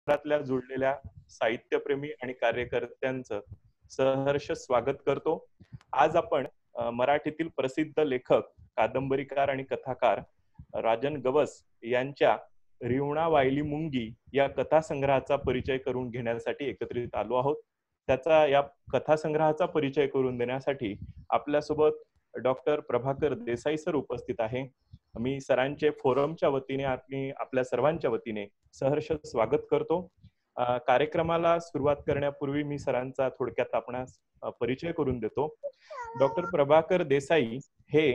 परिसरातल्या जुळलेल्या साहित्यप्रेमी आणि कार्यकर्त्यांचं सहर्ष स्वागत करतो। आज आपण मराठीतील प्रसिद्ध लेखक, कादंबरीकार आणि कथाकार राजन गवस यांच्या रिवणा वायली मुंगी या कथासंग्रहाचा परिचय करून घेण्यासाठी एकत्रित आलो आहोत। त्याचा या कथासंग्रहाचा परिचय करून देण्यासाठी आपल्यासोबत डॉक्टर प्रभाकर देसाई सर उपस्थित आहे। मी सरांचे फोरमच्या वतीने आणि आपल्या सर्वांच्या वतीने सहर्ष स्वागत करतो। कार्यक्रमाला सुरुवात करण्यापूर्वी मी सरांचा थोडक्यात आपणास परिचय करून देतो। डॉक्टर प्रभाकर देसाई हे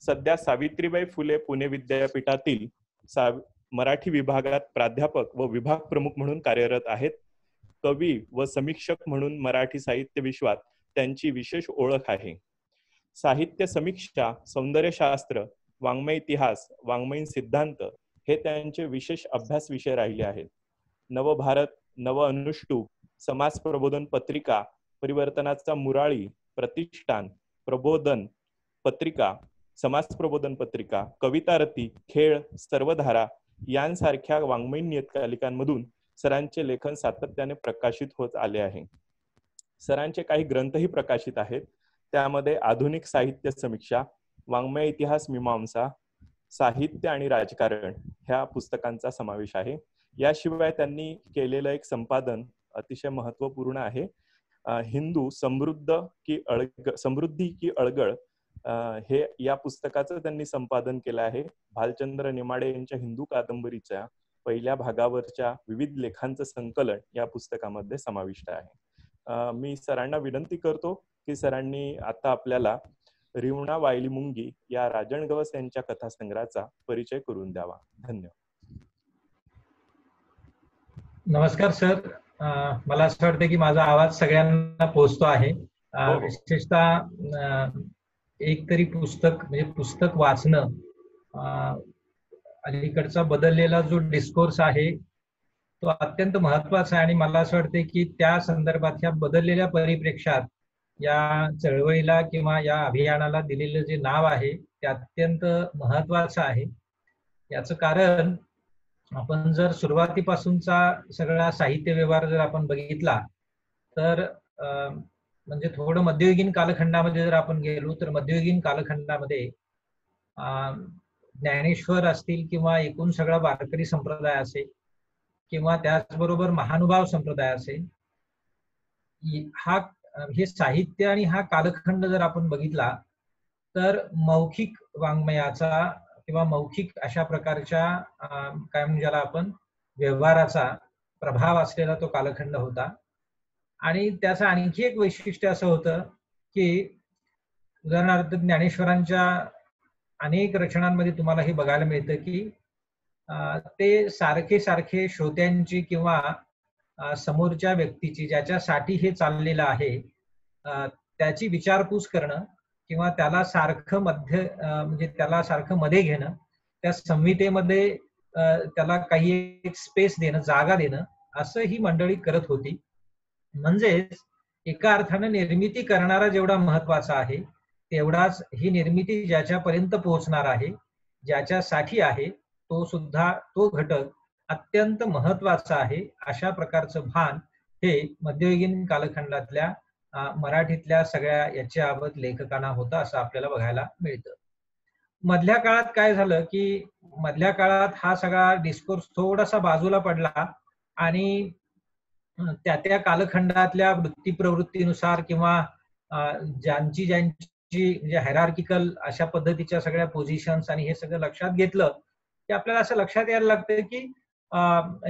सध्या सावित्रीबाई फुले पुणे विद्यापीठातील मराठी विभागात प्राध्यापक व विभाग प्रमुख म्हणून कार्यरत आहेत। कवी व समीक्षक म्हणून मराठी साहित्य विश्वात त्यांची विशेष ओळख आहे। साहित्य समीक्षा, सौंदर्यशास्त्र, वाङ्मय इतिहास, वाङ्मयीन सिद्धांत हे त्यांचे विशेष अभ्यास विषय राहिले आहेत। नवभारत, नव अनुष्टुप, समाज प्रबोधन पत्रिका, परिवर्तनाचा मुराळी, प्रतिष्ठान, प्रबोधन पत्रिका, समाज प्रबोधन पत्रिका, कवितारती, खेळ, सर्वधारा यांसारख्या वाङ्मयीन नियतकालिकांमधून सरांचे लेखन सातत्याने प्रकाशित होत आले आहे। सरांचे काही ग्रंथही प्रकाशित आहेत। त्यामध्ये आधुनिक साहित्य समीक्षा, वाङ्मय इतिहास मीमांसा, साहित्य आणि राजकारण ह्या पुस्तकांचा समावेश आहे। याशिवाय त्यांनी केलेलं एक संपादन अतिशय महत्त्वपूर्ण आहे, हिंदू समृद्धी की अळगळ, हे या पुस्तकाचं त्यांनी संपादन केलं आहे। भालचंद्र नेमाडे यांच्या हिंदू कादंबरीच्या पहिल्या भागावरच्या विविध लेखांचं संकलन या पुस्तकामध्ये समाविष्ट आहे। मी सरांना विनंती करतो की सरांनी आता आपल्याला रिवणा वायली मुंगी या राजन गवस यांच्या कथासंग्रहाचा परिचय करून द्यावा। धन्यवाद। नमस्कार सर, मला असं वाटतं की माझा आवाज सगळ्यांना पोहोचतो आहे। विशेषतः एक तरी पुस्तक म्हणजे पुस्तक वाचणं, अलीकडचा बदललेला जो डिस्कोर्स आहे तो अत्यंत महत्त्वाचा आहे आणि मला असं वाटतं की त्या संदर्भात ह्या बदललेल्या परिप्रेक्षात या चळवळीला किंवा या अभियानाला दिलेलं जे नाव आहे ते अत्यंत महत्त्वाचं आहे। याचं कारण आपण जर सुरुवातीपासूनचा सगळा साहित्य व्यवहार जर आपण बघितला तर म्हणजे थोडं मध्ययुगीन कालखंडामध्ये जर आपण गेलो तर मध्ययुगीन कालखंडामध्ये ज्ञानेश्वर असतील किंवा एकूण सगळा वारकरी संप्रदाय असेल किंवा त्याचबरोबर महानुभाव संप्रदाय असेल, हे साहित्य आणि हा कालखंड जर आपण बघितला तर मौखिक वाङ्मयाचा किंवा मौखिक अशा प्रकारच्या काय म्हणजे ज्याला आपण व्यवहाराचा प्रभाव असलेला तो कालखंड होता। आणि त्याचं आणखी एक वैशिष्ट्य असं होतं की उदाहरणार्थ ज्ञानेश्वरांच्या अनेक रचनांमध्ये तुम्हाला हे बघायला मिळतं की ते सारखे सारखे श्रोत्यांची किंवा समोरच्या व्यक्तीची ज्याच्यासाठी हे चाललेलं आहे त्याची विचारपूस करणं किंवा त्याला सारखं म्हणजे त्याला सारखं मध्ये घेणं, त्या संहितेमध्ये त्याला काही एक स्पेस देणं, जागा देणं, असं ही मंडळी करत होती। म्हणजेच एका अर्थानं निर्मिती करणारा जेवढा महत्वाचा आहे तेवढाच ही निर्मिती ज्याच्यापर्यंत पोहोचणार आहे, ज्याच्यासाठी आहे, तो घटक अत्यंत महत्वाचा आहे। अशा प्रकारचं भान हे मध्ययुगीन कालखंडातल्या मराठीतल्या सगळ्या याच्याबाबत लेखकांना होतं असं आपल्याला बघायला मिळतं। मधल्या काळात काय झालं की मधल्या काळात हा सगळा डिस्कोर्स थोडासा बाजूला पडला आणि त्या त्या कालखंडातल्या वृत्ती प्रवृत्तीनुसार किंवा ज्यांची म्हणजे हायरार्किकल अशा पद्धतीच्या सगळ्या पोझिशन्स आणि हे सगळं लक्षात घेतलं की आपल्याला असं लक्षात यायला लागतं की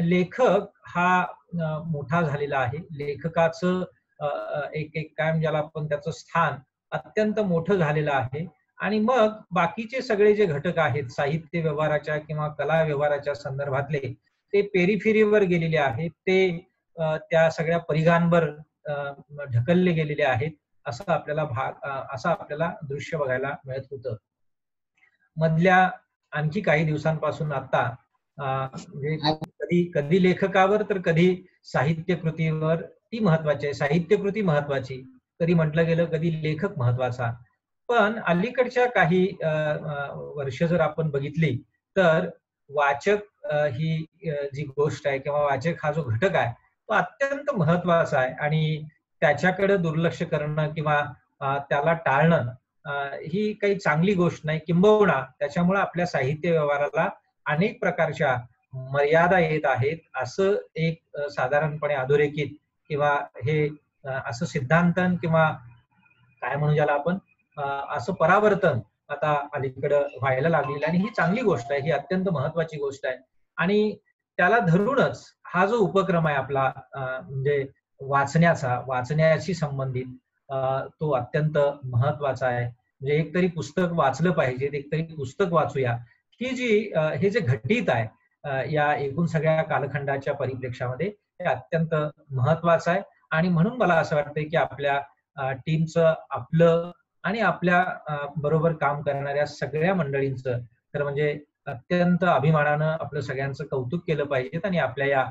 लेखक हा मोठा झालेला आहे। लेखकाचं एक काय म्हणजे ज्याला आपण त्याचं स्थान अत्यंत मोठं झालेलं आहे आणि मग बाकीचे सगळे जे घटक आहेत साहित्य व्यवहाराच्या किंवा कला व्यवहाराच्या संदर्भातले ते पेरिफेरीवर गेलेले आहेत, ते त्या सगळ्या परिघांवर ढकलले गेलेले आहेत असं आपल्याला दृश्य बघायला मिळत होतं। मधल्या आणखी काही दिवसांपासून आता कधी लेखकावर तर कधी साहित्य कृतीवर ती महत्वाची आहे, साहित्य कृती महत्वाची, कधी म्हटलं गेलं कधी लेखक महत्वाचा। पण अलीकडच्या काही वर्ष जर आपण बघितली तर वाचक ही जी गोष्ट आहे किंवा वाचक हा जो घटक आहे तो अत्यंत महत्वाचा आहे आणि त्याच्याकडे दुर्लक्ष करणं किंवा त्याला टाळणं ही काही चांगली गोष्ट नाही. किंबहुना त्याच्यामुळे आपल्या साहित्य व्यवहाराला अनेक प्रकारच्या मर्यादा येत आहेत असं एक साधारणपणे अधोरेखित किंवा हे असं सिद्धांतन किंवा काय म्हणू ज्याला आपण असं परावर्तन आता अलीकडं व्हायला लागलेलं आणि ही चांगली गोष्ट आहे, ही अत्यंत महत्वाची गोष्ट आहे. आणि त्याला धरूनच हा जो उपक्रम आहे आपला म्हणजे वाचण्याशी संबंधित तो अत्यंत महत्वाचा आहे. म्हणजे एक तरी पुस्तक वाचलं पाहिजे, एक तरी पुस्तक वाचूया ही जी हे जे घटित आहे या एकूण सगळ्या कालखंडाच्या परिप्रेक्षामध्ये हे अत्यंत महत्वाचं आहे. आणि म्हणून मला असं वाटतंय की आपल्या टीमचं आपलं आणि आपल्या बरोबर काम करणाऱ्या सगळ्या मंडळींचं तर म्हणजे अत्यंत अभिमानानं आपलं सगळ्यांचं कौतुक केलं पाहिजे आणि आपल्या या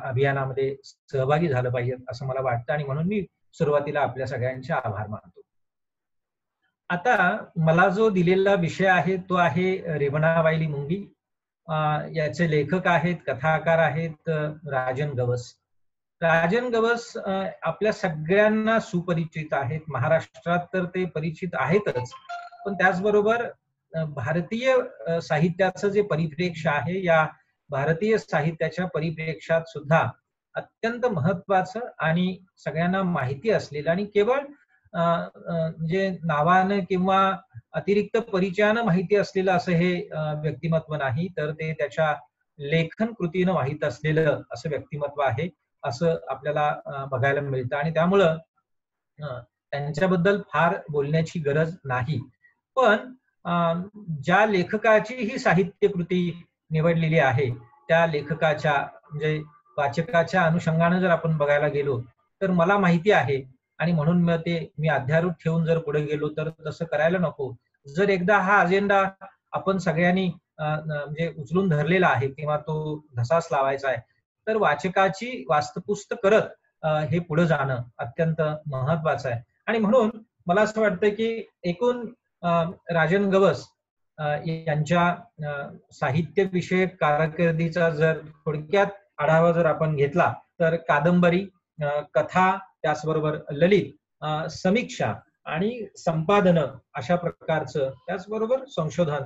अभियानामध्ये सहभागी झालं पाहिजे असं मला वाटतं. आणि म्हणून मी सुरुवातीला आपल्या सगळ्यांचे आभार मानतो. आता मला जो दिलेला विषय आहे तो आहे रेवणाबाईली मुंगी. याचे लेखक आहेत, कथाकार आहेत राजन गवस. राजन गवस आपल्या सगळ्यांना सुपरिचित आहेत. महाराष्ट्रात तर ते परिचित आहेतच, पण त्याचबरोबर भारतीय साहित्याचं जे परिप्रेक्ष्य आहे या भारतीय साहित्याच्या परिप्रेक्षात सुद्धा अत्यंत महत्वाचं आणि सगळ्यांना माहिती असलेलं आणि केवळ म्हणजे नावानं किंवा अतिरिक्त परिचयानं माहिती असलेलं असं हे व्यक्तिमत्व नाही, तर ते त्याच्या लेखन कृतीनं माहीत असलेलं असं व्यक्तिमत्व आहे असं आपल्याला बघायला मिळतं. आणि त्यामुळं त्यांच्याबद्दल फार बोलण्याची गरज नाही. पण ज्या लेखकाची ही साहित्य कृती निवडलेली आहे त्या लेखकाच्या म्हणजे वाचकाच्या अनुषंगानं जर आपण बघायला गेलो तर मला माहिती आहे आणि म्हणून मी अध्यारूढ ठेवून जर पुढे गेलो तर तसं करायला नको. जर एकदा हा अजेंडा आपण सगळ्यांनी म्हणजे उचलून धरलेला आहे किंवा तो धसास लावायचा आहे तर वाचकाची वास्तपुस्त करत हे पुढे जाणं अत्यंत महत्वाचं आहे. आणि म्हणून मला असं वाटतं की एकूण राजन गवस यांच्या साहित्य विषयक कारकिर्दीचा जर थोडक्यात आढावा जर आपण घेतला तर कादंबरी, कथा, त्याचबरोबर ललित, समीक्षा आणि संपादन अशा प्रकारचं, त्याचबरोबर संशोधन,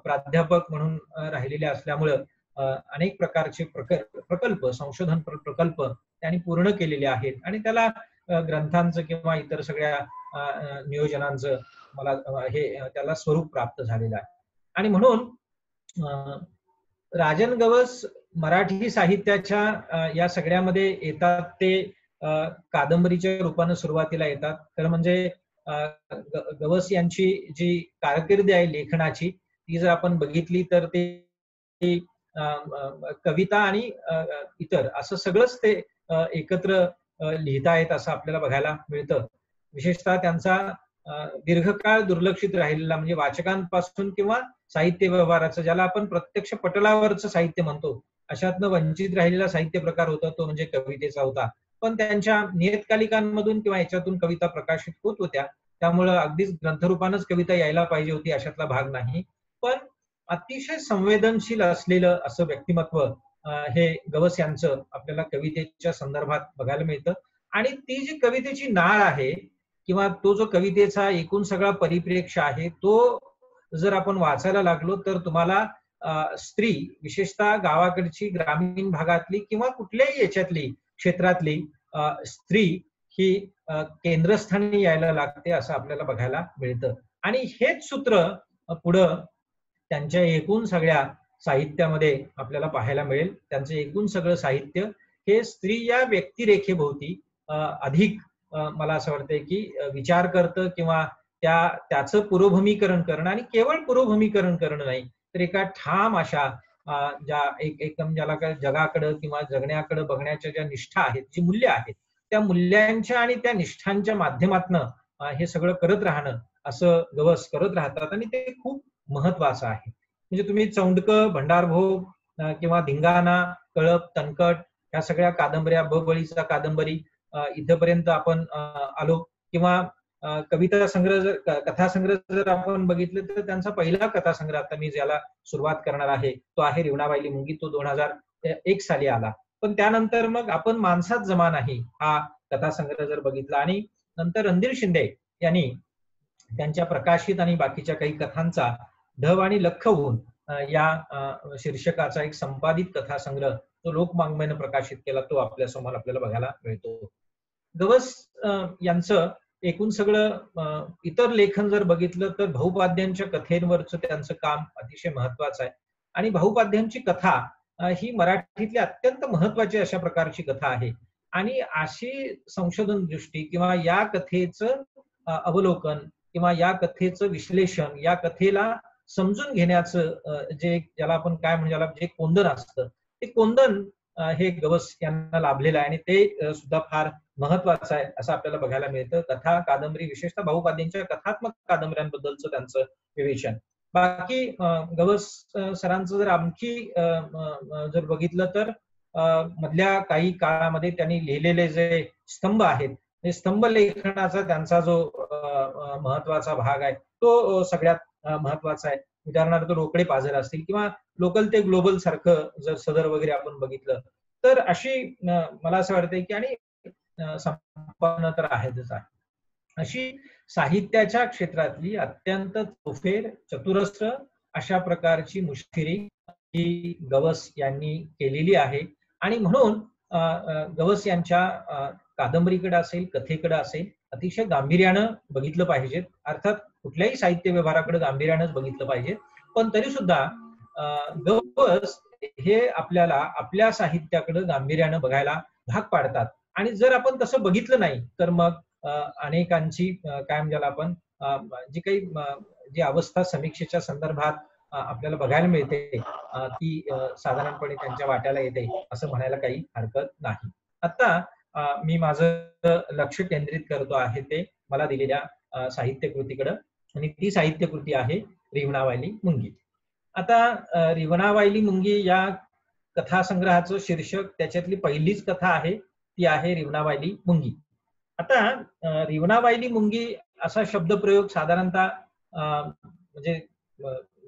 प्राध्यापक म्हणून राहिलेले असल्यामुळं अनेक प्रकारचे प्रकल्प, संशोधन प्रकल्प त्यांनी पूर्ण केलेले आहेत आणि त्याला ग्रंथांचं किंवा इतर सगळ्या नियोजनांचं त्याला स्वरूप प्राप्त झालेलं आहे. आणि म्हणून राजन गवस मराठी साहित्याच्या या सगळ्यामध्ये येतात ते कादंबरीच्या रूपानं सुरुवातीला येतात. तर म्हणजे गवस यांची जी कारकीर्द आहे लेखनाची ती जर आपण बघितली तर ते कविता आणि इतर असं सगळंच ते एकत्र लिहितायत असं आपल्याला बघायला मिळतं. विशेषतः त्यांचा दीर्घकाळ दुर्लक्षित राहिलेला म्हणजे वाचकांपासून किंवा साहित्य व्यवहाराचं ज्याला आपण प्रत्यक्ष पटलावरचं साहित्य म्हणतो अशातनं वंचित राहिलेला साहित्य प्रकार होता तो म्हणजे कवितेचा होता. पण त्यांच्या नियतकालिकांमधून किंवा याच्यातून कविता प्रकाशित होत होत्या, त्यामुळं अगदीच ग्रंथरूपानच कविता यायला पाहिजे होती अशातला भाग नाही. पण अतिशय संवेदनशील असलेलं असं व्यक्तिमत्व हे गवस यांचं आपल्याला कवितेच्या संदर्भात बघायला मिळतं. आणि ती जी कवितेची नाळ आहे किंवा तो जो कवितेचा एकूण सगळा परिप्रेक्ष्य आहे तो जर आपण वाचायला लागलो तर तुम्हाला स्त्री, विशेषतः गावाकडची, ग्रामीण भागातली किंवा कुठल्याही याच्यातली क्षेत्रातली स्त्री ही केंद्रस्थानी यायला लागते असं आपल्याला बघायला मिळतं. आणि हेच सूत्र पुढं त्यांच्या एकूण सगळ्या साहित्यामध्ये आपल्याला पाहायला मिळेल. त्यांचं एकूण सगळं साहित्य हे स्त्री या व्यक्तिरेखेभोवती अधिक मला असं वाटतंय की विचार करतं किंवा त्याचं पुरोभूमीकरण करणं आणि केवळ पुरोभूमीकरण करणं नाही तर एका ठाम अशा ज्या एकदम ज्याला काय जगाकडं किंवा जगण्याकडे बघण्याच्या ज्या निष्ठा आहेत, जी मूल्य आहेत, त्या मूल्यांच्या आणि त्या निष्ठांच्या माध्यमातनं हे सगळं करत राहणं असं गवस करत राहतात आणि ते खूप महत्वाचं आहे. म्हणजे तुम्ही चौंडकं, भंडारभोग किंवा धिंगाणा, कळप, तणकट ह्या सगळ्या कादंबऱ्या, बळीचा कादंबरी इथपर्यंत आपण आलो किंवा कविता संग्रह जर कथासंग्रह जर आपण बघितलं तर त्यांचा पहिला कथासंग्रह आता मी ज्याला सुरुवात करणार आहे तो आहे रिवणावायली मुंगी. तो 2001 साली आला. पण त्यानंतर मग आपण माणसात जमा नाही हा कथासंग्रह जर बघितला आणि नंतर रणधीर शिंदे यांनी त्यांच्या प्रकाशित आणि बाकीच्या काही कथांचा ढव आणि लख होऊन या शीर्षकाचा एक संपादित कथासंग्रह तो लोकवाङ्मयानं प्रकाशित केला, तो आपल्या समोर आपल्याला बघायला मिळतो. गवस यांचं एकूण सगळं इतर लेखन जर बघितलं तर भाऊपाध्यांच्या कथेंवरचं त्यांचं काम अतिशय महत्वाचं आहे. आणि भाऊपाध्यांची कथा ही मराठीतली अत्यंत महत्वाची अशा प्रकारची कथा आहे. आणि अशी संशोधन दृष्टी किंवा या कथेचं अवलोकन किंवा या कथेचं विश्लेषण, या कथेला समजून घेण्याचं जे ज्याला आपण काय म्हणजे जे कोंदण असतं ते कोंदण हे गवस यांना लाभलेलं आहे आणि ते सुद्धा फार महत्वाचं आहे असं आपल्याला बघायला मिळतं. कथा कादंबरी विशेषतः भाऊपाध्यांच्या कथात्मक कादंबऱ्यांबद्दलचं त्यांचं विवेचन. बाकी गवस सरांचं जर आणखी जर बघितलं तर मधल्या काही काळामध्ये त्यांनी लिहिलेले जे स्तंभ आहेत, स्तंभ लेखनाचा त्यांचा जो महत्वाचा भाग आहे तो सगळ्यात महत्वाचा आहे. उदाहरणार्थ रोकडे पाझर असतील किंवा लोकल ते ग्लोबल सारखं जर सदर वगैरे आपण बघितलं तर अशी मला असं वाटतंय की आणि संपादन तर आहेतच आहे. अशी साहित्याच्या क्षेत्रातली अत्यंत चौफेर चतुरस्र अशा प्रकारची मुश्किरी ही गवस यांनी केलेली आहे. आणि म्हणून गवस यांच्या कादंबरीकडे असेल, कथेकडे असेल, अतिशय गांभीर्यानं बघितलं पाहिजे. अर्थात कुठल्याही साहित्य व्यवहाराकडे गांभीर्यानंच बघितलं पाहिजे. पण तरी सुद्धा गवस हे आपल्याला आपल्या साहित्याकडे गांभीर्यानं बघायला भाग पाडतात. आणि जर आपण तसं बघितलं नाही तर मग अनेकांची काय म्हणजे आपण जी काही जी अवस्था समीक्षेच्या संदर्भात आपल्याला बघायला मिळते ती साधारणपणे त्यांच्या वाट्याला येते असं म्हणायला काही हरकत नाही. आता मी माझं लक्ष केंद्रित करतो आहे ते मला दिलेल्या साहित्य कृतीकडं आणि ती साहित्य कृती आहे रिवणावायली मुंगी. आता रिवणावायली मुंगी या कथासंग्रहाचं शीर्षक त्याच्यातली पहिलीच कथा आहे ती आहे रिवणावायली मुंगी. आता रिवणावायली मुंगी असा शब्दप्रयोग साधारणतः म्हणजे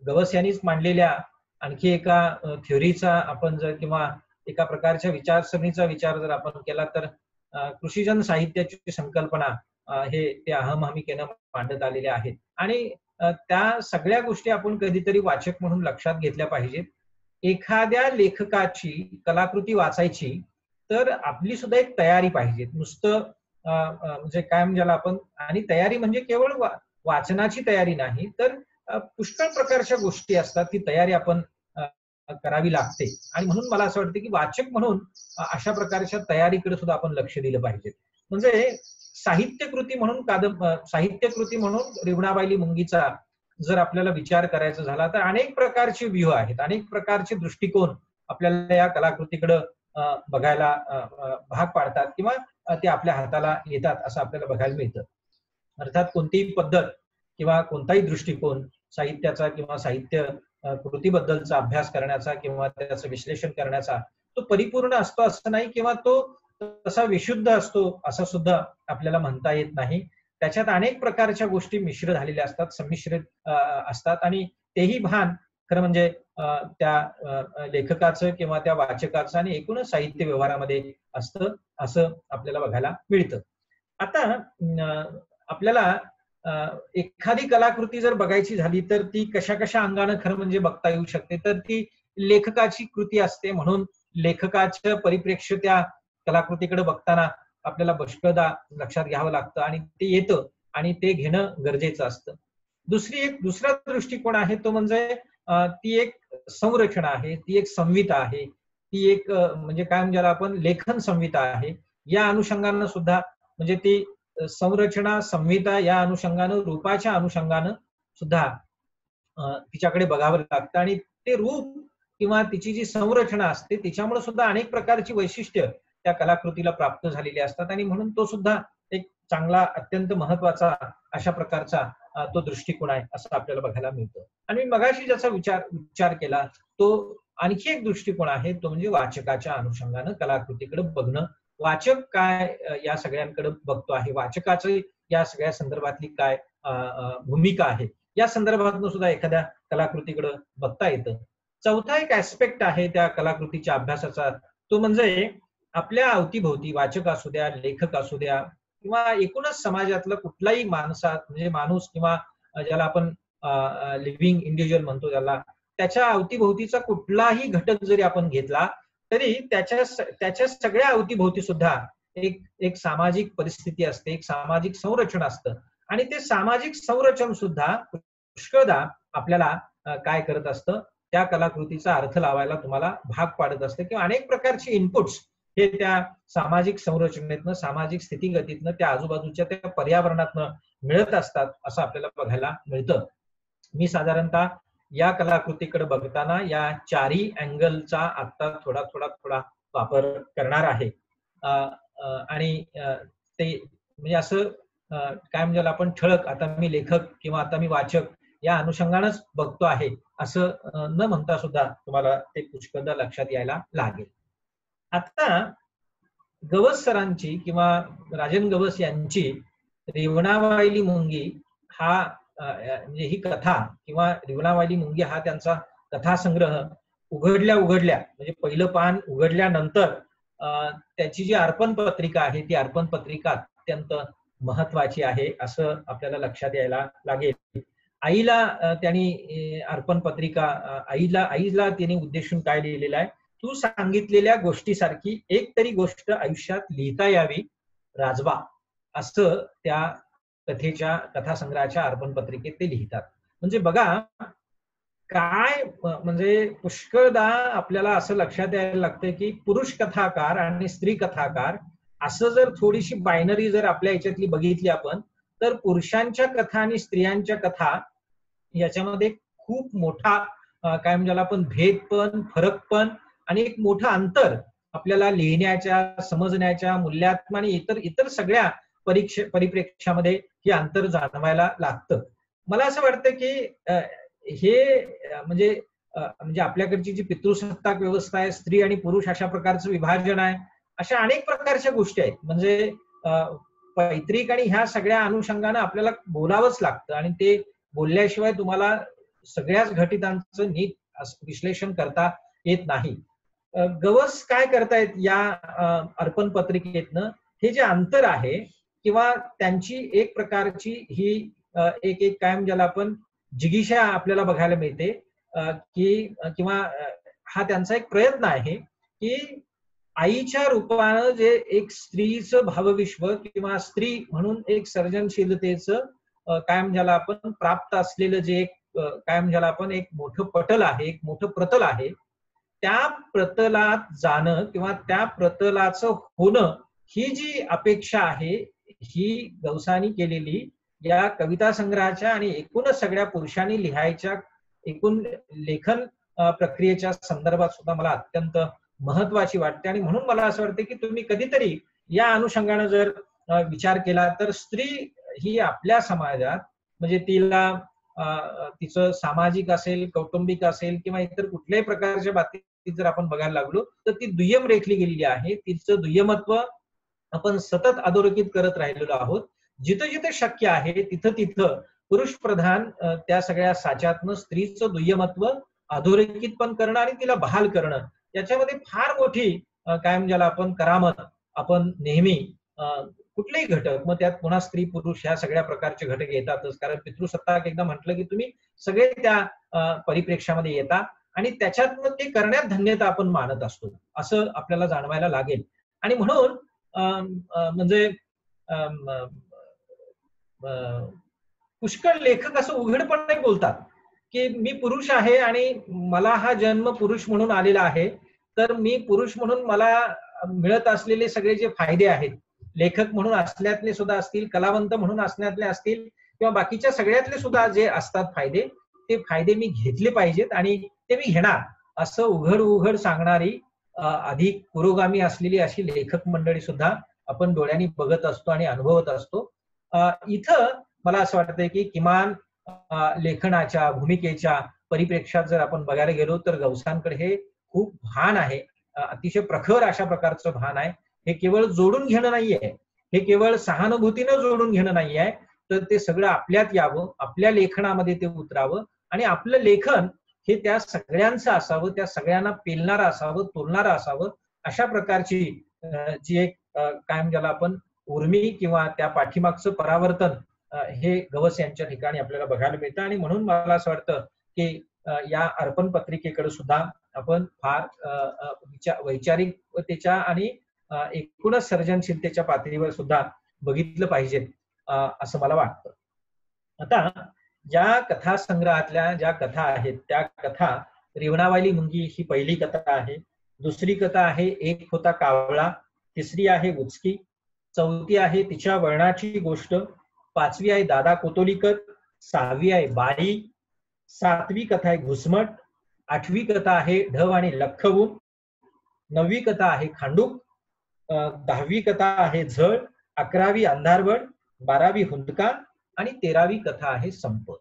गवस यांनीच मांडलेल्या आणखी एका थ्योरीचा आपण जर किंवा एका प्रकारच्या विचारसरणीचा विचार जर आपण केला तर कृषीजन साहित्याची संकल्पना हे ते अहमहमिकेनं मांडत आलेले आहेत. आणि त्या सगळ्या गोष्टी आपण कधीतरी वाचक म्हणून लक्षात घेतल्या पाहिजेत. एखाद्या लेखकाची कलाकृती वाचायची तर आपली सुद्धा एक तयारी पाहिजे. नुसतं म्हणजे काय म्हणजे आपण आणि तयारी म्हणजे केवळ वाचनाची तयारी नाही तर पुष्कळ प्रकारच्या गोष्टी असतात ती तयारी आपण करावी लागते. आणि म्हणून मला असं वाटतं की वाचक म्हणून अशा प्रकारच्या तयारीकडे सुद्धा आपण लक्ष दिलं पाहिजे. म्हणजे साहित्यकृती म्हणून रिवणावायली मुंगीचा जर आपल्याला विचार करायचा झाला तर अनेक प्रकारचे व्ह्यू आहेत, अनेक प्रकारचे दृष्टिकोन आपल्याला या कलाकृतीकडे बघायला भाग पाडतात किंवा ते आपल्या हाताला येतात असं आपल्याला बघायला मिळतं. अर्थात कोणतीही पद्धत किंवा कोणताही दृष्टिकोन साहित्याचा किंवा साहित्य कृतीबद्दलचा अभ्यास करण्याचा किंवा त्याचं विश्लेषण करण्याचा तो परिपूर्ण असतो असं नाही किंवा तो तसा विशुद्ध असतो असं सुद्धा आपल्याला म्हणता येत नाही. त्याच्यात अनेक प्रकारच्या गोष्टी मिश्र झालेल्या असतात, संमिश्रित असतात आणि तेही भान खरं म्हणजे त्या लेखकाचं किंवा त्या वाचकाचं आणि एकूणच साहित्य व्यवहारामध्ये असतं असं आपल्याला बघायला मिळतं. आता आपल्याला एखादी कलाकृती जर बघायची झाली तर ती कशा कशा अंगानं खरं म्हणजे बघता येऊ शकते तर ती लेखकाची कृती असते. म्हणून लेखकाचं परिप्रेक्ष्य त्या कलाकृतीकडे बघताना आपल्याला बशकदा लक्षात घ्यावं लागतं आणि ते येतं आणि ते घेणं गरजेचं असतं. दुसरा दृष्टिकोन आहे तो म्हणजे ती एक संरचना आहे, ती एक संहिता आहे, ती एक म्हणजे काय म्हणजे आपण लेखन संहिता आहे. या अनुषंगानं सुद्धा म्हणजे ती संरचना संहिता या अनुषंगानं रूपाच्या अनुषंगानं सुद्धा तिच्याकडे बघावं लागतं आणि ते रूप किंवा तिची जी संरचना असते तिच्यामुळे सुद्धा अनेक प्रकारची वैशिष्ट्य त्या कलाकृतीला प्राप्त झालेली असतात आणि म्हणून तो सुद्धा एक चांगला अत्यंत महत्वाचा अशा प्रकारचा तो दृष्टिकोन आहे असं आपल्याला बघायला मिळतं. आणि मगाशी ज्याचा विचार केला तो आणखी एक दृष्टिकोन आहे तो म्हणजे वाचकाच्या अनुषंगानं कलाकृतीकडे बघणं. वाचक काय या सगळ्यांकडे बघतो आहे, वाचकाची या सगळ्या संदर्भातली काय भूमिका आहे, या संदर्भातून सुद्धा एखाद्या कलाकृतीकडे बघता येतं. चौथा एक ऍस्पेक्ट आहे त्या कलाकृतीच्या अभ्यासाचा, तो म्हणजे आपल्या अवतीभोवती वाचक असू द्या, लेखक असू द्या, किंवा एकूणच समाजातलं कुठलाही म्हणजे माणूस, किंवा ज्याला आपण लिव्हिंग इंडिव्हिज्युअल म्हणतो त्याला, त्याच्या अवतीभोवतीचा कुठलाही घटक जरी आपण घेतला तरी त्याच्या सगळ्या अवतीभोवती सुद्धा एक एक सामाजिक परिस्थिती असते, एक सामाजिक संरचना असतं. आणि ते सामाजिक संरचना सुद्धा पुष्कळदा आपल्याला काय करत असतं, त्या कलाकृतीचा अर्थ लावायला तुम्हाला भाग पाडत असते, किंवा अनेक प्रकारचे इनपुट्स हे त्या सामाजिक संरचनेतनं, सामाजिक स्थितीगतीतनं, त्या आजूबाजूच्या त्या पर्यावरणातनं मिळत असतात, असं आपल्याला बघायला मिळतं. मी साधारणतः या कलाकृतीकडे बघताना या चारही अँगलचा आता थोडा वापर करणार आहे. आणि ते म्हणजे असं काय म्हणजे आपण ठळक आता मी लेखक किंवा आता मी वाचक या अनुषंगानंच बघतो आहे असं न म्हणता सुद्धा तुम्हाला ते पुष्कळदा लक्षात यायला लागेल. आता गवस सरांची किंवा राजन गवस यांची रिवणावायली मुंगी हा म्हणजे ही कथा किंवा रिवणावायली मुंगी हा त्यांचा कथासंग्रह उघडल्या म्हणजे पहिलं पान उघडल्यानंतर त्याची जी अर्पण पत्रिका आहे ती अर्पण पत्रिका अत्यंत महत्वाची आहे असं आपल्याला लक्षात यायला लागेल. आईला त्यांनी अर्पण पत्रिका आईला त्यांनी उद्देशून काय लिहिलेलं आहे, तू सांगितलेल्या गोष्टीसारखी एक तरी गोष्ट आयुष्यात लिहिता यावी राजबा, असं त्या कथासंग्रहाच्या अर्पण पत्रिकेत ते लिहितात. म्हणजे बघा काय म्हणजे पुष्कळदा आपल्याला असं लक्षात यायला लागतं की पुरुष कथाकार आणि स्त्री कथाकार असं जर थोडीशी बायनरी जर आपल्या याच्यातली बघितली आपण, तर पुरुषांच्या कथा आणि स्त्रियांच्या कथा याच्यामध्ये खूप मोठा काय म्हणजे आपण भेद पण, फरक पण आणि एक मोठं अंतर आपल्याला लिहिण्याच्या, समजण्याच्या, मूल्यात्मक आणि इतर सगळ्या परिप्रेक्ष्यामध्ये हे अंतर जाणवायला लागतं. मला असं वाटतं की हे म्हणजे आपल्याकडची जी पितृसत्ताक व्यवस्था आहे, स्त्री आणि पुरुष अशा प्रकारचं विभाजन आहे, अशा अनेक प्रकारच्या गोष्टी आहेत. म्हणजे पैतृक आणि ह्या सगळ्या अनुषंगानं आपल्याला बोलावंच लागतं आणि ते बोलल्याशिवाय तुम्हाला सगळ्याच घटितांचं नीट विश्लेषण करता येत नाही. गवस काय करतायत या अर्पण पत्रिकेतनं, हे जे अंतर आहे किंवा त्यांची एक प्रकारची ही एक कायम ज्याला आपण जिगीषा आपल्याला बघायला मिळते की किंवा हा त्यांचा एक प्रयत्न आहे की आईच्या रूपानं जे एक स्त्रीचं भावविश्व किंवा स्त्री म्हणून एक सर्जनशीलतेचं कायम ज्याला आपण प्राप्त असलेलं जे एक कायम ज्याला आपण एक मोठं पटल आहे, एक मोठं प्रतल आहे, त्या प्रतलात जाणं किंवा त्या प्रतलाचं होणं ही जी अपेक्षा आहे ही गवसानी केलेली या कविता संग्रहाच्या आणि एकूणच सगळ्या पुरुषांनी लिहायच्या एकूण लेखन प्रक्रियेच्या संदर्भात सुद्धा मला अत्यंत महत्वाची वाटते. आणि म्हणून मला असं वाटतं की तुम्ही कधीतरी या अनुषंगानं जर विचार केला तर स्त्री ही आपल्या समाजात म्हणजे तिला तिचं सामाजिक असेल, कौटुंबिक असेल किंवा इतर कुठल्याही प्रकारच्या बाबतीत जर आपण बघायला लागलो तर ती दुय्यम रेखली गेलेली आहे. तिचं दुय्यमत्व आपण सतत अधोरेखित करत राहिलेलो आहोत. जिथं जिथं शक्य आहे तिथं पुरुष प्रधान त्या सगळ्या साच्यातनं स्त्रीचं दुय्यमत्व अधोरेखित पण करणं आणि तिला बहाल करणं, याच्यामध्ये फार मोठी कायम ज्याला आपण करामत आपण नेहमी कुठलेही घटक, मग त्यात पुन्हा स्त्री पुरुष ह्या सगळ्या प्रकारचे घटक येतातच, कारण पितृसत्ताक एकदा म्हटलं की तुम्ही सगळे त्या परिप्रेक्ष्यामध्ये येता आणि त्याच्यात ते करण्यात धन्यता आपण मानत असतो असं आपल्याला जाणवायला लागेल. आणि म्हणून म्हणजे पुष्कळ लेखक असं उघडपणे बोलतात की मी पुरुष आहे आणि मला हा जन्म पुरुष म्हणून आलेला आहे, तर मी पुरुष म्हणून मला मिळत असलेले सगळे जे फायदे आहेत, लेखक म्हणून असण्यातले सुद्धा असतील, कलावंत म्हणून असण्यातले असतील किंवा बाकीच्या सगळ्यातले सुद्धा जे असतात फायदे, ते फायदे मी घेतले पाहिजेत आणि ते मी घेणार असं उघड सांगणारी अधिक पुरोगामी असलेली अशी लेखक मंडळी सुद्धा आपण डोळ्यांनी बघत असतो आणि अनुभवत असतो. इथं मला असं वाटतंय की किमान लेखनाच्या भूमिकेच्या परिप्रेक्ष्यात जर आपण बघायला गेलो तर गवसांकडे हे खूप भान आहे, अतिशय प्रखर अशा प्रकारचं भान आहे. हे केवळ जोडून घेणं नाहीये, हे केवळ सहानुभूतीनं जोडून घेणं नाही आहे, तर ते सगळं आपल्यात यावं, आपल्या लेखनामध्ये ते उतरावं आणि आपलं लेखन हे त्या सगळ्यांचं असावं, त्या सगळ्यांना पेलणारं असावं, तोलणारं असावं, अशा प्रकारची जी एक काय ज्याला आपण उर्मी किंवा त्या पाठीमागचं परावर्तन हे गवस यांच्या ठिकाणी आपल्याला बघायला मिळतं. आणि म्हणून मला असं वाटतं की या अर्पण पत्रिकेकडे सुद्धा आपण फार वैचारिकतेच्या आणि एकूणच सर्जनशीलतेच्या पातळीवर सुद्धा बघितलं पाहिजे असं मला वाटतं. आता या कथा संग्रहातल्या ज्या कथा आहेत त्या कथा, रिवणावाली मुंगी ही पहिली कथा आहे. दुसरी कथा आहे एक होता कावळा. तिसरी आहे उचकी. चौथी आहे तिच्या वळणाची गोष्ट. पाचवी आहे दादा कोतोलीकर. सहावी आहे बाई. सातवी कथा आहे घुसमट. आठवी कथा आहे ढव आणि लखवून. नववी कथा आहे खांडूक. 10वी कथा आहे झळ. 11वी अंधारवड. 12वी हुंदका आणि 13वी कथा आहे संप.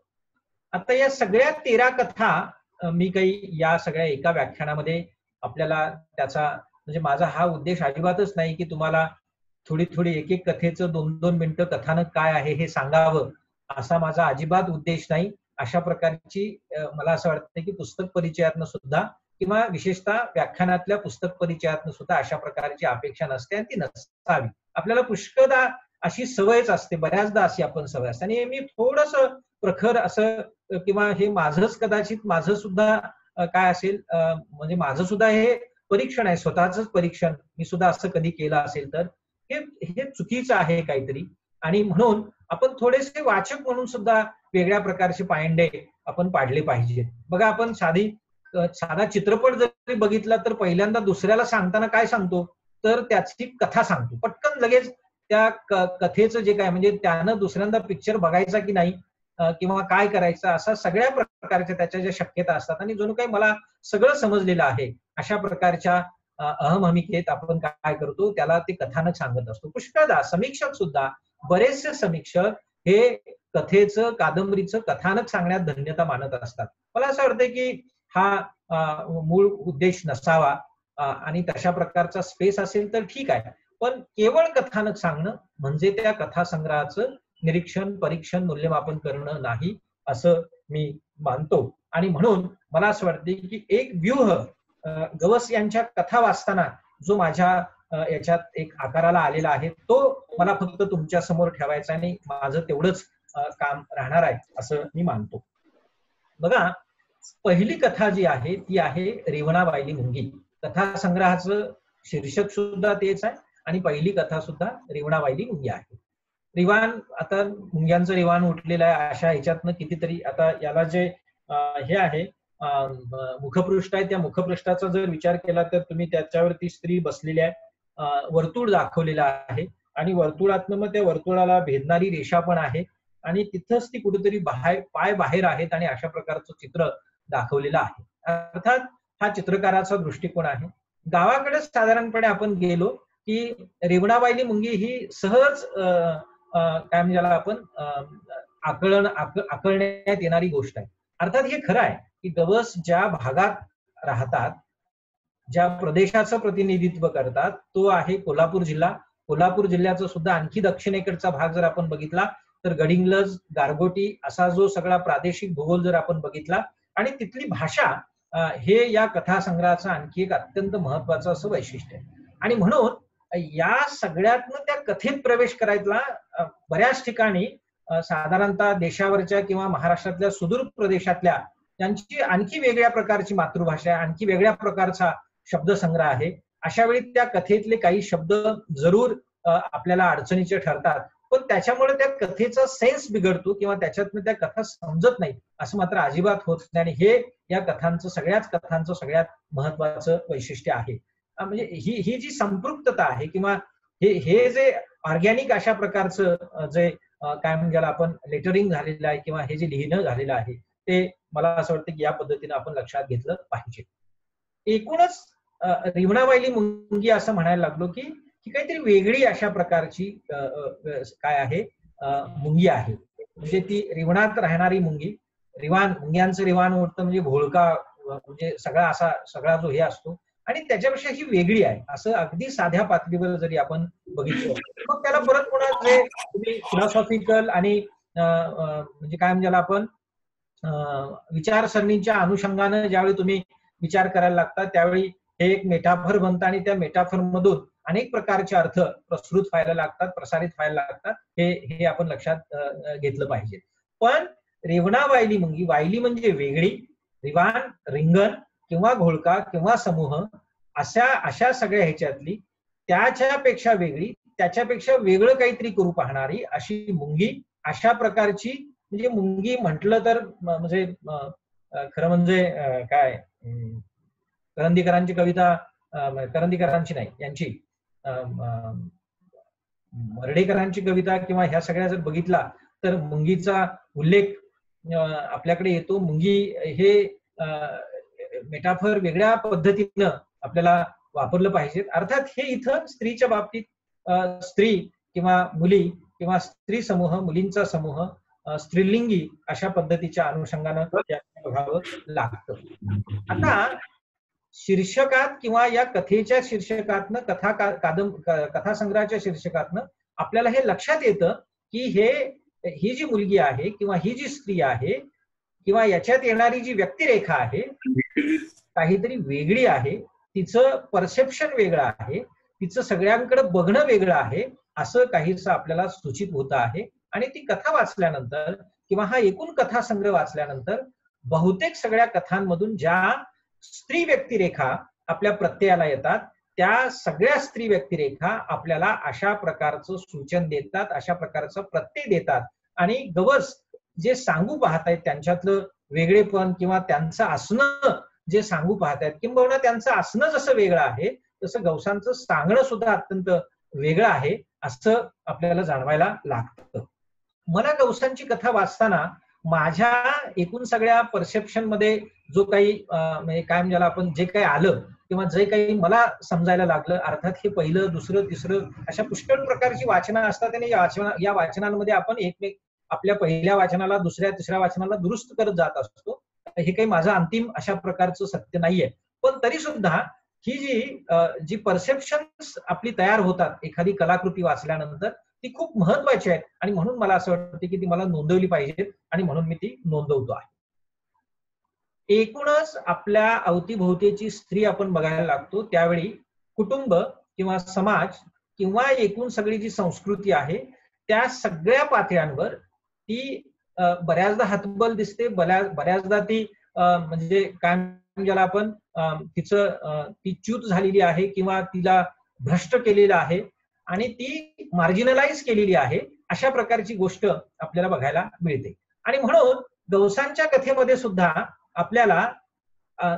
आता या सगळ्या 13 कथा मी काही या सगळ्या एका व्याख्यानामध्ये आपल्याला त्याचा म्हणजे माझा हा उद्देश अजिबातच नाही की तुम्हाला थोडी थोडी एक एक कथेचं 2-2 मिनिटं कथानक काय आहे हे सांगावं, असा माझा अजिबात उद्देश नाही. अशा प्रकारची मला असं वाटतं की पुस्तक परिचयातनं सुद्धा किंवा विशेषतः व्याख्यानातल्या पुस्तक परिचयातनं सुद्धा अशा प्रकारची अपेक्षा नसते आणि ती नसावी. आपल्याला पुष्कळदा अशी सवयच असते, बऱ्याचदा अशी आपण सवय असते. आणि मी थोडस प्रखर असं किंवा हे माझंच कदाचित माझं सुद्धा काय असेल म्हणजे माझं सुद्धा हे परीक्षण आहे, स्वतःच परीक्षण मी सुद्धा असं कधी केलं असेल तर हे चुकीचं आहे काहीतरी. आणि म्हणून आपण थोडेसे वाचक म्हणून सुद्धा वेगळ्या प्रकारचे पायंडे आपण पाडले पाहिजेत. बघा, आपण साधा चित्रपट जरी बघितला तर पहिल्यांदा दुसऱ्याला सांगताना काय सांगतो, तर त्याची कथा सांगतो. पटकन लगेच त्या कथेचं जे काय म्हणजे त्यानं दुसऱ्यांदा पिक्चर बघायचा की नाही किंवा काय करायचं, असा सगळ्या प्रकारच्या त्याच्या ज्या शक्यता असतात. आणि जणू काही मला सगळं समजलेलं आहे अशा प्रकारच्या अहमहमिकेत आपण काय करतो, त्याला ते कथानक सांगत असतो. पुष्कळदा समीक्षक सुद्धा, बरेचसे समीक्षक हे कथेचं कादंबरीचं कथानक सांगण्यात धन्यता मानत असतात. मला असं वाटतं की हा मूळ उद्देश नसावा आणि तशा प्रकारचा स्पेस असेल तर ठीक आहे, पण केवळ कथानक सांगणं म्हणजे त्या कथासंग्रहाचं निरीक्षण, परीक्षण, मूल्यमापन करणं नाही असं मी मानतो. आणि म्हणून मला असं वाटते की एक व्यूह गवस यांच्या कथा वाचताना जो माझ्या याच्यात एक आकाराला आलेला आहे तो मला फक्त तुमच्या समोर ठेवायचा आणि माझं तेवढंच काम राहणार आहे असं मी मानतो. बघा, पहिली कथा जी आहे ती आहे रिवणावायली मुंगी. कथा संग्रहाचं शीर्षक सुद्धा तेच आहे आणि पहिली कथा सुद्धा रिवणावायली मुंगी आहे. रिवाण, आता मुंग्यांचं रिवाण उठलेलं आहे अशा ह्याच्यातनं कितीतरी, आता याला जे हे आहे मुखपृष्ठ आहे, त्या मुखपृष्ठाचा जर विचार केला तर तुम्ही त्याच्यावरती स्त्री बसलेली आहे, वर्तुळ दाखवलेलं आहे आणि वर्तुळातनं मग त्या वर्तुळाला भेदणारी रेषा पण आहे आणि तिथंच ती कुठेतरी पाय बाहेर आहेत आणि अशा प्रकारचं चित्र दाखवलेलं आहे. अर्थात हा चित्रकाराचा दृष्टिकोन आहे. गावाकडे साधारणपणे आपण गेलो की रिवणावायली मुंगी ही सहज काय म्हणजे आपण आकळण्यात येणारी गोष्ट आहे. अर्थात हे खरं आहे की गवस ज्या भागात राहतात, ज्या प्रदेशाचं प्रतिनिधित्व करतात तो आहे कोल्हापूर जिल्हा. कोल्हापूर जिल्ह्याचा सुद्धा आणखी दक्षिणेकडचा भाग जर आपण बघितला तर गडिंग्लज, गारगोटी असा जो सगळा प्रादेशिक भूगोल जर आपण बघितला आणि तिथली भाषा हे या कथा संग्रहाचं आणखी एक अत्यंत महत्वाचं असं वैशिष्ट्य आहे. आणि म्हणून या सगळ्यातनं त्या कथेत प्रवेश करायला बऱ्याच ठिकाणी साधारणतः देशावरच्या किंवा महाराष्ट्रातल्या सुदूर प्रदेशातल्या त्यांची आणखी वेगळ्या प्रकारची मातृभाषा आहे, आणखी वेगळ्या प्रकारचा शब्दसंग्रह आहे. अशा वेळी त्या कथेतले काही शब्द जरूर आपल्याला अडचणीचे ठरतात, पण त्याच्यामुळे त्या कथेचा सेन्स बिघडतो किंवा त्याच्यातनं त्या कथा समजत नाही असं मात्र अजिबात होत नाही. आणि हे या कथांचं, सगळ्याच कथांचं सगळ्यात महत्वाचं वैशिष्ट्य आहे. म्हणजे ही जी संपृक्तता आहे किंवा हे जे ऑर्गॅनिक अशा प्रकारचं जे काय म्हणजे आपण लेटरिंग झालेलं आहे किंवा हे जे लिहिणं झालेलं आहे ते मला असं वाटतं की या पद्धतीने आपण लक्षात घेतलं पाहिजे. एकूणच रिवणावायली मुंगी असं म्हणायला लागलो की काहीतरी वेगळी अशा प्रकारची काय आहे मुंगी आहे. म्हणजे ती रिवणात राहणारी मुंगी. मुंग्यांचं रिवाण उठतं म्हणजे भोळका, म्हणजे सगळा जो हे असतो आणि त्याच्यापेक्षा ही वेगळी आहे असं अगदी साध्या पातळीवर जरी आपण बघितलं, मग त्याला परत पुन्हा जे तुम्ही फिलॉसॉफिकल आणि म्हणजे काय म्हणजे आपण विचारसरणीच्या अनुषंगानं ज्यावेळी तुम्ही विचार करायला लागता त्यावेळी हे एक मेटाफर बनतं आणि त्या मेटाफर मधून अनेक प्रकारचे अर्थ प्रसृत व्हायला लागतात, प्रसारित व्हायला लागतात. हे आपण लक्षात घेतलं पाहिजे. पण रेवणा वायली मुंगी, वायली म्हणजे वेगळी, रिवाण, रिंगण किंवा घोळका किंवा समूह अशा सगळ्या ह्याच्यातली त्याच्यापेक्षा वेगळी, त्याच्यापेक्षा वेगळं काहीतरी करू पाहणारी अशी मुंगी, अशा प्रकारची म्हणजे मुंगी म्हटलं तर म्हणजे खरं म्हणजे काय करंदीकरांची कविता, करंदीकरांची नाही यांची मर्ढेकरांची कविता किंवा ह्या सगळ्या जर बघितला तर मुंगीचा उल्लेख आपल्याकडे येतो. मुंगी हे मेटाफर वेगळ्या पद्धतीनं आपल्याला वापरलं पाहिजे. अर्थात हे इथं स्त्रीच्या बाबतीत स्त्री किंवा मुली किंवा स्त्री समूह, मुलींचा समूह, स्त्रीलिंगी अशा पद्धतीच्या अनुषंगानं बघावं लागतं. आता शीर्षकात किंवा या कथेच्या शीर्षकातनं कथासंग्रहाच्या शीर्षकातनं आपल्याला हे लक्षात येतं की ही जी मुलगी आहे किंवा ही जी स्त्री आहे किंवा याच्यात येणारी जी व्यक्तिरेखा आहे काहीतरी वेगळी आहे, तिचं परसेप्शन वेगळं आहे, तिचं सगळ्यांकडे बघणं वेगळं आहे असं काहीसं आपल्याला सूचित होतं आहे. आणि ती कथा वाचल्यानंतर किंवा हा एकूण कथासंग्रह वाचल्यानंतर बहुतेक सगळ्या कथांमधून ज्या स्त्री व्यक्तिरेखा आपल्या प्रत्ययाला येतात त्या सगळ्या स्त्री व्यक्तिरेखा आपल्याला अशा प्रकारचं सूचन देतात, अशा प्रकारचं प्रत्यय देतात. आणि गवस जे सांगू पाहतायत त्यांच्यातलं वेगळेपण किंवा त्यांचं असणं जे सांगू पाहतायत किंबहुना त्यांचं असणं जसं वेगळं आहे तसं गवसांचं सांगणं सुद्धा अत्यंत वेगळं आहे असं आपल्याला जाणवायला लागतं. मला गवसांची कथा वाचताना माझ्या एकूण सगळ्या परसेप्शन मध्ये जो काही म्हणजे काय म्हणजे आपण जे काही आलं किंवा जे काही मला समजायला लागलं, अर्थात हे पहिलं, दुसरं, तिसरं अशा पुष्कळ प्रकारची वाचनं असतात आणि या वाचनांमध्ये आपण एकमेक आपल्या पहिल्या वाचनाला, दुसऱ्या, तिसऱ्या वाचनाला दुरुस्त करत जात असतो. हे काही माझं अंतिम अशा प्रकारचं सत्य नाहीये. पण तरी सुद्धा ही जी परसेप्शन आपली तयार होतात एखादी कलाकृती वाचल्यानंतर ती खूप महत्वाची आहे आणि म्हणून मला असं वाटतं की ती मला नोंदवली पाहिजे आणि म्हणून मी ती नोंदवतो आहे. एकूणच आपल्या अवतीभोवतीची स्त्री आपण बघायला लागतो त्यावेळी कुटुंब किंवा समाज किंवा एकूण सगळी जी संस्कृती आहे त्या सगळ्या पातळ्यांवर ती बऱ्याचदा हतबल दिसते, बऱ्याचदा ती म्हणजे काय ज्याला आपण ती च्यूत झालेली आहे किंवा तिला भ्रष्ट केलेलं आहे आणि ती मार्जिनलाइज केलेली आहे अशा प्रकारची गोष्ट आपल्याला बघायला मिळते. आणि म्हणून गवसांच्या कथेमध्ये सुद्धा आपल्याला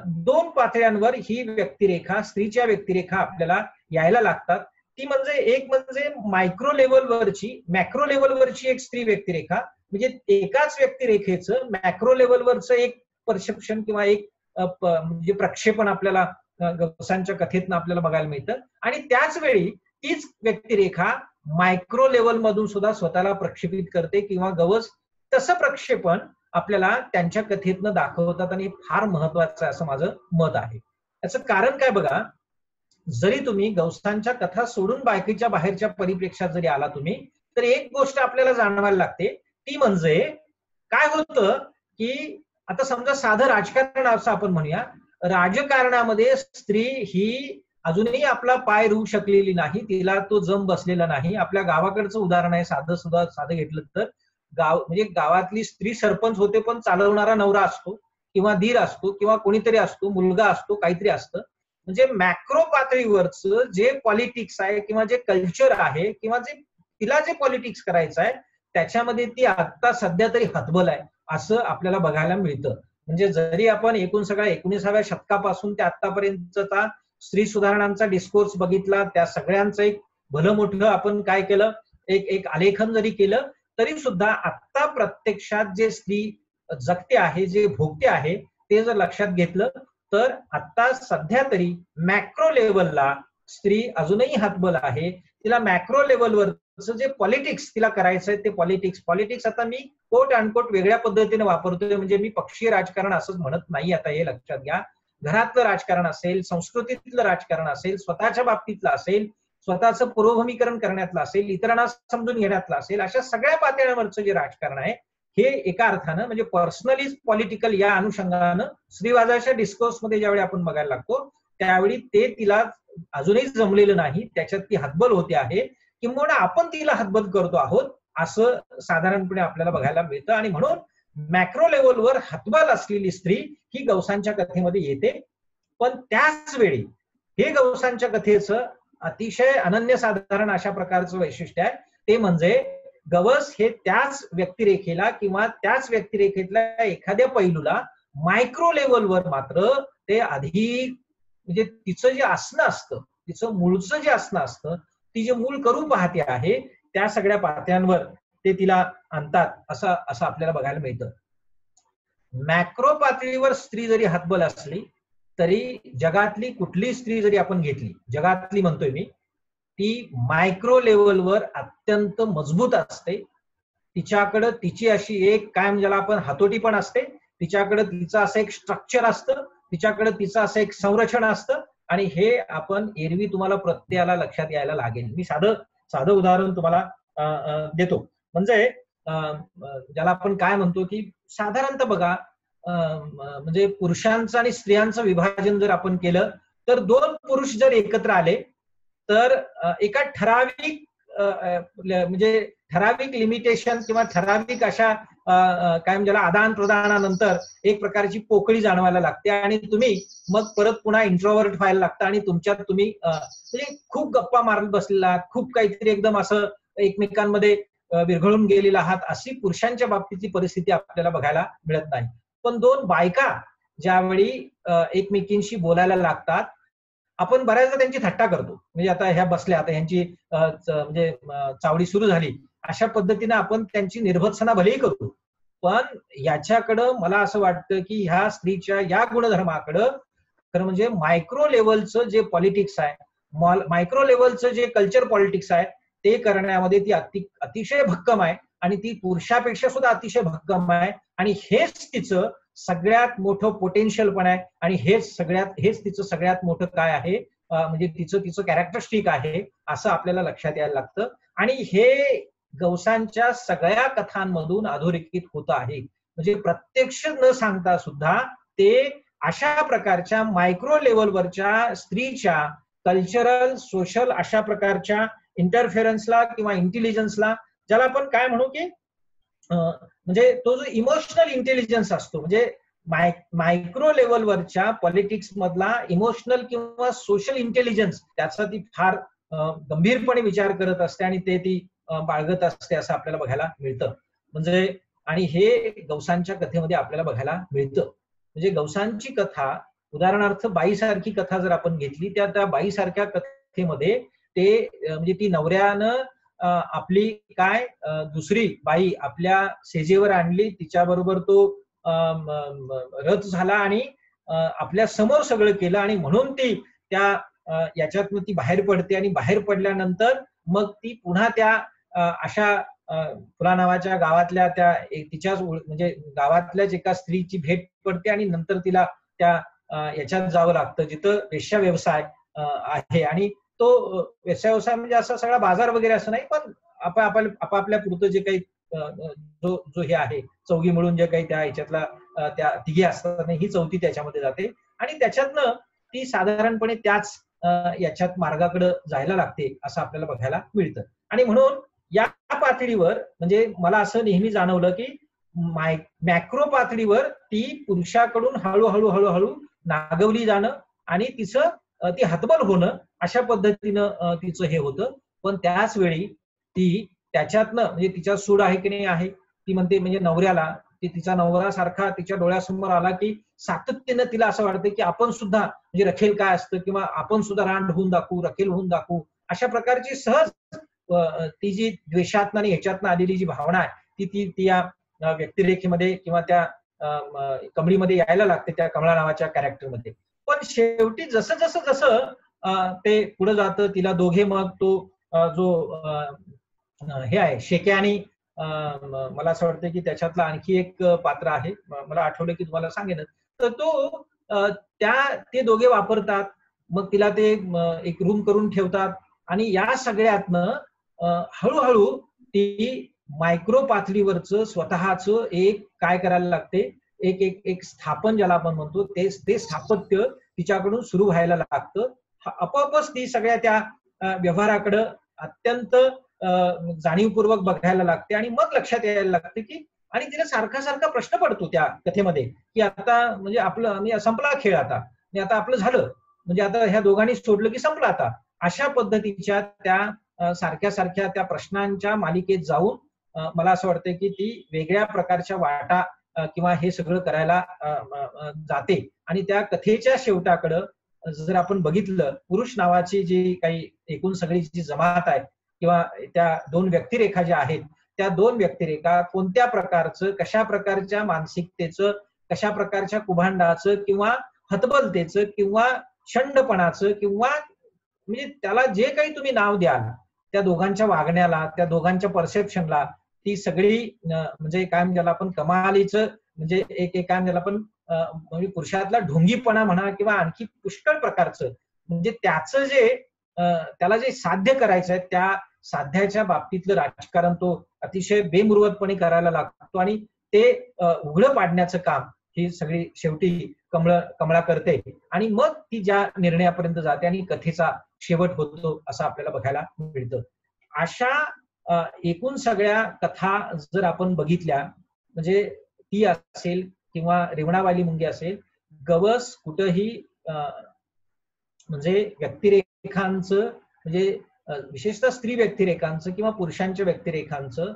दोन पातळ्यांवर ही व्यक्तिरेखा, स्त्रीच्या व्यक्तिरेखा आपल्याला यायला लागतात. ती म्हणजे एक म्हणजे मायक्रो लेवलवरची, मॅक्रो लेवलवरची एक स्त्री व्यक्तिरेखा, म्हणजे एकाच व्यक्तिरेखेचं मॅक्रो लेवलवरचं एक परसेप्शन किंवा एक म्हणजे प्रक्षेपण आपल्याला गवसांच्या कथेतनं आपल्याला बघायला मिळतं. आणि त्याच वेळी तीच व्यक्तिरेखा मायक्रो लेवल मधून सुद्धा स्वतःला प्रक्षेपित करते किंवा गवस तसं प्रक्षेपण आपल्याला त्यांच्या कथेतनं दाखवतात आणि फार महत्वाचं आहे असं माझं मत आहे. याचं कारण काय बघा, जरी तुम्ही गवसांच्या कथा सोडून बायकीच्या बाहेरच्या परिप्रेक्षात जरी आला तुम्ही तर एक गोष्ट आपल्याला जाणवायला लागते ती म्हणजे काय होतं की आता समजा साधं राजकारण असं आपण म्हणूया, राजकारणामध्ये स्त्री ही अजूनही आपला पाय रोवू शकलेली नाही, तिला तो जम बसलेला नाही. आपल्या गावाकडचं उदाहरण आहे साधं घेतलं तर म्हणजे गावातली स्त्री सरपंच होते पण चालवणारा नवरा असतो किंवा धीर असतो किंवा कोणीतरी असतो, मुलगा असतो, काहीतरी असतं. म्हणजे मॅक्रो पातळीवरचं जे पॉलिटिक्स आहे किंवा जे कल्चर आहे किंवा जे तिला जे पॉलिटिक्स करायचं आहे त्याच्यामध्ये ती आता सध्या तरी हतबल आहे असं आपल्याला बघायला मिळतं. म्हणजे जरी आपण एकूण सगळ्या 19व्या शतकापासून ते आतापर्यंतचा स्त्री सुधारणांचा डिस्कोर्स बघितला, त्या सगळ्यांचं एक भलं मोठं आपण काय केलं, एक आलेखन जरी केलं तरी सुद्धा आता प्रत्यक्षात जे स्त्री जगते आहे, जे भोगते आहे ते जर लक्षात घेतलं तर आता सध्या तरी मॅक्रो लेवलला स्त्री अजूनही हतबल आहे. तिला मॅक्रो लेवलवरचं जे पॉलिटिक्स तिला करायचंय ते पॉलिटिक्स आता मी कोट अनकोट वेगळ्या पद्धतीने वापरतोय, म्हणजे मी पक्षीय राजकारण असंच म्हणत नाही, आता हे लक्षात घ्या. घरातलं राजकारण असेल, संस्कृतीतलं राजकारण असेल, स्वतःच्या बाबतीतलं असेल, स्वतःचं पुरोगमीकरण करण्यातलं असेल, इतरांना समजून घेण्यातलं असेल, अशा सगळ्या पातळ्यांवरचं जे राजकारण आहे हे एका अर्थानं म्हणजे पर्सनली पॉलिटिकल या अनुषंगानं श्रीवाजाच्या डिस्कोर्समध्ये ज्यावेळी आपण बघायला लागतो त्यावेळी ते तिला अजूनही जमलेलं नाही, त्याच्यात ती हतबल होते आहे, किंवा आपण तिला हतबल करतो आहोत असं साधारणपणे आपल्याला बघायला मिळतं. आणि म्हणून मॅक्रो लेव्हलवर हतबल असलेली स्त्री ही गवसांच्या कथेमध्ये येते. पण त्याच वेळी हे गवसांच्या कथेचं अतिशय अनन्यसाधारण अशा प्रकारचं वैशिष्ट्य आहे, ते म्हणजे गवस हे त्याच व्यक्तिरेखेला किंवा त्याच व्यक्तिरेखेतल्या एखाद्या पैलूला मायक्रो लेव्हलवर मात्र ते अधिक म्हणजे तिचं जे असणं असतं, तिचं मूळचं जे असणं असतं, ती जे मूळ करून पाहते आहे त्या सगळ्या पात्यांवर ते तिला आणतात असं आपल्याला बघायला मिळतं. मॅक्रो पातळीवर स्त्री जरी हतबल असली तरी जगातली कुठली स्त्री जरी आपण घेतली, जगातली म्हणतोय मी, ती मायक्रो लेव्हलवर अत्यंत मजबूत असते. तिच्याकडं तिची अशी एक काय म्हणजे ज्याला आपण हातोटी पण असते, तिच्याकडे तिचं असं एक स्ट्रक्चर असतं, तिच्याकडे तिचं असं एक संरक्षण असतं. आणि हे आपण एरवी तुम्हाला प्रत्ययाला लक्षात यायला लागेल. मी साधं उदाहरण तुम्हाला देतो. म्हणजे ज्याला आपण काय म्हणतो की साधारणतः बघा म्हणजे पुरुषांचं आणि स्त्रियांचं विभाजन जर आपण केलं तर दोन पुरुष जर एकत्र आले तर एका ठराविक म्हणजे ठराविक लिमिटेशन किंवा ठराविक अशा काय म्हणजे आदान प्रदानानंतर एक प्रकारची पोकळी जाणवायला लागते आणि तुम्ही मग परत पुन्हा इंट्रोवर्ट व्हायला लागतं आणि तुमच्यात तुम्ही म्हणजे खूप गप्पा मारत बसलेला, खूप काहीतरी एकदम असं एकमेकांमध्ये विरघळून गेलेला आहात, अशी पुरुषांच्या बाबतीतली परिस्थिती आपल्याला बघायला मिळत नाही. पण दोन बायका ज्यावेळी एकमेकींशी बोलायला लागतात आपण बऱ्याचदा त्यांची थट्टा करतो. म्हणजे आता ह्या बसल्या, आता ह्यांची म्हणजे चावडी सुरू झाली, अशा पद्धतीने आपण त्यांची निर्भत्सना भलेही करू. पण याच्याकडं मला असं वाटतं की ह्या स्त्रीच्या या गुणधर्माकडं खरं म्हणजे मायक्रो लेव्हलचं जे पॉलिटिक्स आहे, मायक्रो लेव्हलचं जे कल्चर पॉलिटिक्स आहे ते करण्यामध्ये ती अतिशय भक्कम आहे आणि ती पुरुषापेक्षा सुद्धा अतिशय भक्कम आहे. आणि हेच तिचं सगळ्यात मोठं पोटेन्शियल पण आहे आणि हेच तिचं सगळ्यात मोठं काय आहे म्हणजे तिचं कॅरेक्टरिस्टिक आहे असं आपल्याला लक्षात यायला लागतं. आणि हे गवसांच्या सगळ्या कथांमधून अधोरेखित होत आहे. म्हणजे प्रत्यक्ष न सांगता सुद्धा ते अशा प्रकारच्या मायक्रो लेव्हलवरच्या स्त्रीच्या कल्चरल सोशल अशा प्रकारच्या इंटरफेरन्सला किंवा इंटेलिजन्सला, ज्याला आपण काय म्हणू की म्हणजे तो जो इमोशनल इंटेलिजन्स असतो, म्हणजे मायक्रो लेव्हलवरच्या पॉलिटिक्स मधला इमोशनल किंवा सोशल इंटेलिजन्स त्याचा ती फार गंभीरपणे विचार करत असते आणि ते ती बाळगत असते असं आपल्याला बघायला मिळतं. म्हणजे आणि हे गवसांच्या कथेमध्ये आपल्याला बघायला मिळतं. म्हणजे गवसांची कथा उदाहरणार्थ बाईसारखी कथा जर आपण घेतली, त्या बाईसारख्या कथेमध्ये ते म्हणजे ती नवऱ्यानं आपली काय दुसरी बाई आपल्या सेजेवर आणली, तिच्याबरोबर तो रथ झाला आणि आपल्या समोर सगळं केलं आणि म्हणून ती त्या याच्यातनं ती बाहेर पडते आणि बाहेर पडल्यानंतर मग ती पुन्हा त्या अशा फुला नावाच्या गावातल्या त्या तिच्याच म्हणजे गावातल्याच एका स्त्रीची भेट पडते आणि नंतर तिला त्या याच्यात जावं लागतं जिथं वेश्या व्यवसाय आहे. आणि तो वेश्या व्यवसाय म्हणजे असा सगळा बाजार वगैरे असं नाही, पण आपापल्या पुरतं जे काही जो हे आहे चौघी मिळून जे काही त्या ह्याच्यातला त्या तिघी असतात ही चौथी त्याच्यामध्ये जाते आणि त्याच्यातनं ती साधारणपणे त्याच याच्यात मार्गाकडे जायला लागते असं आपल्याला बघायला मिळतं. आणि म्हणून या पातळीवर म्हणजे मला असं नेहमी जाणवलं की मॅक्रो पातळीवर ती पुरुषाकडून हळूहळू नागवली जाणं आणि ती हतबल होणं अशा पद्धतीनं तिचं हे होतं. पण त्याच वेळी ती त्याच्यातनं म्हणजे तिच्या सूड आहे की नाही आहे, ती म्हणते म्हणजे नवऱ्याला तिचा नवरा सारखा तिच्या डोळ्यासमोर आला की सातत्यानं तिला असं वाटतं की आपण सुद्धा म्हणजे रखेल काय असतं किंवा आपण सुद्धा रांड होऊन दाखवू, रखेल होऊन दाखवू, अशा प्रकारची सहज ती जी द्वेषातनं आणि ह्याच्यातनं आलेली जी भावना आहे ती या व्यक्तिरेखेमध्ये किंवा त्या कमळीमध्ये यायला लागते, त्या कमळा नावाच्या कॅरेक्टरमध्ये. पण शेवटी जसं ते पुढे जातं तिला दोघे मग तो जो हे आहे शेके आणि मला असं वाटतं की त्याच्यातलं आणखी एक पात्र आहे, मला आठवलं की तुम्हाला सांगेन. तर तो ते दोघे वापरतात. मग तिला ते एक रूम करून ठेवतात आणि या सगळ्यातनं हळूहळू ती मायक्रो पातळीवरचं स्वतःचं एक काय करायला लागते, एक एक एक स्थापन ज्याला आपण म्हणतो ते स्थापत्य तिच्याकडून सुरू व्हायला लागतं. आपोआपच ती सगळ्या त्या व्यवहाराकडं अत्यंत जाणीवपूर्वक बघायला लागते आणि मग लक्षात यायला लागते की, आणि तिला सारखा सारखा प्रश्न पडतो त्या कथेमध्ये की आता म्हणजे आपलं संपला खेळ आता, आणि आता आपलं झालं, म्हणजे आता ह्या दोघांनी सोडलं की संपलं आता. अशा पद्धतीच्या त्या सारख्या सारख्या त्या प्रश्नांच्या मालिकेत जाऊन मला असं वाटतं की ती वेगळ्या प्रकारच्या वाटा किंवा हे सगळं करायला जाते. आणि त्या कथेच्या शेवटाकडं जर आपण बघितलं, पुरुष नावाची जी काही एकूण सगळी जी जमात आहे किंवा त्या दोन व्यक्तिरेखा ज्या आहेत, त्या दोन व्यक्तिरेखा कोणत्या प्रकारचं, कशा प्रकारच्या मानसिकतेचं, कशा प्रकारच्या कुभांडाचं किंवा हतबलतेचं किंवा शंडपणाचं किंवा म्हणजे त्याला जे काही तुम्ही नाव द्याल, त्या दोघांच्या वागण्याला, त्या दोघांच्या परसेप्शनला ती सगळी म्हणजे काय ज्याला आपण कमालीचं म्हणजे एक काय ज्याला आपण म्हणजे पुरुषातला ढोंगीपणा म्हणा किंवा आणखी पुष्कळ प्रकारचं म्हणजे त्याचं जे त्याला जे साध्य करायचं आहे, त्या साध्याच्या बाबतीतलं राजकारण तो अतिशय बेमुरवतपणे करायला लागतो आणि ते उघडं पाडण्याचं काम ही सगळी शेवटी कमळा करते आणि मग ती ज्या निर्णयापर्यंत जाते आणि कथेचा शेवट होतो असं आपल्याला बघायला मिळतं. अशा एकूण सगळ्या कथा जर आपण बघितल्या, म्हणजे ती असेल किंवा रेवणावाली मुंगी असेल, गवस कुठंही म्हणजे व्यक्तिरेखांचं म्हणजे विशेषतः स्त्री व्यक्तिरेखांचं किंवा पुरुषांच्या व्यक्तिरेखांचं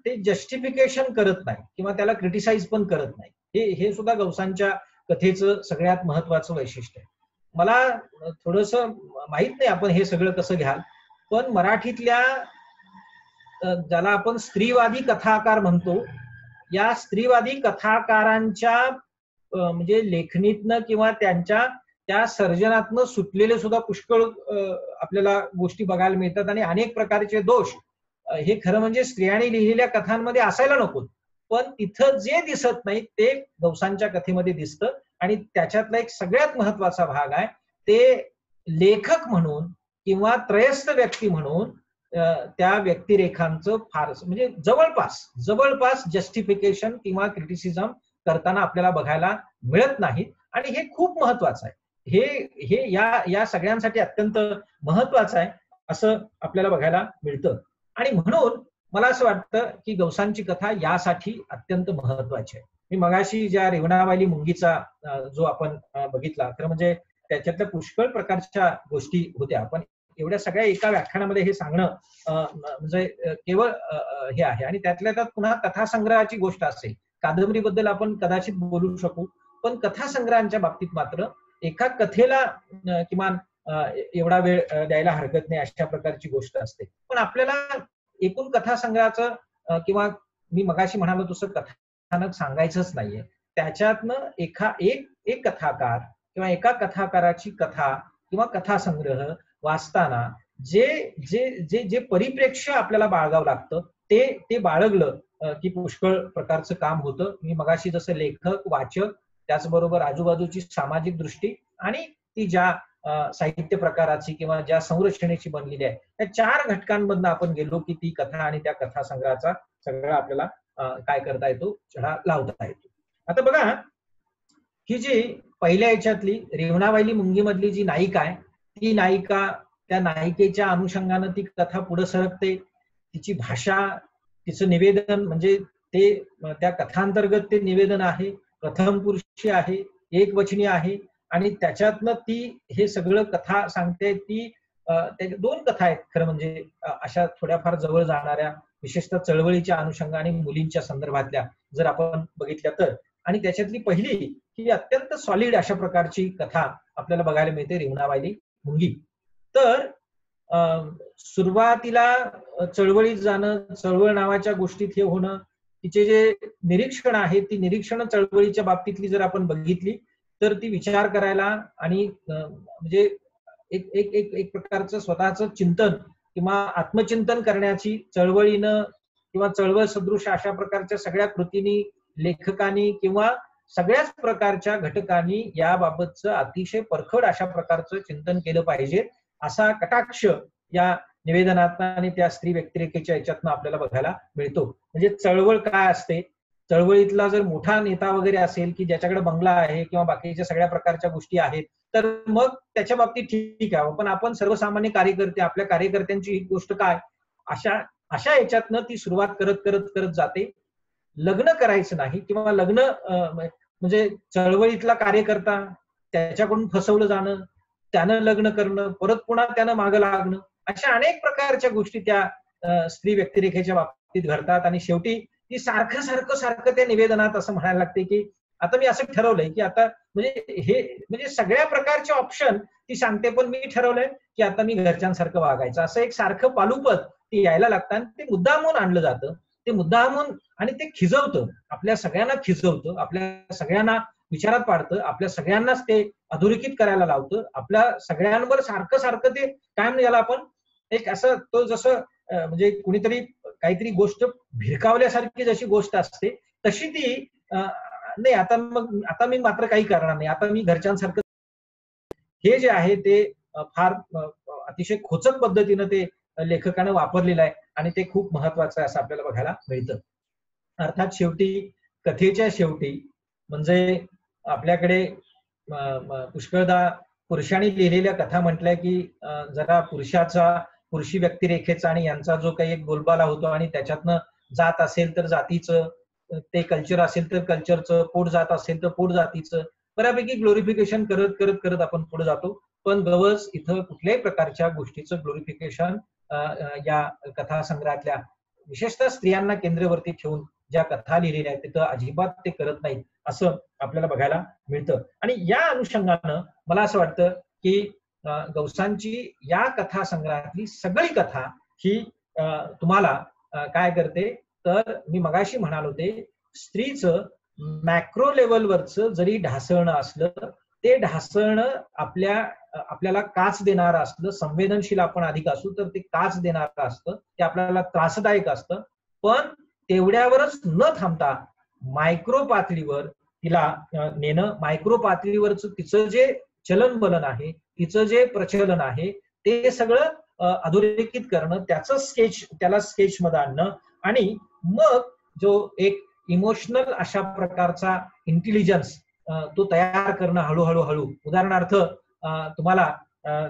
ते जस्टिफिकेशन करत नाही किंवा त्याला क्रिटिसाइज पण करत नाही. हे सुद्धा गवसांच्या कथेचं सगळ्यात महत्वाचं वैशिष्ट्य आहे. मला थोडंसं माहित नाही आपण हे सगळं कसं घ्याल, पण मराठीतल्या ज्याला आपण स्त्रीवादी कथाकार म्हणतो, या स्त्रीवादी कथाकारांच्या म्हणजे लेखणीतनं किंवा त्यांच्या त्या सर्जनातनं सुटलेले सुद्धा पुष्कळ आपल्याला गोष्टी बघायला मिळतात आणि अनेक प्रकारचे दोष हे खरं म्हणजे स्त्रियांनी लिहिलेल्या कथांमध्ये असायला नको, पण तिथं जे दिसत नाही ते गवसांच्या कथेमध्ये दिसतं. आणि त्याच्यातला एक सगळ्यात महत्वाचा भाग आहे, ते लेखक म्हणून किंवा त्रयस्थ व्यक्ती म्हणून त्या व्यक्तिरेखांचं फार म्हणजे जवळपास जस्टिफिकेशन किंवा क्रिटिसिझम करताना आपल्याला बघायला मिळत नाही. आणि हे खूप महत्वाचं आहे. हे या सगळ्यांसाठी अत्यंत महत्वाचं आहे असं आपल्याला बघायला मिळतं. आणि म्हणून मला असं वाटतं की गवसांची कथा यासाठी अत्यंत महत्वाची आहे. मी मगाशी ज्या रेवणावाली मुंगीचा जो आपण बघितला, तर म्हणजे त्याच्यातल्या पुष्कळ प्रकारच्या गोष्टी होत्या, पण एवढ्या सगळ्या एका व्याख्यानामध्ये हे सांगणं म्हणजे केवळ हे आहे. आणि त्यातल्या त्यात पुन्हा कथासंग्रहाची गोष्ट असेल, कादंबरीबद्दल आपण कदाचित बोलू शकू, पण कथासंग्रहांच्या बाबतीत मात्र एका कथेला किमान एवढा वेळ द्यायला हरकत नाही अशा प्रकारची गोष्ट असते. पण आपल्याला एकूण कथासंग्रहाचं किंवा मी मगाशी म्हणालो तसं कथानक सांगायचंच नाहीये. त्याच्यातनं एक कथाकार किंवा एका कथाकाराची कथा किंवा कथासंग्रह वाचताना जे जे जे जे परिप्रेक्ष्य आपल्याला बाळगावं लागतं ते बाळगलं की पुष्कळ प्रकारचं काम होतं. मी मगाशी जसं लेखक, वाचक, त्याचबरोबर आजूबाजूची सामाजिक दृष्टी आणि ती ज्या साहित्य प्रकाराची किंवा ज्या संरचनेची बनलेली आहे, त्या 4 घटकांमधनं आपण गेलो की ती कथा आणि त्या कथासंग्रहाचा सगळा आपल्याला काय करता येतो, छडा लावता येतो. आता बघा, ही जी पहिल्या याच्यातली रेवणावाली मुंगी मधली जी नायिका आहे, ती नायिका त्या नायिकेच्या अनुषंगानं ती कथा पुढे सरकते. तिची भाषा, तिचं निवेदन म्हणजे ते त्या कथांतर्गत ते निवेदन आहे, प्रथम पुरुषी आहे, एकवचनी आहे आणि त्याच्यातनं ती हे सगळं कथा सांगते. ती त्याच्या 2 कथा आहेत खरं म्हणजे अशा थोड्याफार जवळ जाणाऱ्या, विशेषतः चळवळीच्या अनुषंगाने मुलींच्या संदर्भातल्या जर आपण बघितल्या तर. आणि त्याच्यातली पहिली ही अत्यंत सॉलिड अशा प्रकारची कथा आपल्याला बघायला मिळते, रेवणावाली मुंगी. तर सुरुवातीला चळवळीत जाणं, चळवळ नावाच्या गोष्टीत हे होणं, तिचे जे निरीक्षण आहे, ती निरीक्षण चळवळीच्या बाबतीतली जर आपण बघितली तर ती विचार करायला आणि म्हणजे एक एक एक एक प्रकारचं स्वतःचं चिंतन किंवा आत्मचिंतन करण्याची चळवळीनं किंवा चळवळ सदृश अशा प्रकारच्या सगळ्या कृतींनी, लेखकांनी किंवा सगळ्याच प्रकारच्या घटकांनी याबाबतचं अतिशय परखड अशा प्रकारचं चिंतन केलं पाहिजे, असा कटाक्ष या निवेदनात आणि त्या स्त्री व्यक्तिरेखेच्या याच्यातनं आपल्याला बघायला मिळतो. म्हणजे चळवळ काय असते, चळवळीतला जर मोठा नेता वगैरे असेल की ज्याच्याकडे बंगला आहे किंवा बाकीच्या सगळ्या प्रकारच्या गोष्टी आहेत, तर मग त्याच्या बाबतीत ठीक आहे. पण आपण सर्वसामान्य कार्यकर्ते, आपल्या कार्यकर्त्यांची ही गोष्ट काय, अशा अशा याच्यातनं ती सुरुवात करत करत करत जाते. लग्न करायचं नाही किंवा लग्न म्हणजे चळवळीतला कार्यकर्ता, त्याच्याकडून फसवलं जाणं, त्यानं लग्न करणं, परत पुन्हा त्यानं मागं लागणं, अशा अनेक प्रकारच्या गोष्टी त्या स्त्री व्यक्तिरेखेच्या बाबतीत घडतात. आणि शेवटी ती सारखं सारखं सारखं त्या निवेदनात असं म्हणायला लागते की आता मी असं ठरवलंय की आता म्हणजे सगळ्या प्रकारचे ऑप्शन ती सांगते, पण मी ठरवलंय की आता मी घरच्यांसारखं वागायचं, असं एक सारखं पालुपद ती यायला लागतं. आणि ते मुद्दामून आणलं जातं, ते मुद्दामून, आणि ते खिजवतं, आपल्या सगळ्यांना खिजवतं, आपल्या सगळ्यांना विचारात पाडतं, आपल्या सगळ्यांनाच ते अधोरेखित करायला लावतं, आपल्या सगळ्यांवर सारखं सारखं ते काय म्हणून याला आपण एक असं तो जसं म्हणजे कुणीतरी काहीतरी गोष्ट भिरकावल्यासारखी जशी गोष्ट असते तशी ती नाही, आता मी मात्र काही करणार नाही, आता मी घरच्यांसारखं, हे जे आहे ते फार अतिशय खोचक पद्धतीनं ते लेखकानं वापरलेलं आहे आणि ते खूप महत्वाचं आहे असं आपल्याला बघायला मिळतं. अर्थात शेवटी कथेच्या शेवटी म्हणजे आपल्याकडे पुष्कळदा पुरुषांनी लिहिलेल्या कथा म्हटल्या की जरा पुरुषी व्यक्तिरेखेचा आणि यांचा जो काही एक बोलबाला होतो आणि त्याच्यातनं जात असेल तर जातीचं, ते कल्चर असेल तर कल्चरचं, पोट जात असेल तर पोट जातीचं, बऱ्यापैकी ग्लोरिफिकेशन करत करत करत आपण पुढे जातो. पण गवस इथं कुठल्याही प्रकारच्या गोष्टीचं ग्लोरिफिकेशन या कथासंग्रहातल्या विशेषतः स्त्रियांना केंद्रवरती ठेवून ज्या कथा लिहिलेल्या आहेत तिथं अजिबात ते करत नाहीत असं आपल्याला बघायला मिळतं. आणि या अनुषंगानं मला असं वाटतं की गवसांची या कथासंग्रहातली सगळी कथा ही तुम्हाला काय करते, तर मी मगाशी म्हणालो ते स्त्रीचं मॅक्रो लेवलवरचं जरी ढासळणं असलं, ते ढासळणं आपल्याला काच देणारं असलं, संवेदनशील आपण अधिक असू तर ते काच देणारं असतं, ते आपल्याला त्रासदायक असतं. पण तेवढ्यावरच न थांबता मायक्रो पातळीवर तिला नेणं, मायक्रो पातळीवरच तिचं जे चलनबलन आहे, तिचं जे प्रचलन आहे, ते सगळं अधोरेखित करणं, त्याला स्केच मध्ये आणणं आणि मग जो एक इमोशनल अशा प्रकारचा इंटेलिजन्स तो तयार करणं हळूहळू. उदाहरणार्थ तुम्हाला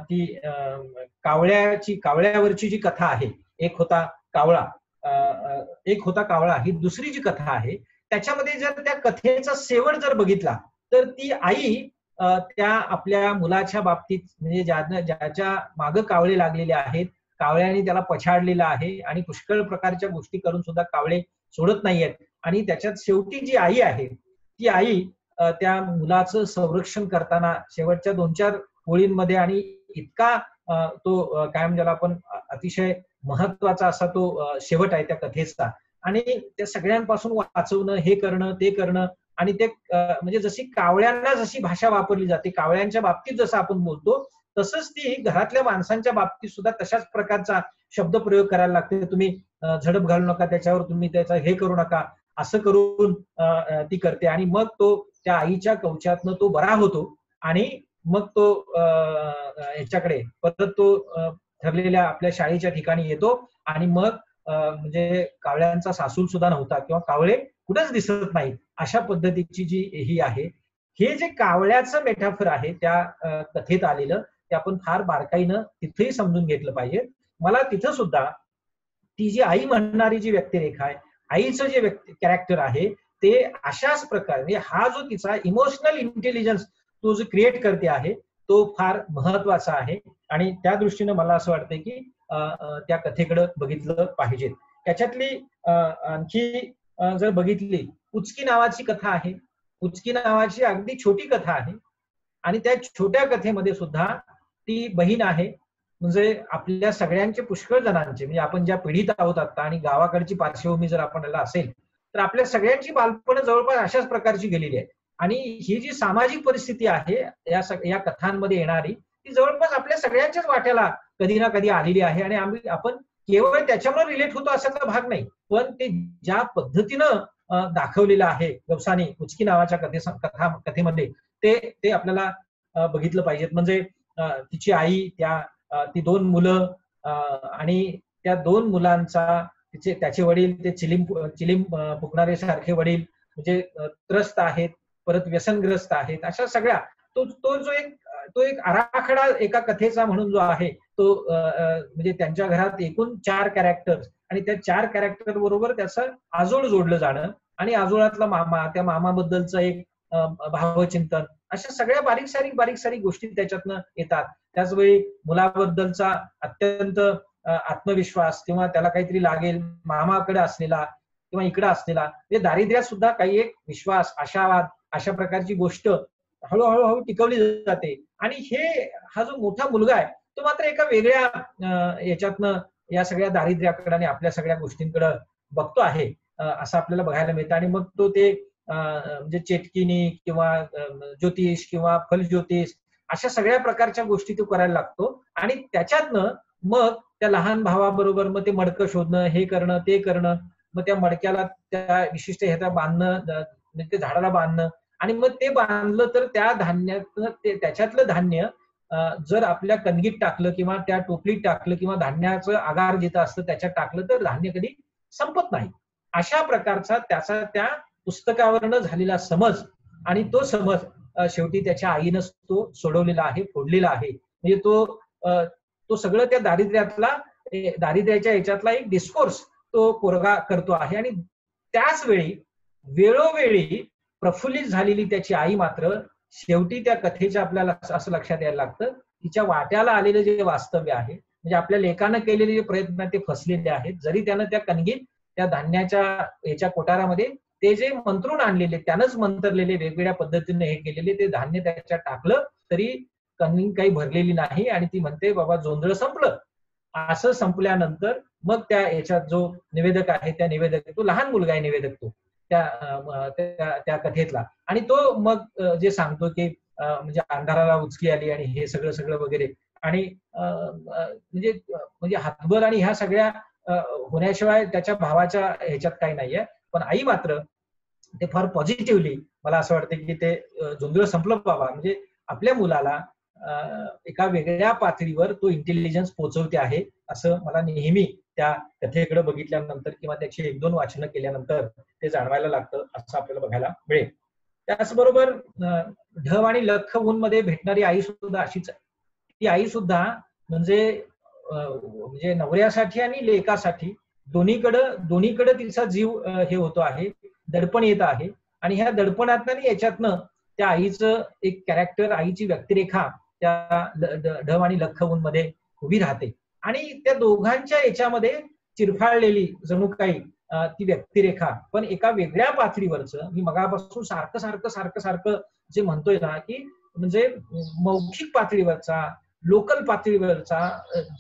ती कावळ्यावरची जी कथा आहे, एक होता कावळा ही दुसरी जी कथा आहे, त्याच्यामध्ये जर त्या कथेचा शेवट जर बघितला तर ती आई त्या आपल्या मुलाच्या बाबतीत म्हणजे ज्याच्या मागं कावळे लागलेले आहेत, कावळ्याने त्याला पछाडलेलं आहे आणि पुष्कळ प्रकारच्या गोष्टी करून सुद्धा कावळे सोडत नाहीयेत. आणि त्याच्यात शेवटी जी आई आहे ती आई त्या मुलाचं संरक्षण करताना शेवटच्या 2-4 ओळींमध्ये आणि इतका तो काय म्हणजे आपण अतिशय महत्वाचा असा तो शेवट आहे त्या कथेचा. आणि त्या सगळ्यांपासून वाचवणं, हे करणं ते करणं आणि ते म्हणजे जशी कावळ्यांना जशी भाषा वापरली जाते, कावळ्यांच्या बाबतीत जसं आपण बोलतो तसंच ती घरातल्या माणसांच्या बाबतीत सुद्धा तशाच प्रकारचा शब्द प्रयोग करायला लागते. तुम्ही झडप घालू नका त्याच्यावर, तुम्ही त्याचा हे करू नका, असं करून ती करते. आणि मग तो त्या आईच्या कवचातनं तो बरा होतो आणि मग तो ह्याच्याकडे परत तो ठरलेल्या आपल्या शाळेच्या ठिकाणी येतो आणि मग म्हणजे कावळ्यांचा सासूल सुद्धा नव्हता किंवा कावळे कुठेच दिसत नाहीत अशा पद्धतीची जी ही आहे, हे जे कावळ्याचं मेटाफर आहे त्या कथेत आलेलं, ते आपण फार बारकाईनं तिथेही समजून घेतलं पाहिजे. मला तिथं सुद्धा ती जी आई म्हणणारी जी व्यक्तिरेखा आहे, आईचं जे कॅरेक्टर आहे ते अशाच प्रकारे म्हणजे हा जो तिचा इमोशनल इंटेलिजन्स तो जो क्रिएट करते आहे तो फार महत्वाचा आहे. आणि त्या दृष्टीनं मला असं वाटतंय की त्या कथेकडे बघितलं पाहिजे. त्याच्यातली आणखी जर बघितली, उचकी नावाची कथा आहे. उचकी नावाची अगदी छोटी कथा आहे आणि त्या छोट्या कथेमध्ये सुद्धा ती बहीण आहे. म्हणजे आपल्या सगळ्यांचे पुष्कळ जणांचे म्हणजे आपण ज्या पिढीत आहोत आता आणि गावाकडची पार्श्वभूमी जर आपल्याला असेल तर आपल्या सगळ्यांची बालपण जवळपास अशाच प्रकारची गेलेली आहे. आणि ही जी सामाजिक परिस्थिती आहे या कथांमध्ये येणारी, ती जवळपास आपल्या सगळ्यांच्याच वाट्याला कधी ना कधी आलेली आहे. आणि आपण केवळ त्याच्यामुळे रिलेट होतो असा भाग नाही, पण ते ज्या पद्धतीनं दाखवलेलं आहे गवसाने उचकी नावाच्या कथेमध्ये, ते आपल्याला बघितलं पाहिजेत. म्हणजे तिची आई, ती 2 मुलं आणि त्या 2 मुलांचा त्याचे वडील, ते चिलीम फुकणारे सारखे वडील, म्हणजे त्रस्त आहेत, परत व्यसनग्रस्त आहेत. अशा सगळ्या तो एक आराखडा एका कथेचा म्हणून जो आहे तो म्हणजे त्यांच्या घरात एकूण 4 कॅरेक्टर आणि त्या 4 कॅरेक्टर बरोबर त्याचं आजोळ जोडलं जाणं आणि आजोळातला मामा, त्या मामाबद्दलचं एक भावचिंतन, अशा सगळ्या बारीक सारीक गोष्टी त्याच्यातनं येतात. त्याचवेळी मुलाबद्दलचा अत्यंत आत्मविश्वास किंवा त्याला काहीतरी लागेल मामाकडे असलेला किंवा इकडे असलेला, म्हणजे दारिद्र्यात सुद्धा काही एक विश्वास, आशावाद, अशा प्रकारची गोष्ट हळूहळू टिकवली जाते. आणि हा जो मोठा मुलगा आहे तो मात्र एका वेगळ्या याच्यातनं या सगळ्या दारिद्र्याकडे आणि आपल्या सगळ्या गोष्टींकडे बघतो आहे, असं आपल्याला बघायला मिळतं. आणि मग तो ते म्हणजे चेटकिनी किंवा ज्योतिष किंवा फलज्योतिष अशा सगळ्या प्रकारच्या गोष्टी तो करायला लागतो. आणि त्याच्यातनं मग त्या लहान भावाबरोबर मग ते मडकं शोधणं, हे करणं, ते करणं, मग त्या मडक्याला त्या विशिष्ट ह्याला बांधणं, ते झाडाला बांधणं, आणि मग ते बांधलं तर त्या धान्यातनं त्याच्यातलं धान्य जर आपल्या कणगीत टाकलं किंवा त्या टोपलीत टाकलं किंवा धान्याचं आगार जिथं असतं त्याच्यात टाकलं तर धान्य कधी संपत नाही. अशा प्रकारचा त्याचा त्या पुस्तकावरनं झालेला समज, आणि तो समज शेवटी त्याच्या आईनं तो सोडवलेला आहे, फोडलेला आहे. म्हणजे तो सगळं त्या दारिद्र्याच्या याच्यातला एक डिस्कोर्स तो पोरगा करतो आहे. आणि त्याच वेळी वेळोवेळी प्रफुल्लित झालेली त्याची आई मात्र शेवटी त्या कथेच्या आपल्याला असं लक्षात यायला लागतं, तिच्या वाट्याला आलेलं जे वास्तव्य आहे, म्हणजे आपल्या लेखानं केलेले जे प्रयत्न ते फसलेले आहेत. जरी त्यानं त्या कणगीत त्या धान्याच्या याच्या कोठारामध्ये ते जे मंत्रून आणलेले, त्यानंच मंत्रलेले, वेगवेगळ्या पद्धतीने हे केलेले ते धान्य त्याच्यात टाकलं तरी कणगी काही भरलेली नाही. आणि ती म्हणते, बाबा जोंधळ संपलं. असं संपल्यानंतर मग त्या याच्यात जो निवेदक आहे, त्या निवेदक, तो लहान मुलगा आहे निवेदक, तो त्या कथेतला. आणि तो मग जे सांगतो की म्हणजे अंधाराला उचकी आली आणि हे सगळं वगैरे, आणि म्हणजे हातबल आणि ह्या सगळ्या होण्याशिवाय त्याच्या भावाच्या ह्याच्यात काही नाहीये. पण आई मात्र ते फार पॉझिटिव्हली, मला असं वाटतं की ते जोंधळ संपलं बाबा, म्हणजे आपल्या मुलाला एका वेगळ्या पातळीवर तो इंटेलिजन्स पोहोचवते आहे, असं मला नेहमी त्या कथेकडे बघितल्यानंतर किंवा त्याची 1-2 वाचनं केल्यानंतर ते जाणवायला लागतं, असं आपल्याला बघायला मिळेल. त्याचबरोबर ढव आणि लख ऊन मध्ये भेटणारी आई सुद्धा अशीच आहे. ती आई सुद्धा म्हणजे नवऱ्यासाठी आणि लेकासाठी दोन्हीकडे तिचा जीव हे होतो आहे, दडपण येत आहे. आणि ह्या दडपणातनं आणि याच्यातनं त्या आईचं एक कॅरेक्टर, आईची व्यक्तिरेखा त्या ढव आणि लख ऊन मध्ये उभी राहते. आणि त्या दोघांच्या याच्यामध्ये चिरफाळलेली जणू काही ती व्यक्तिरेखा, पण एका वेगळ्या पातळीवरचं, मी मगापासून सारखं जे म्हणतोय ना, की म्हणजे मौखिक पातळीवरचा, लोकल पातळीवरचा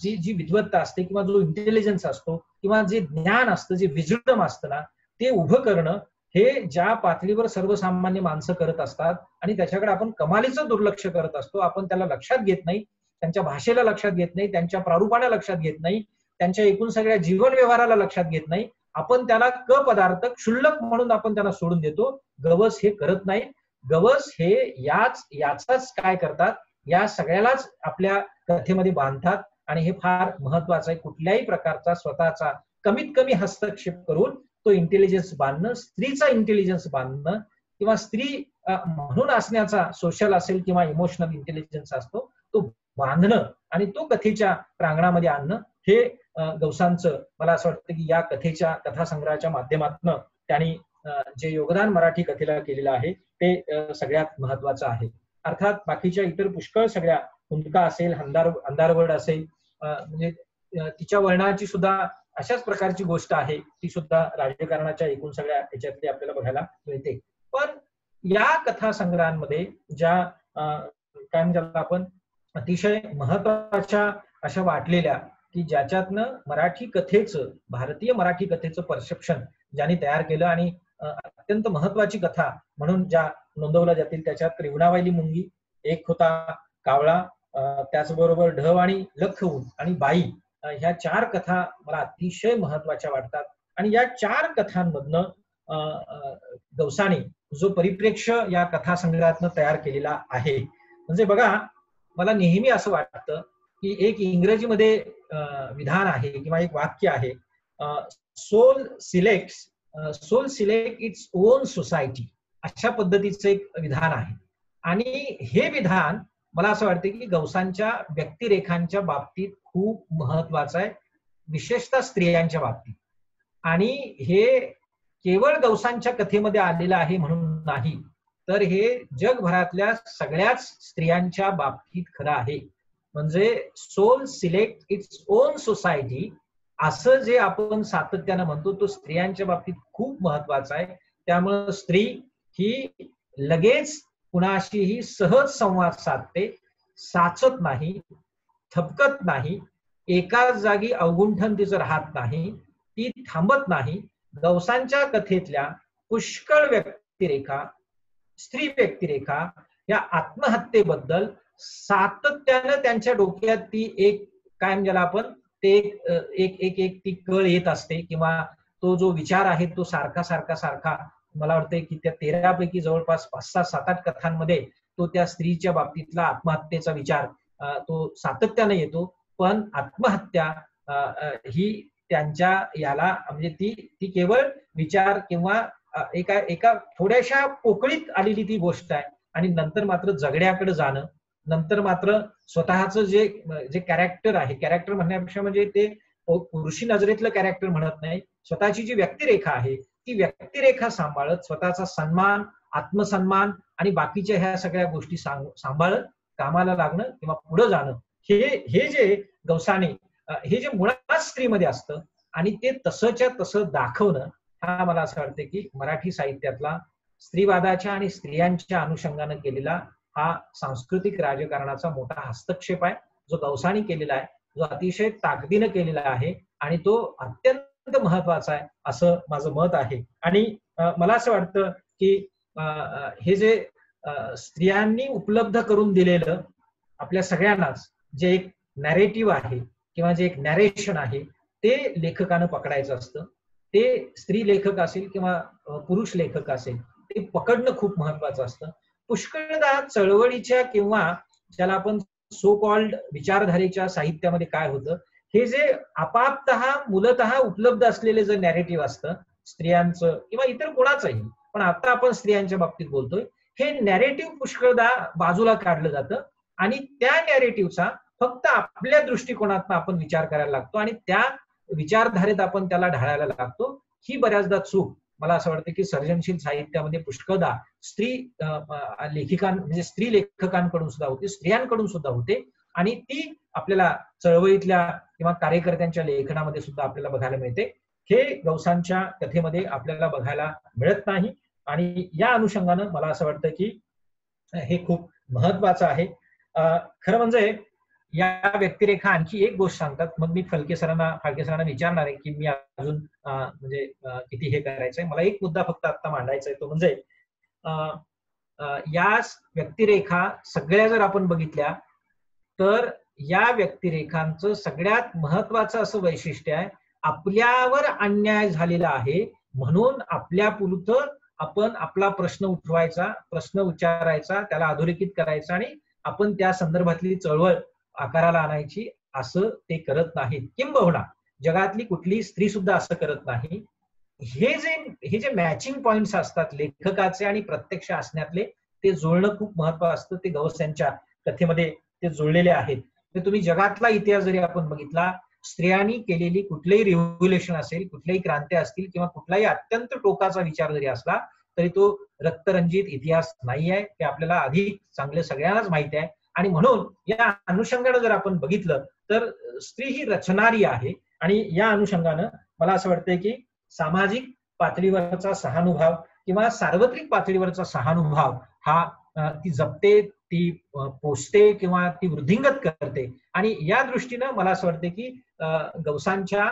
जी विद्वत्ता असते किंवा जो इंटेलिजन्स असतो किंवा जे ज्ञान असतं, जे विजडम असतं ना, ते उभं करणं, हे ज्या पातळीवर सर्वसामान्य माणसं करत असतात आणि त्याच्याकडे आपण कमालीचं दुर्लक्ष करत असतो. आपण त्याला लक्षात घेत नाही, त्यांच्या भाषेला लक्षात घेत नाही, त्यांच्या प्रारूपाला लक्षात घेत नाही, त्यांच्या एकूण सगळ्या जीवन व्यवहाराला लक्षात घेत नाही. आपण त्याला पदार्थ क्षुल्लक म्हणून आपण त्याला सोडून देतो. गवस हे करत नाही. गवस हे याचाच काय करतात, या सगळ्यालाच आपल्या कथेमध्ये बांधतात. आणि हे फार महत्वाचं आहे. कुठल्याही प्रकारचा स्वतःचा कमीत कमी हस्तक्षेप करून तो इंटेलिजन्स बांधणं, स्त्रीचा इंटेलिजन्स बांधणं किंवा स्त्री म्हणून असण्याचा सोशल असेल किंवा इमोशनल इंटेलिजन्स असतो तो बांधणं आणि तो कथेच्या प्रांगणामध्ये आणणं, हे गवसांचं मला असं वाटतं की या कथासंग्रहाच्या माध्यमातून त्यांनी जे योगदान मराठी कथेला केलेलं आहे ते सगळ्यात महत्वाचं आहे. अर्थात बाकीच्या इतर पुष्कळ सगळ्या, हुंदका असेल, अंधारवड असेल, म्हणजे तिच्या वर्णाची सुद्धा अशाच प्रकारची गोष्ट आहे, ती सुद्धा राजकारणाच्या एकूण सगळ्या ह्याच्यातली आपल्याला बघायला मिळते. पण या कथासंग्रहांमध्ये ज्या काय म्हणतात आपण अतिशय महत्वाच्या अशा वाटलेल्या, की ज्याच्यातनं मराठी कथेचं, भारतीय मराठी कथेचं परसेप्शन ज्यांनी तयार केलं आणि अत्यंत महत्वाची कथा म्हणून ज्या नोंदवल्या जातील, त्याच्यात रिवणावायली मुंगी एक होता, कावळा, त्याचबरोबर ढव आणि लख ऊन आणि बाई, ह्या 4 कथा मला अतिशय महत्वाच्या वाटतात. आणि या 4 कथांमधनं गवसाने जो परिप्रेक्ष्य या कथासंग्रहातनं तयार केलेला आहे. म्हणजे बघा, मला नेहमी असं वाटतं की एक इंग्रजीमध्ये विधान आहे किंवा एक वाक्य आहे, soul select its own society, अशा पद्धतीचं एक विधान आहे. आणि हे विधान मला असं वाटतं की गवसांच्या व्यक्तिरेखांच्या बाबतीत खूप महत्वाचं आहे, विशेषतः स्त्रियांच्या बाबतीत. आणि हे केवळ गवसांच्या कथेमध्ये आलेलं आहे म्हणून नाही, तर हे जगभरातल्या सगळ्याच स्त्रियांच्या बाबतीत खरं आहे. म्हणजे soul select its own society असं जे आपण सातत्यानं म्हणतो, तो स्त्रियांच्या बाबतीत खूप महत्वाचा आहे. त्यामुळं स्त्री ही लगेच कुणाशीही सहज संवाद साधते, साचत नाही, थपकत नाही, एकाच जागी अवगुंठन तिचं राहत नाही, ती थांबत नाही. गवसांच्या कथेतल्या पुष्कळ व्यक्तिरेखा, स्त्री व्यक्तिरेखा या आत्महत्येबद्दल सातत्यानं त्यांच्या डोक्यात ती एक, काय म्हणजे आपण ते एक एक एक ती कळ येत असते, किंवा तो जो विचार आहे तो सारखा सारखा सारखा, मला वाटतंय की त्या 13 पैकी जवळपास 5-6, 7-8 कथांमध्ये तो त्या स्त्रीच्या बाबतीतला आत्महत्येचा विचार तो सातत्याने येतो. पण आत्महत्या ही त्यांच्या याला म्हणजे ती केवळ विचार किंवा एका एका थोड्याशा पोकळीत आलेली ती गोष्ट आहे. आणि नंतर मात्र जगड्याकडे जाणं, नंतर मात्र स्वतःचं जे जे कॅरेक्टर आहे, कॅरेक्टर म्हणण्यापेक्षा म्हणजे ते पुरुषी नजरेतलं कॅरेक्टर म्हणत नाही, स्वतःची जी व्यक्तिरेखा आहे ती व्यक्तिरेखा सांभाळत स्वतःचा सन्मान, आत्मसन्मान आणि बाकीच्या ह्या सगळ्या गोष्टी सांभाळत कामाला लागणं किंवा पुढे जाणं, हे जे गवसाने हे जे मुळात स्त्रीमध्ये असतं आणि ते तसंच्या तसं दाखवणं, हा मला असं वाटतं की मराठी साहित्यातला स्त्रीवादाच्या आणि स्त्रियांच्या अनुषंगाने केलेला हा सांस्कृतिक राजकारणाचा मोठा हस्तक्षेप आहे, जो गवसाने केलेला आहे, जो अतिशय ताकदीनं केलेला आहे आणि तो अत्यंत महत्वाचा आहे, असं माझं मत आहे. आणि मला असं वाटतं की हे जे स्त्रियांनी उपलब्ध करून दिलेलं आपल्या सगळ्यांनाच जे एक नॅरेटिव्ह आहे किंवा जे एक नॅरेशन आहे, ते लेखकानं पकडायचं असतं. ते स्त्री लेखक असेल किंवा पुरुष लेखक असेल, ते पकडणं खूप महत्वाचं असतं. पुष्कळदा चळवळीच्या किंवा ज्याला आपण सो कॉल्ड विचारधारेच्या साहित्यामध्ये काय होतं, हे जे आपापतः मूलतः उपलब्ध असलेले जे नॅरेटिव्ह असतं स्त्रियांचं किंवा इतर कोणाचंही, पण आता आपण स्त्रियांच्या बाबतीत बोलतोय, हे नॅरेटिव्ह पुष्कळदा बाजूला काढलं जातं आणि त्या नॅरेटिव्हचा फक्त आपल्या दृष्टिकोनातून आपण विचार करायला लागतो आणि त्या विचारधारेत आपण त्याला ढाळायला लागतो. ही बऱ्याचदा चूक मला असं वाटतं की सर्जनशील साहित्यामध्ये पुष्कळदा स्त्री म्हणजे स्त्री लेखकांकडून सुद्धा होते, स्त्रियांकडून सुद्धा होते, आणि ती आपल्याला चळवळीतल्या किंवा कार्यकर्त्यांच्या लेखनामध्ये सुद्धा आपल्याला बघायला मिळते. हे गवसांच्या कथेमध्ये आपल्याला बघायला मिळत नाही. आणि या अनुषंगानं मला असं वाटतं की हे खूप महत्वाचं आहे. खरं म्हणजे या व्यक्तिरेखा आणखी एक गोष्ट सांगतात, मग मी फाळके सरांना विचारणार आहे की मी अजून म्हणजे किती हे करायचंय. मला एक मुद्दा फक्त आता मांडायचा आहे, तो म्हणजे या व्यक्तिरेखा सगळ्या जर आपण बघितल्या तर या व्यक्तिरेखांचं सगळ्यात महत्वाचं असं वैशिष्ट्य आहे, आपल्यावर अन्याय झालेला आहे म्हणून आपल्यापुरतं आपण आपला प्रश्न उठवायचा, प्रश्न उच्चारायचा, त्याला अधोरेखित करायचा आणि आपण त्या संदर्भातली चळवळ आकाराला आणायची, असं ते करत नाहीत. किंबहुना जगातली कुठली स्त्री सुद्धा असं करत नाही. हे जे मॅचिंग पॉइंट्स असतात लेखकाचे आणि प्रत्यक्ष असण्यातले, ते जुळणं खूप महत्वाचं असतं. ते गवस यांच्या कथेमध्ये ते जुळलेले आहेत. तुम्ही जगातला इतिहास जरी आपण बघितला, स्त्रियांनी केलेली कुठलेही रिव्होल्युशन असेल, कुठल्याही क्रांत्या असतील किंवा कुठलाही अत्यंत टोकाचा विचार जरी असला तरी तो रक्तरंजित इतिहास नाही आहे, हे आपल्याला अधिक चांगले सगळ्यांनाच माहिती आहे. आणि म्हणून या अनुषंगानं जर आपण बघितलं तर स्त्री ही रचणारी आहे. आणि या अनुषंगानं मला असं वाटतंय की सामाजिक पातळीवरचा सहानुभाव किंवा सार्वत्रिक पातळीवरचा सहानुभाव हा ती जपते, ती पोचते किंवा ती वृद्धिंगत करते. आणि या दृष्टीनं मला असं वाटतं की गवसांच्या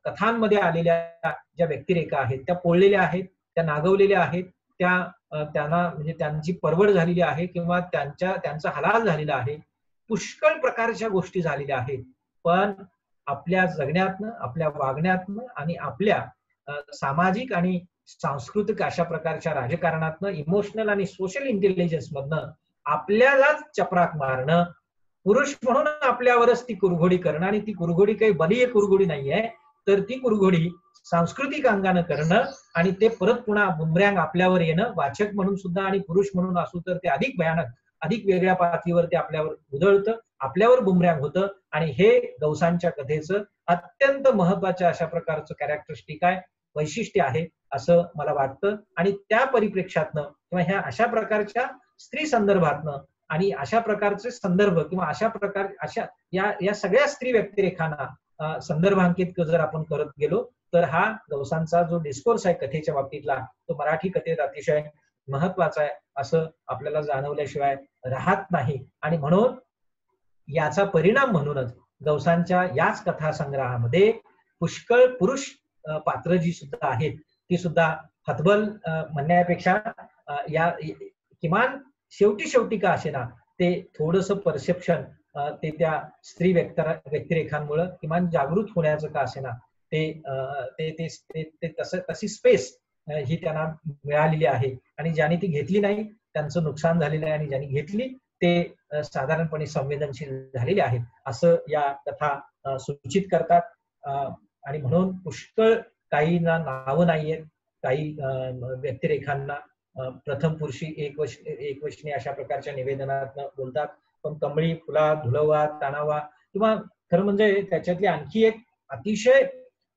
कथांमध्ये आलेल्या ज्या व्यक्तिरेखा आहेत त्या पोळलेल्या आहेत, त्या नागवलेल्या आहेत, त्यांना म्हणजे त्यांची परवड झालेली आहे किंवा त्यांचा हलाल झालेला आहे. पुष्कळ प्रकारच्या गोष्टी झालेल्या आहेत, पण आपल्या जगण्यातनं, आपल्या वागण्यातनं आणि आपल्या सामाजिक आणि सांस्कृतिक अशा प्रकारच्या राजकारणातनं, इमोशनल आणि सोशल इंटेलिजन्स मधनं आपल्यालाच चपराक मारणं, पुरुष म्हणून आपल्यावरच ती कुरघोडी करणं, आणि ती कुरघोडी काही बलीय कुरघोडी नाहीये, तर ती कुरघोडी सांस्कृतिक अंगानं करणं, आणि ते परत पुन्हा बुमरँग आपल्यावर येणं, वाचक म्हणून सुद्धा आणि पुरुष म्हणून असू तर ते अधिक भयानक, अधिक वेगळ्या पातळीवर ते आपल्यावर उधळतं, आपल्यावर बुमरँग होतं. आणि हे गवसांच्या कथेचं अत्यंत महत्वाच्या अशा प्रकारचं कॅरेक्टरिस्टिक आहे, वैशिष्ट्य आहे असं मला वाटतं. आणि त्या परिप्रेक्षातनं किंवा ह्या अशा प्रकारच्या स्त्री संदर्भातनं आणि अशा प्रकारचे संदर्भ किंवा अशा या सगळ्या स्त्री व्यक्तिरेखांना संदर्भांकित जर आपण करत गेलो तर हा गवसांचा जो डिस्कोर्स आहे कथेच्या बाबतीतला, तो मराठी कथेत अतिशय महत्वाचा आहे असं आपल्याला जाणवल्याशिवाय राहत नाही. आणि म्हणून याचा परिणाम म्हणूनच गवसांच्या याच कथासंग्रहामध्ये पुष्कळ पुरुष पात्र जी सुद्धा आहेत ती सुद्धा हतबल म्हणण्यापेक्षा या किमान शेवटी का असेना ते थोडंसं परसेप्शन ते त्या स्त्री व्यक्तिरेखांमुळे किमान जागृत होण्याचं का असेना ते तशी स्पेस ही त्यांना मिळालेली आहे. आणि ज्यांनी ती घेतली नाही त्यांचं नुकसान झालेलं आहे, आणि ज्यांनी घेतली ते साधारणपणे संवेदनशील झालेले आहेत असं या कथा सूचित करतात. आणि म्हणून पुष्कळ काहींना नावं नाहीयेत, काही व्यक्तिरेखांना प्रथम पुरुषी एकवचनी अशा प्रकारच्या निवेदनात बोलतात, पण कमळी, फुला, धुलवा, ताणावा किंवा खरं म्हणजे त्याच्यातली आणखी एक अतिशय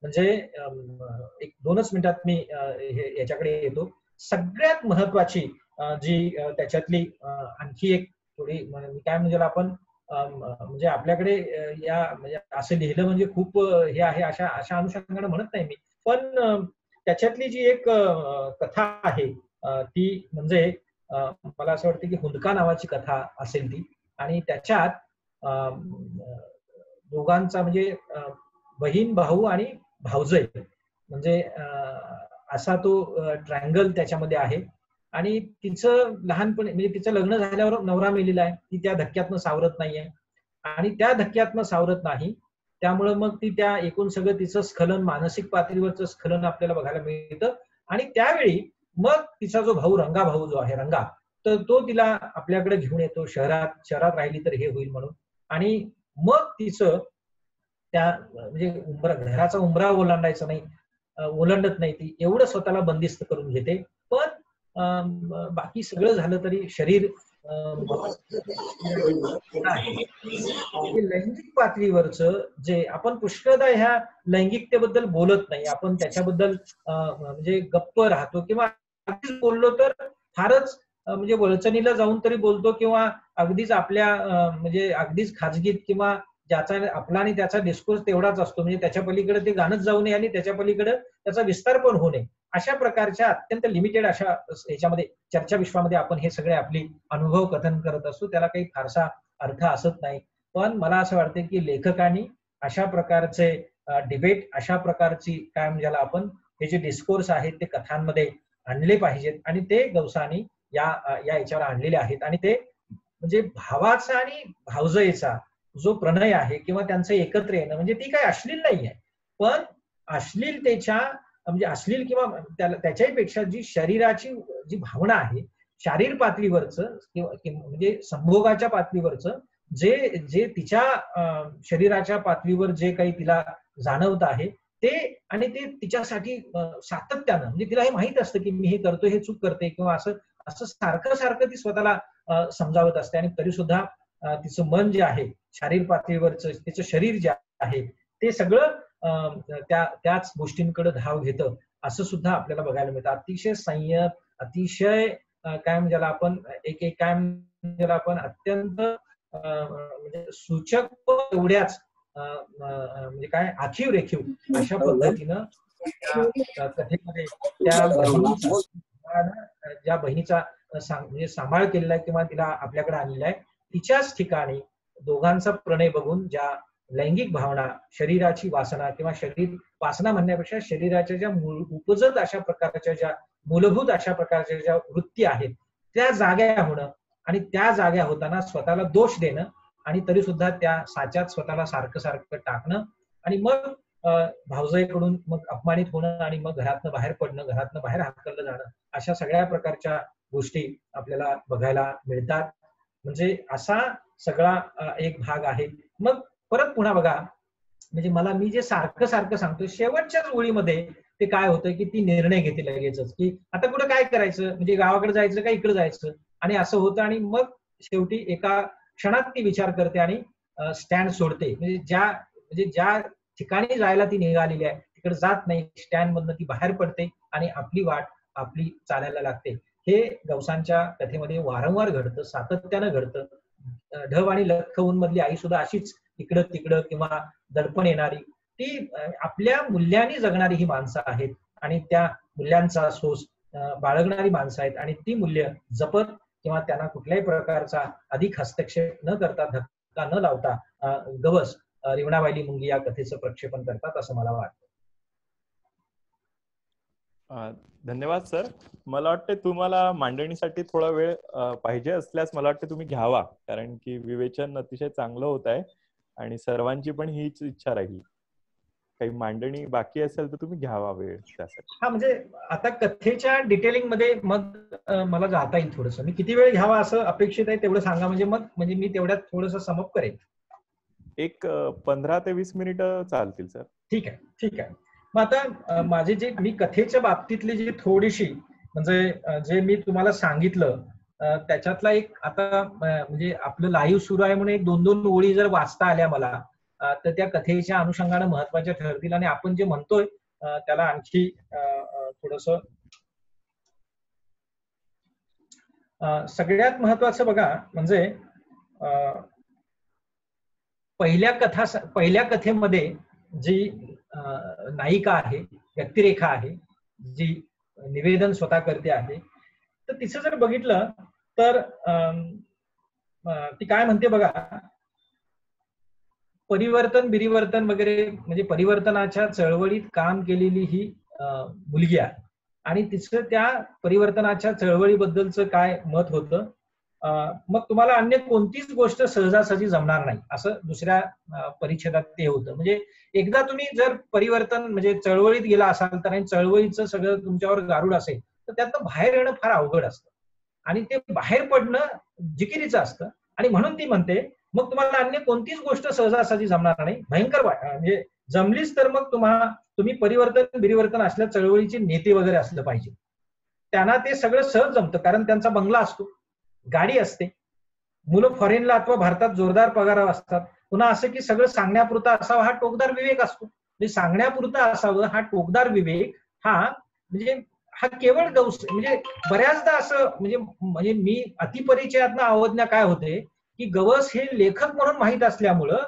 म्हणजे एक 2च मिनिटात मी याच्याकडे येतो. सगळ्यात महत्वाची जी त्याच्यातली आणखी एक थोडी मी काय म्हणजे आपण म्हणजे आपल्याकडे या म्हणजे असं लिहिलं म्हणजे खूप हे आहे अशा अनुषंगाने म्हणत नाही मी, पण त्याच्यातली जी एक कथा आहे ती म्हणजे मला असं वाटतं की हुंदका नावाची कथा असेल ती. आणि त्याच्यात दोघांचा म्हणजे बहीण भाऊ आणि भावजय म्हणजे असा तो ट्रायंगल त्याच्यामध्ये आहे. आणि तिचं लहानपणी म्हणजे तिचं लग्न झाल्यावर नवरा मेलेला आहे, ती त्या धक्क्यातनं सावरत नाहीये, आणि त्या धक्क्यातनं सावरत नाही त्यामुळे मग ती त्या एकूण सगळं तिचं स्खलन, मानसिक पातळीवरचं स्खलन आपल्याला बघायला मिळतं. आणि त्यावेळी मग तिचा जो भाऊ रंगा भाऊ जो आहे रंगा, तर तो तिला आपल्याकडे घेऊन येतो, शहरात राहिली तर हे होईल म्हणून. आणि मग तिचं त्या म्हणजे घराचा उंबरा ओलांडत नाही ती, एवढं स्वतःला बंदिस्त करून घेते. पण बाकी सगळं झालं तरी शरीर लैंगिक पातळीवरचं जे आपण पुष्कळदा ह्या लैंगिकतेबद्दल बोलत नाही, आपण त्याच्याबद्दल म्हणजे गप्प राहतो किंवा अगदीच बोललो तर फारच म्हणजे वळचणीला जाऊन तरी बोलतो, किंवा अगदीच आपल्या म्हणजे अगदीच खाजगीत किंवा ज्याचा आपला आणि त्याचा डिस्कोर्स तेवढाच असतो, म्हणजे त्याच्या पलीकडे ते गाणंच जाऊ नये आणि त्याच्या पलीकडे त्याचा विस्तार पण होऊ नये, अशा प्रकारच्या अत्यंत लिमिटेड अशा ह्याच्यामध्ये चर्चा विश्वामध्ये आपण हे सगळे आपली अनुभव कथन करत असतो, त्याला काही फारसा अर्थ असत नाही. पण मला असं वाटतं की लेखकांनी अशा प्रकारचे डिबेट, अशा प्रकारची काय म्हणजे आपण हे जे डिस्कोर्स आहेत ते कथांमध्ये आणले पाहिजेत, आणि ते गवसानी या याच्यावर आणलेले आहेत. आणि ते म्हणजे भावाचा आणि भावजयीचा जो प्रणय आहे किंवा त्यांचं एकत्र येणं म्हणजे ती काही अश्लील नाहीये, पण अश्लीलतेच्या म्हणजे अश्लील किंवा त्याच्याही पेक्षा जी शरीराची जी भावना आहे, शारीर पातळीवरचं किंवा म्हणजे संभोगाच्या पातळीवरचं जे तिच्या शरीराच्या पातळीवर जे काही तिला जाणवत आहे ते, आणि ते तिच्यासाठी सातत्यानं म्हणजे तिला हे माहित असतं की मी हे करतोय, हे चूक करते किंवा असं सारखं ती स्वतःला समजावत असते. आणि तरी सुद्धा तिचं मन जे आहे शारीर पातळीवरचं, तिचं शरीर जे आहे ते सगळं त्याच गोष्टींकडे धाव घेतं असं सुद्धा आपल्याला बघायला मिळतं. अतिशय संयत, अतिशय काय म्हणजे आपण काय म्हणजे आपण अत्यंत म्हणजे सूचक एवढ्याच म्हणजे काय आखीव रेखीव अशा पद्धतीनं कथेमध्ये ज्या बहिणीचा म्हणजे सांभाळ केलेला आहे किंवा तिला आपल्याकडे आणलेला आहे, तिच्याच ठिकाणी दोघांचा प्रणय बघून ज्या लैंगिक भावना, शरीराची वासना किंवा शरीर वासना म्हणण्यापेक्षा शरीराच्या ज्या उपजत अशा प्रकारच्या ज्या मूलभूत अशा प्रकारच्या ज्या वृत्ती आहेत त्या जाग्या होणं, आणि त्या जाग्या होताना स्वतःला दोष देणं, आणि तरी सुद्धा त्या साच्यात स्वतःला सारखं टाकणं, आणि मग भावजाईकडून मग अपमानित होणं आणि मग घरातनं बाहेर पडणं, घरातनं बाहेर हाकललं जाणं, अशा सगळ्या प्रकारच्या गोष्टी आपल्याला बघायला मिळतात. म्हणजे असा सगळा एक भाग आहे. मग परत पुन्हा बघा, म्हणजे मी जे सारखं सारखं सांगतो, शेवटच्याच ओळीमध्ये ते काय होतं की ती निर्णय घेते लगेचच, की आता कुठं काय करायचं, म्हणजे गावाकडे जायचं का इकडे जायचं, आणि असं होतं. आणि मग शेवटी एका क्षणात ती विचार करते आणि स्टँड सोडते. म्हणजे ज्या ठिकाणी जायला ती निघालेली आहे तिकडे जात नाही, स्टँड मधनं ती बाहेर पडते आणि आपली वाट आपली चालायला लागते. हे गवसांच्या कथेमध्ये वारंवार घडतं, सातत्यानं घडतं. ढब आणि लखउन मधली आई सुद्धा अशीच इकडं तिकडं किंवा दडपण येणारी, ती आपल्या मूल्यांनी जगणारी ही माणसं आहेत आणि त्या मूल्यांचा सोस बाळगणारी माणसं आहेत, आणि ती मूल्य जपत किंवा त्यांना कुठल्याही प्रकारचा अधिक हस्तक्षेप न करता, धक्का न लावता गवस रिवणावायली मुंगी या कथेचं प्रक्षेपण करतात असं मला वाटतं. धन्यवाद सर. मला वाटतं तुम्हाला मांडणीसाठी थोडा वेळ पाहिजे असल्यास मला वाटतं तुम्ही घ्यावा, कारण की विवेचन अतिशय चांगलं होत आहे आणि सर्वांची पण हीच इच्छा राहील. काही मांडणी बाकी असेल तर तुम्ही घ्यावा वेळ त्यासाठी. हा, म्हणजे आता कथेच्या डिटेलिंग मध्ये मग मला जाता येईल थोडंसं. मी किती वेळ घ्यावा असं अपेक्षित आहे तेवढं सांगा, म्हणजे मी तेवढ्यात थोडंसं समअप करेन. एक 15 ते 20 मिनिटं चालतील सर. ठीक आहे, ठीक आहे. मग आता माझे जे मी कथेच्या बाबतीतली जी थोडीशी, म्हणजे जे मी तुम्हाला सांगितलं त्याच्यातला एक, आता म्हणजे आपलं लाईव्ह सुरू आहे म्हणून एक 2-2 ओळी जर वाचता आल्या मला, तर त्या कथेच्या अनुषंगाने महत्वाच्या ठरतील आणि आपण जे म्हणतोय त्याला आणखी थोडंसं सगळ्यात महत्वाचं बघा, म्हणजे पहिल्या कथेमध्ये जी नायिका आहे, व्यक्तिरेखा आहे, जी निवेदन स्वतः करते आहे, तर तिचं जर बघितलं तर ती काय म्हणते बघा, परिवर्तन बिरिवर्तन वगैरे, म्हणजे परिवर्तनाच्या चळवळीत काम केलेली ही मुलगी आहे आणि तिचं त्या परिवर्तनाच्या चळवळीबद्दलचं काय मत होतं, मग तुम्हाला अन्य कोणतीच गोष्ट सहजासहजी जमणार नाही, असं दुसऱ्या परिच्छेदात ते होतं. म्हणजे एकदा तुम्ही जर परिवर्तन म्हणजे चळवळीत गेला असाल तर, आणि चळवळीचं सगळं तुमच्यावर गारूड असेल तर त्यातनं बाहेर येणं फार अवघड असतं आणि ते बाहेर पडणं जिकिरीचं असतं. आणि म्हणून ती म्हणते मग तुम्हाला अन्य कोणतीच गोष्ट सहजासहजी जमणार नाही, भयंकर म्हणजे जमलीच तर मग तुम्ही परिवर्तन बिरिवर्तन असल्या चळवळीचे नेते वगैरे असलं पाहिजे. त्यांना ते सगळं सहज जमतं, कारण त्यांचा बंगला असतो, गाडी असते, मुलं फॉरेनला अथवा भारतात जोरदार पगारावर असतात. पुन्हा असं की सगळं सांगण्यापुरता असावा हा टोकदार विवेक असतो. म्हणजे सांगण्यापुरता असावं हा टोकदार विवेक, हा केवळ म्हणजे बऱ्याचदा असं म्हणजे मी अतिपरिचयातनं अवज्ञा काय होते की गवस हे लेखक म्हणून माहीत असल्यामुळं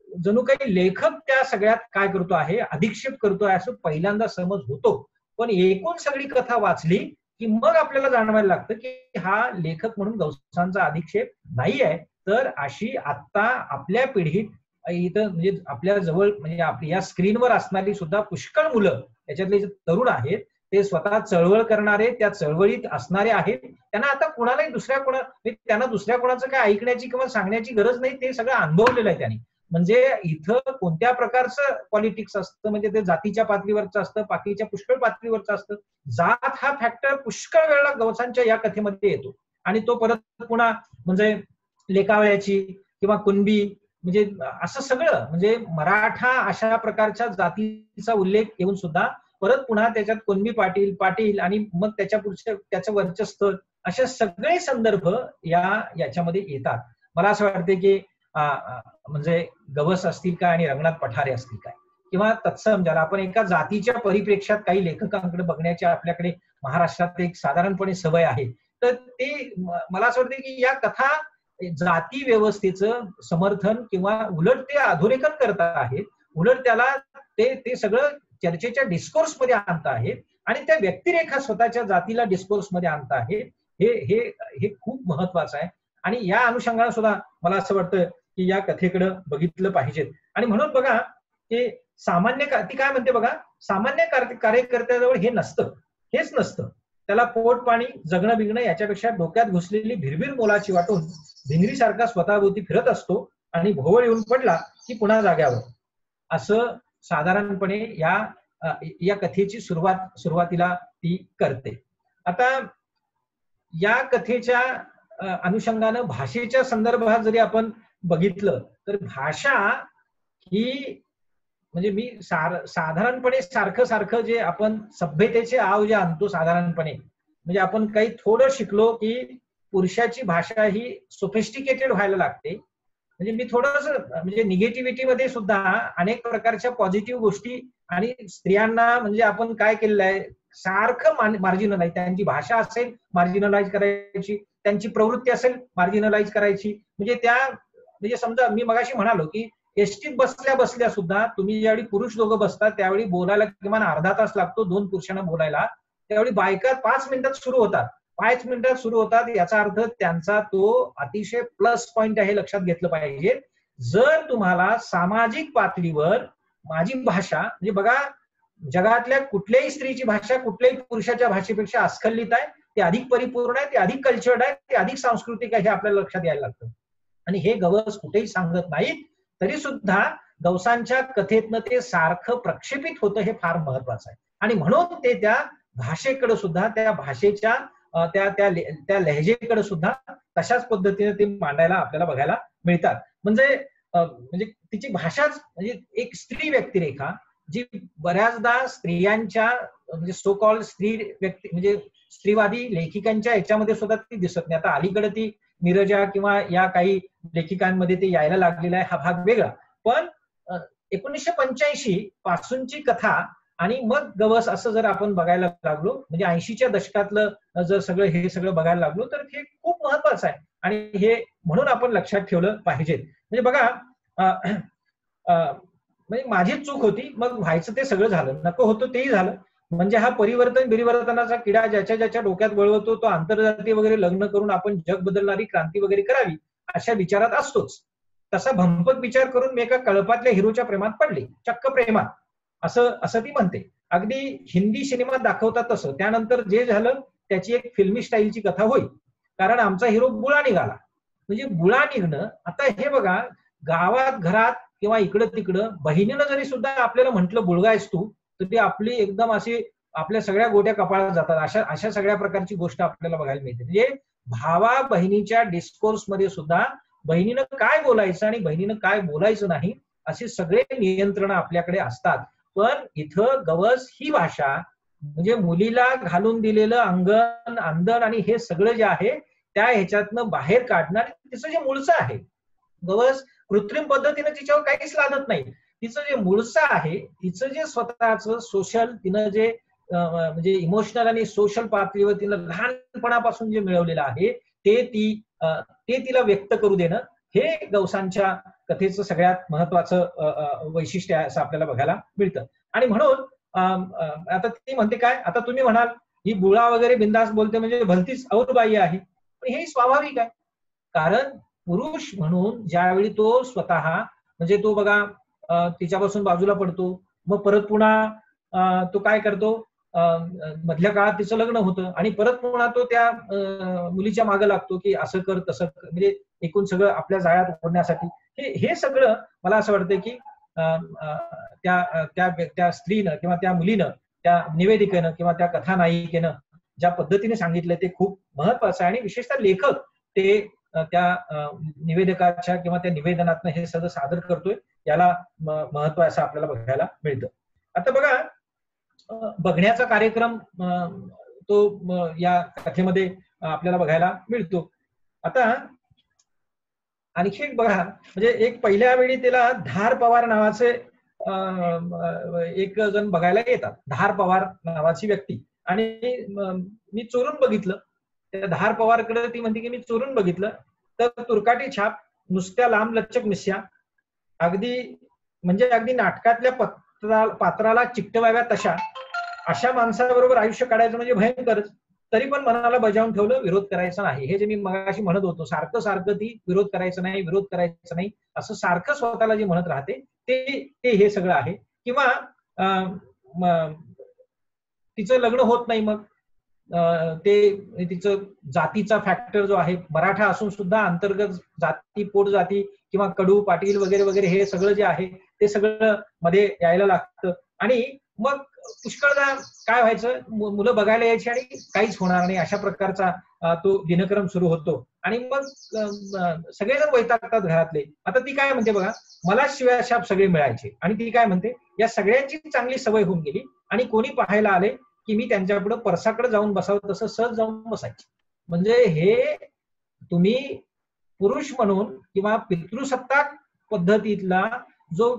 जणू काही लेखक त्या सगळ्यात काय करतो आहे, अधिक्षेप करतोय असं पहिल्यांदा समज होतो. पण एकूण सगळी कथा वाचली की मग आपल्याला जाणवायला लागतं की हा लेखक म्हणून गवसांचा अधिक्षेप नाही आहे, तर अशी आता आपल्या पिढीत इथं म्हणजे आपल्या जवळ म्हणजे आपल्या या स्क्रीनवर असणारी सुद्धा पुष्कळ मुलं, त्याच्यातले जे तरुण आहेत ते स्वतः चळवळ करणारे, त्या चळवळीत असणारे आहेत. त्यांना आता त्यांना दुसऱ्या कोणाचं काय ऐकण्याची किंवा सांगण्याची गरज नाही, ते सगळं अनुभवलेलं आहे त्यांनी. म्हणजे इथं कोणत्या प्रकारचं पॉलिटिक्स असतं, म्हणजे ते जातीच्या पातळीवरचं असतं, पातळीच्या पुष्कळ पातळीवरचं असतं. जात हा फॅक्टर पुष्कळ वेळा गवसांच्या या कथेमध्ये येतो आणि तो परत पुन्हा म्हणजे लेकावळ्याची किंवा कुणबी, म्हणजे असं सगळं, म्हणजे मराठा अशा प्रकारच्या जातीचा उल्लेख येऊन सुद्धा परत पुन्हा त्याच्यात कुणबी पाटील आणि मग त्याच्या पुढच्या त्याचं वर्चस्व, अशा सगळे संदर्भ याच्यामध्ये येतात. मला असं वाटते की म्हणजे गवस असतील काय आणि रंगनाथ पठारे असतील काय, किंवा तत्सम ज्याला आपण एका जातीच्या परिप्रेक्षात काही लेखकांकडे बघण्याची आपल्याकडे महाराष्ट्रात एक साधारणपणे सवय आहे, तर ते मला असं वाटतं की या कथा जाती व्यवस्थेचं समर्थन किंवा उलट ते अधोरेखन करत आहेत, उलट त्याला ते सगळं चर्चेच्या डिस्कोर्स मध्ये आणत आहेत आणि त्या व्यक्तिरेखा स्वतःच्या जातीला डिस्कोर्स मध्ये आणत आहेत. हे खूप महत्वाचं आहे आणि या अनुषंगाने सुद्धा मला असं वाटतं की या कथेकडे बघितलं पाहिजेत. आणि म्हणून बघा की ती काय म्हणते बघा, सामान्य कार्यकर्त्याजवळ हेच नसतं, त्याला पोट पाणी जगणं बिगणं याच्यापेक्षा डोक्यात घुसलेली भिरभिर मोलाची वाटून भिंगरीसारखा स्वतःभोवती फिरत असतो आणि भोवळ येऊन पडला की पुन्हा जाग्यावर, असं साधारणपणे या कथेची सुरुवातीला ती करते. आता या कथेच्या अनुषंगानं भाषेच्या संदर्भात जरी आपण बघितलं तर भाषा ही म्हणजे मी साधारणपणे सारखं जे आपण सभ्यतेचे आव जे आणतो साधारणपणे, म्हणजे आपण काही थोडं शिकलो की पुरुषाची भाषा ही सोफिस्टिकेटेड व्हायला लागते. म्हणजे मी थोडंस म्हणजे निगेटिव्हिटी मध्ये सुद्धा अनेक प्रकारच्या पॉझिटिव्ह गोष्टी आणि स्त्रियांना म्हणजे आपण काय केलेलं आहे सारखं मार्जिनलाइज, त्यांची भाषा असेल मार्जिनलाइज करायची, त्यांची प्रवृत्ती असेल मार्जिनलाइज करायची. म्हणजे समजा मी मगाशी म्हणालो की एसटीत बसल्या सुद्धा तुम्ही ज्यावेळी पुरुष दोघं बसतात त्यावेळी बोलायला किमान अर्धा तास लागतो 2 पुरुषांना बोलायला, त्यावेळी बायका 5 मिनिटात सुरू होतात. 5 मिनिटात सुरू होतात याचा अर्थ त्यांचा तो अतिशय प्लस पॉइंट आहे, लक्षात घेतलं पाहिजे. जर तुम्हाला सामाजिक पातळीवर माझी भाषा म्हणजे बघा जगातल्या कुठल्याही स्त्रीची भाषा कुठल्याही पुरुषाच्या भाषेपेक्षा अस्खलित आहे, ती अधिक परिपूर्ण आहे, ती अधिक कल्चर्ड आहे, ती अधिक सांस्कृतिक आहे, हे आपल्याला लक्षात यायला लागतं. आणि हे गवस कुठेही सांगत नाहीत, तरी सुद्धा गवसांच्या कथेतनं ते सारखं प्रक्षेपित होतं, हे फार महत्वाचं आहे. आणि म्हणून ते त्या भाषेकडे सुद्धा त्या भाषेच्या त्या लहजेकडे सुद्धा तशाच पद्धतीने ते मांडायला आपल्याला बघायला मिळतात. म्हणजे तिची भाषाच म्हणजे एक स्त्री व्यक्तिरेखा जी बऱ्याचदा स्त्रियांच्या म्हणजे सो कॉल्ड स्त्री व्यक्ती म्हणजे स्त्रीवादी लेखिकांच्या याच्यामध्ये सुद्धा ती दिसत नाही. आता अलीकडे ती नीरजा किंवा या काही लेखिकांमध्ये ते यायला लागलेला आहे, हा भाग वेगळा. पण 1985 पासूनची कथा आणि मग गवस असं जर आपण बघायला लागलो म्हणजे 80च्या दशकातलं जर हे सगळं बघायला लागलो तर हे खूप महत्वाचं आहे आणि हे म्हणून आपण लक्षात ठेवलं पाहिजे. म्हणजे बघा म्हणजे माझीच चूक होती, मग व्हायचं ते सगळं झालं, नको होतं तेही झालं. म्हणजे हा परिवर्तनाचा किडा ज्याच्या डोक्यात वळवतो तो आंतरजातीय वगैरे लग्न करून आपण जग बदलणारी क्रांती वगैरे करावी अशा विचारात असतोच. तसा भंपक विचार करून मी एका कळपातल्या हिरोच्या प्रेमात पडले, चक्क प्रेमात, असं ती म्हणते. अगदी हिंदी सिनेमात दाखवतात तसं. त्यानंतर जे झालं त्याची एक फिल्मी स्टाईलची कथा होईल, कारण आमचा हिरो बुळा निघाला. म्हणजे बुळा निघणं, आता हे बघा गावात घरात किंवा इकडं तिकडं बहिणीनं जरी सुद्धा आपल्याला म्हटलं बुळगा आहेस तू, तर ती आपली एकदम अशी आपल्या सगळ्या गोट्या कपाळात जातात. अशा सगळ्या प्रकारची गोष्ट आपल्याला बघायला मिळते. म्हणजे भावा बहिणीच्या डिस्कोर्स मध्ये सुद्धा बहिणीनं काय बोलायचं आणि बहिणीनं काय बोलायचं नाही असे सगळे नियंत्रण आपल्याकडे असतात. पण इथं गवस ही भाषा म्हणजे मुलीला घालून दिलेलं अंगण अंधन आणि हे सगळं जे आहे त्या ह्याच्यातनं बाहेर काढणार तिचं जे मूळचं आहे. गवस कृत्रिम पद्धतीने तिच्यावर काहीच लादत नाही. तिचं जे मूळचं आहे, तिचं जे स्वतःचं सोशल तिनं जे म्हणजे इमोशनल आणि सोशल पातळीवर तिनं लहानपणापासून जे मिळवलेलं आहे ते तिला व्यक्त करू देणं हे गवसांच्या कथेचं सगळ्यात महत्वाचं वैशिष्ट्य आहे असं आपल्याला बघायला मिळतं. आणि म्हणून आता ती म्हणते काय, आता तुम्ही म्हणाल ही बुळा वगैरे बिंदास बोलते म्हणजे भलतीच औरबाई आहे, पण हे स्वाभाविक आहे. कारण पुरुष म्हणून ज्यावेळी तो स्वतः म्हणजे तो बघा तिच्यापासून बाजूला पडतो, मग परत पुन्हा तो काय करतो, मधल्या काळात तिचं लग्न होतं आणि परत पुन्हा तो त्या मुलीच्या मागे लागतो की असं कर तसं कर, म्हणजे एकूण सगळं आपल्या जाळ्यात ओढण्यासाठी. हे सगळं मला असं वाटतं की त्या स्त्रीनं किंवा त्या मुलीनं त्या निवेदिकेनं किंवा त्या कथानायिकेनं ज्या पद्धतीने सांगितलं ते खूप महत्वाचं आहे आणि विशेषतः लेखक ते त्या निवेदकाच्या किंवा त्या निवेदनातनं हे सगळं सादर करतोय याला महत्व असं आपल्याला बघायला मिळतं. आता बघा बघण्याचा कार्यक्रम तो या कथेमध्ये आपल्याला बघायला मिळतो. आता आणखी एक बघा म्हणजे एक पहिल्या वेळी त्याला धार पवार नावाचे एक जण बघायला येतात, धार पवार नावाची व्यक्ती. आणि मी चोरून बघितलं त्या धार पवारकडे, ती म्हणते की मी चोरून बघितलं तर तुरकाटी छाप, नुसत्या लांब लचक मिश्या, अगदी म्हणजे अगदी नाटकातल्या पात्राला चिकटवाव्या तशा अशा माणसाबरोबर आयुष्य काढायचं म्हणजे भयंकरच. तरी पण मनाला बजावून ठेवलं विरोध करायचा नाही. हे जे मी मगाशी म्हणत होतो सारखं ती विरोध करायचं नाही असं सारखं स्वतःला जे म्हणत राहते ते हे सगळं आहे. किंवा तिचं लग्न होत नाही, मग ते तिचं जातीचा फॅक्टर जो आहे, मराठा असून सुद्धा अंतर्गत जाती पोट जाती किंवा कडू पाटील वगैरे वगैरे हे सगळं जे आहे ते सगळं मध्ये यायला लागतं आणि मग पुष्कळदा काय व्हायचं, मुलं बघायला यायची आणि काहीच होणार नाही अशा प्रकारचा तो दिनक्रम सुरू होतो आणि मग सगळेजण वैतागतात घरातले. आता ती काय म्हणते बघा, मला शिव्या शाप सगळे मिळायचे आणि ती काय म्हणते, या सगळ्यांची चांगली सवय होऊन गेली आणि कोणी पाहायला आले की मी त्यांच्यापुढे परसाकडे जाऊन बसावं तसं सहज जाऊन बसायचे. म्हणजे हे तुम्ही पुरुष म्हणून किंवा पितृसत्ताक पद्धतीतला जो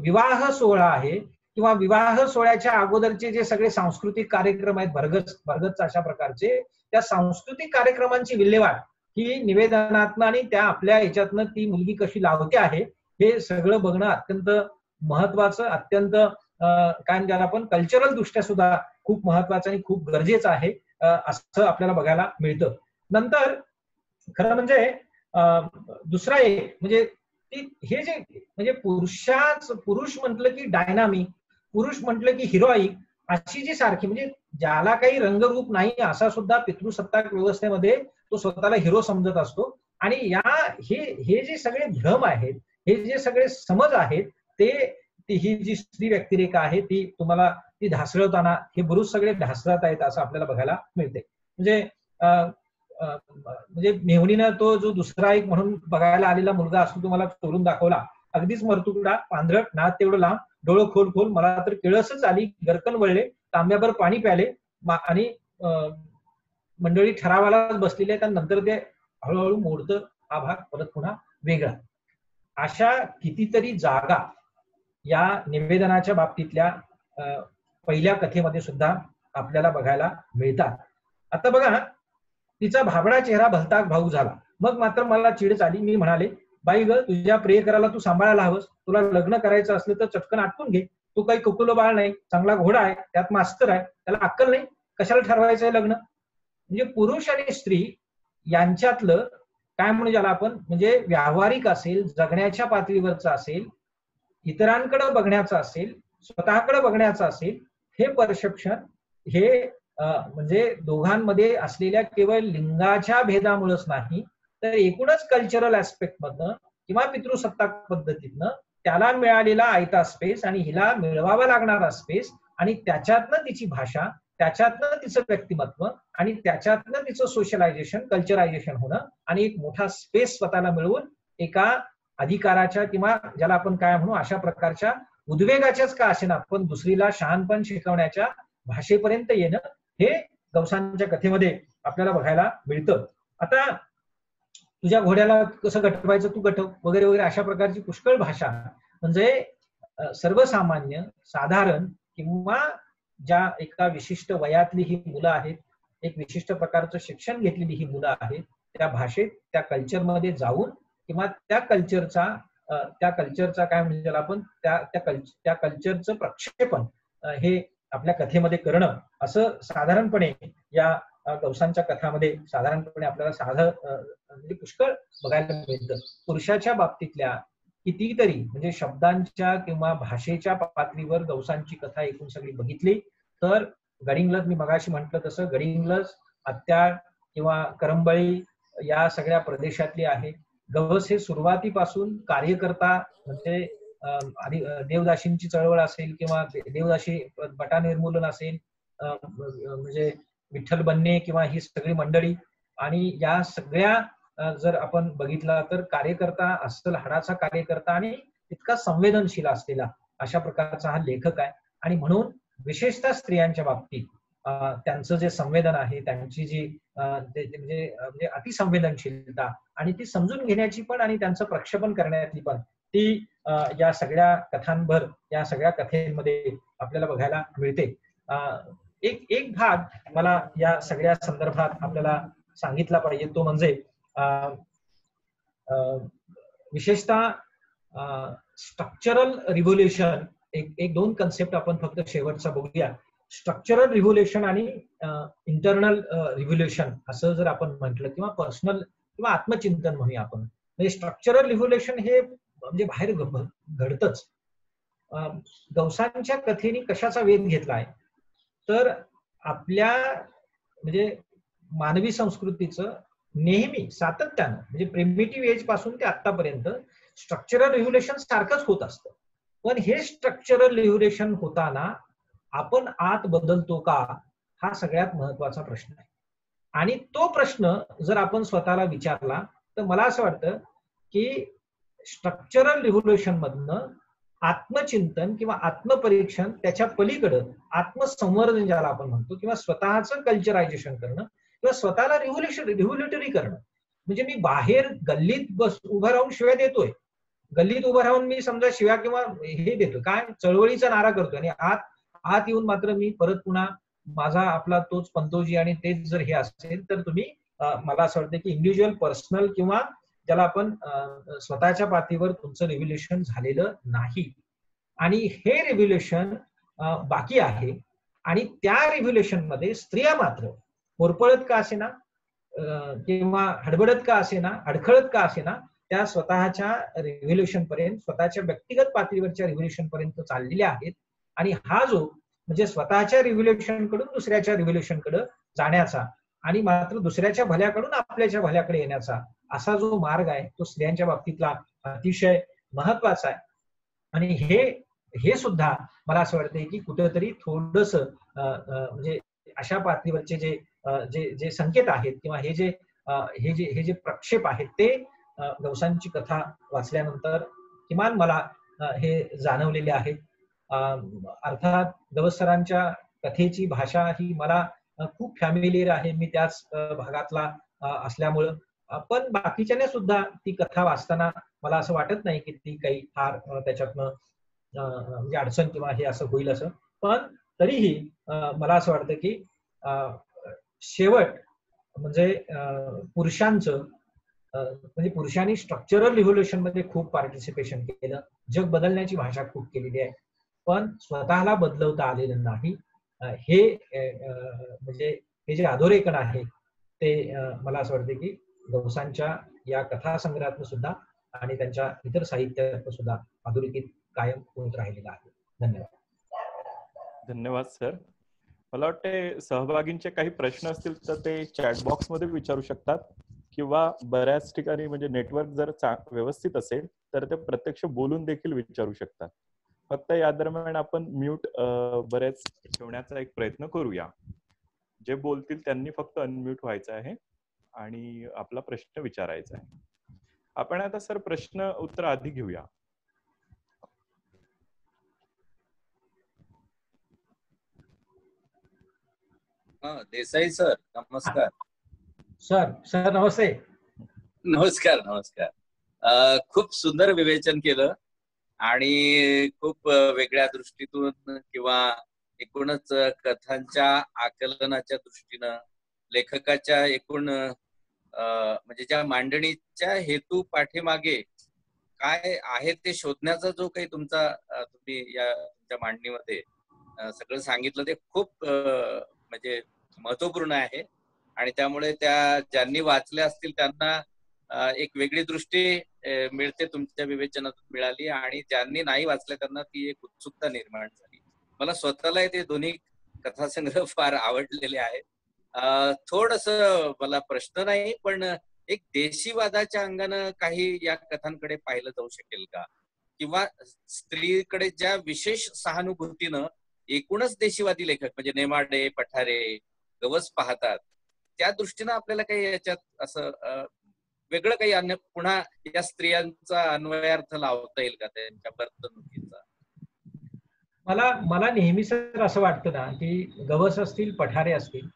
विवाह सोहळा आहे किंवा विवाह सोहळ्याच्या अगोदरचे जे सगळे सांस्कृतिक कार्यक्रम आहेत भरगच्च अशा प्रकारचे, त्या सांस्कृतिक कार्यक्रमांची विल्हेवाट ही निवेदनातनं आणि त्या आपल्या ह्याच्यातनं ती मुलगी कशी लावते आहे हे सगळं बघणं अत्यंत महत्वाचं, अत्यंत काय म्हणतात आपण कल्चरल दृष्ट्या सुद्धा खूप महत्वाचं आणि खूप गरजेचं आहे असं आपल्याला बघायला मिळतं. नंतर खरं म्हणजे दुसरा एक म्हणजे हे जे म्हणजे पुरुष म्हटलं की डायनामिक, पुरुष म्हटलं की हिरोईक अशी जी सारखी म्हणजे ज्याला काही रंगरूप नाही असा सुद्धा पितृसत्ताक व्यवस्थेमध्ये तो स्वतःला हिरो समजत असतो. आणि हे जे सगळे भ्रम आहेत, हे जे सगळे समज आहेत ते ही जी स्त्री व्यक्तिरेखा आहे ती तुम्हाला ती ढासळवताना हे बुरुज सगळे ढासळत आहेत असं आपल्याला बघायला मिळते. म्हणजे मेहुणीनं तो जो दुसरा एक म्हणून बघायला आलेला मुलगा असतो तुम्हाला चोरून दाखवला, अगदीच मरतुकडा, पांढरट, नाक तेवढं लांब, डोळं खोल खोल, मला तर किळसच आली, गरकन वळले, तांब्याभर पाणी प्याले आणि मंडळी ठरावालाच बसलेली आहे. त्यानंतर ते हळूहळू मोडतं हा भाग परत पुन्हा वेगळा. अशा कितीतरी जागा या निवेदनाच्या बाबतीतल्या पहिल्या कथेमध्ये सुद्धा आपल्याला बघायला मिळतात. आता बघा, तिचा भाबडा चेहरा भलताक भाऊ झाला, मग मात्र मला चिडच आली. मी म्हणाले, बाई ग, तुझ्या प्रियकराला तू सांभाळायला हवंस, तुला लग्न करायचं असलं तर चटकन आटपून घे. तू काही कुकुलं बाळ नाही, चांगला घोडा आहे, त्यात मास्तर आहे, त्याला अक्कल नाही, कशाला ठरवायचंय लग्न. म्हणजे पुरुष आणि स्त्री यांच्यातलं काय म्हणू ज्याला आपण म्हणजे व्यावहारिक असेल, जगण्याच्या पातळीवरचं असेल, इतरांकडे बघण्याचं असेल, स्वतःकडे बघण्याचं असेल, हे परसेप्शन हे म्हणजे दोघांमध्ये असलेल्या केवळ लिंगाच्या भेदामुळेच नाही तर एकूणच कल्चरल ऍस्पेक्ट मधनं किंवा पितृसत्ताक पद्धतीतनं त्याला मिळालेला आयता स्पेस आणि हिला मिळवावा लागणारा स्पेस आणि त्याच्यातनं तिची भाषा, त्याच्यातनं तिचं व्यक्तिमत्व आणि त्याच्यातनं तिचं सोशलायझेशन, कल्चरायझेशन होणं आणि एक मोठा स्पेस स्वतःला मिळवून एका अधिकाराच्या किंवा ज्याला आपण काय म्हणू अशा प्रकारच्या उद्वेगाच्याच का असेना पण दुसरीला शहाणपण शिकवण्याच्या भाषेपर्यंत येणं हे गवसांच्या कथेमध्ये आपल्याला बघायला मिळतं. आता तुझ्या घोड्याला कसं गटवायचं तू गटव वगैरे वगैरे अशा प्रकारची पुष्कळ भाषा म्हणजे सर्वसामान्य, साधारण किंवा ज्या एका विशिष्ट वयातली ही मुलं आहेत, एक विशिष्ट प्रकारचं शिक्षण घेतलेली ही मुलं आहेत, त्या भाषेत त्या कल्चरमध्ये जाऊन किंवा त्या कल्चरचा काय म्हणजे आपण त्या कल्चरचं प्रक्षेपण हे आपल्या कथेमध्ये करणं असं साधारणपणे या गवसांच्या कथामध्ये साधारणपणे आपल्याला म्हणजे पुष्कळ बघायला मिळतं. पुरुषाच्या बाबतीतल्या कितीतरी म्हणजे शब्दांच्या किंवा भाषेच्या पातळीवर गवसांची कथा एकूण सगळी बघितली तर गडिंग्लज, मी मगाशी म्हटलं तसं गडिंग्लज, आत्याळ किंवा करंबळी या सगळ्या प्रदेशातली आहे. गवस हे सुरुवातीपासून कार्यकर्ता म्हणजे देवदाशींची चळवळ असेल किंवा देवदाशी बटा निर्मूलन असेल, म्हणजे विठ्ठल बन्ने किंवा ही सगळी मंडळी आणि या सगळ्या जर आपण बघितला तर कार्यकर्ता अस्सल हाडाचा कार्यकर्ता आणि इतका संवेदनशील असलेला अशा प्रकारचा हा लेखक आहे. आणि म्हणून विशेषतः स्त्रियांच्या बाबतीत त्यांचं जे संवेदन आहे, त्यांची जी म्हणजे अतिसंवेदनशीलता आणि ती समजून घेण्याची पण आणि त्यांचं प्रक्षेपण करण्याची पण ती या सगळ्या कथांभर या सगळ्या कथेमध्ये आपल्याला बघायला मिळते. एक भाग मला या सगळ्या संदर्भात आपल्याला सांगितला पाहिजे तो म्हणजे विशेषतः स्ट्रक्चरल रिव्होल्युशन. एक दोन कन्सेप्ट आपण फक्त शेवटचा बघूया. स्ट्रक्चरल रिव्होल्युशन आणि इंटरनल रिव्होल्युशन असं जर आपण म्हटलं किंवा पर्सनल किंवा आत्मचिंतन म्हणूया आपण. म्हणजे स्ट्रक्चरल रिव्होल्युशन हे म्हणजे बाहेर घडतच. गवसांच्या कथेने कशाचा वेध घेतलाय तर आपल्या म्हणजे मानवी संस्कृतीचं नेहमी सातत्यानं म्हणजे प्रिमिटिव्ह एज पासून ते आतापर्यंत स्ट्रक्चरल रिव्होल्युशन सारखंच होत असतं. पण हे स्ट्रक्चरल लिव्हरेशन होताना आपण आत बदलतो का, हा सगळ्यात महत्वाचा प्रश्न आहे. आणि तो प्रश्न जर आपण स्वतःला विचारला तर मला असं वाटतं की स्ट्रक्चरल रिव्होल्युशन मधनं आत्मचिंतन किंवा आत्मपरीक्षण, त्याच्या पलीकडं आत्मसंवर्धन ज्याला आपण म्हणतो, किंवा स्वतःचं कल्चरायझेशन करणं किंवा स्वतःला रिव्होल्युटरी करणं. म्हणजे मी बाहेर गल्लीत उभं राहून शिव्या देतोय, गल्लीत उभं राहून मी समजा शिव्या किंवा हे देतो काय चळवळीचा नारा करतोय, आणि आत येऊन मात्र मी परत पुन्हा माझा आपला तोच पंतोजी आणि तेच जर हे असेल तर तुम्ही मला असं वाटतं की इंडिव्हिज्युअल पर्सनल किंवा ज्याला आपण स्वतःच्या पातळीवर तुमचं रिव्होल्युशन झालेलं नाही. आणि हे रिव्होल्युशन बाकी आहे. आणि त्या रिव्होल्युशन मध्ये स्त्रिया मात्र होरपळत का असेना किंवा हडबडत का असेना, अडखळत का असेना, त्या स्वतःच्या रिव्होल्युशन पर्यंत, स्वतःच्या व्यक्तिगत पातळीवरच्या रिव्होल्युशन पर्यंत चाललेल्या आहेत. आणि हा जो म्हणजे स्वतःच्या रिव्होल्युशन कडून दुसऱ्याच्या रिव्होल्युशन कडे जाण्याचा आणि मात्र दुसऱ्याच्या भल्याकडून आपल्याच्या भल्याकडे येण्याचा असा जो मार्ग आहे तो स्त्रियांच्या बाबतीतला अतिशय महत्वाचा आहे. आणि हे सुद्धा मला असं वाटतंय की कुठेतरी थोडस म्हणजे अशा पातळीवरचे जे संकेत आहेत किंवा हे जे प्रक्षेप आहेत ते गवसांची कथा वाचल्यानंतर किमान मला हे जाणवलेले आहेत. अर्थात गवस सरांच्या कथेची भाषा ही मला खूप फॅमिलियर आहे, मी त्याच भागातला असल्यामुळं. पण बाकीच्याने सुद्धा ती कथा वाचताना मला असं वाटत नाही की ती काही फार त्याच्यातनं म्हणजे अडचण किंवा हे असं होईल असं. पण तरीही मला असं वाटतं की शेवट म्हणजे पुरुषांचं म्हणजे पुरुषांनी स्ट्रक्चरल रिव्होल्युशन मध्ये खूप पार्टिसिपेशन केलं, जग बदलण्याची भाषा खूप केलेली आहे, पण स्वतःला बदलवता आलेलं नाही. हे म्हणजे हे जे अधोरेखन आहे ते मला असं वाटतं की गवसांच्या या कथा संग्रहातून सुद्धा आणि त्यांच्या इतर साहित्यातून सुद्धा अधोरेखित कायम होत राहिलेला आहे. धन्यवाद. धन्यवाद सर. मला वाटते सहभागींचे काही प्रश्न असतील तर ते चॅट बॉक्स मध्ये विचारू शकतात किंवा बऱ्याच ठिकाणी म्हणजे नेटवर्क जर व्यवस्थित असेल तर ते प्रत्यक्ष बोलून देखील विचारू शकतात. फक्त या दरम्यान आपण म्यूट बरेच ठेवण्याचा एक प्रयत्न करूया. जे बोलतील त्यांनी फक्त अनम्यूट व्हायचं आहे आणि आपला प्रश्न विचारायचा आहे. आपण आता सर प्रश्न उत्तर आधी घेऊया. देसाई सर नमस्कार. सर नमस्ते. नमस्कार नमस्कार. खूप सुंदर विवेचन केलं आणि खूप वेगळ्या दृष्टीतून किंवा एकूणच कथांच्या आकलनाच्या दृष्टीनं लेखकाच्या एकूण म्हणजे ज्या मांडणीच्या हेतू पाठीमागे काय आहे ते शोधण्याचा जो काही तुम्ही या तुमच्या मांडणीमध्ये सगळं सांगितलं ते खूप म्हणजे महत्वपूर्ण आहे. आणि त्यामुळे त्या ज्यांनी वाचल्या असतील त्यांना एक वेगळी दृष्टी मिळते, तुमच्या विवेचनातून मिळाली, आणि ज्यांनी नाही वाचल्या त्यांना ती एक उत्सुकता निर्माण झाली. मला स्वतःला ते दोन्ही कथासंग्रह फार आवडलेले आहेत. थोडस मला प्रश्न नाही पण एक देशीवादाच्या अंगानं काही या कथांकडे पाहिलं जाऊ शकेल का, किंवा स्त्रीकडे ज्या विशेष सहानुभूतीनं एकूणच देशीवादी लेखक म्हणजे नेमाडे, पठारे, गवस पाहतात, त्या दृष्टीनं आपल्याला काही याच्यात असं वेगळं काही अन्य पुन्हा या स्त्रियांचा अन्वयार्थ लावता येईल का त्यांच्या वर्तणुकीचा? मला नेहमी सर असं वाटतं ना की गवस असतील, पठारे असतील,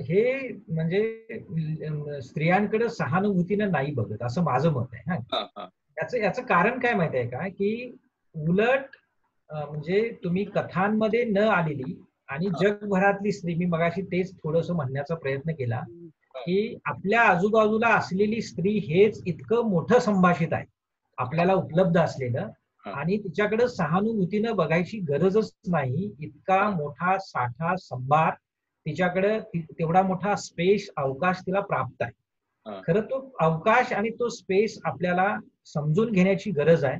हे म्हणजे स्त्रियांकडे सहानुभूतीनं नाही बघत असं माझं मत आहे. याचं कारण काय माहिती आहे का, की उलट म्हणजे तुम्ही कथांमध्ये न आलेली आणि जगभरातली स्त्री, मी मगाशी तेच थोडस म्हणण्याचा प्रयत्न केला की आपल्या आजूबाजूला असलेली स्त्री हेच इतकं मोठं संभाषित आहे आपल्याला उपलब्ध असलेलं, आणि तिच्याकडे सहानुभूतीनं बघायची गरजच नाही. इतका मोठा साठा संभार तिच्याकडे, तेवढा मोठा स्पेस, अवकाश तिला प्राप्त आहे. खरं तो अवकाश आणि तो स्पेस आपल्याला समजून घेण्याची गरज आहे.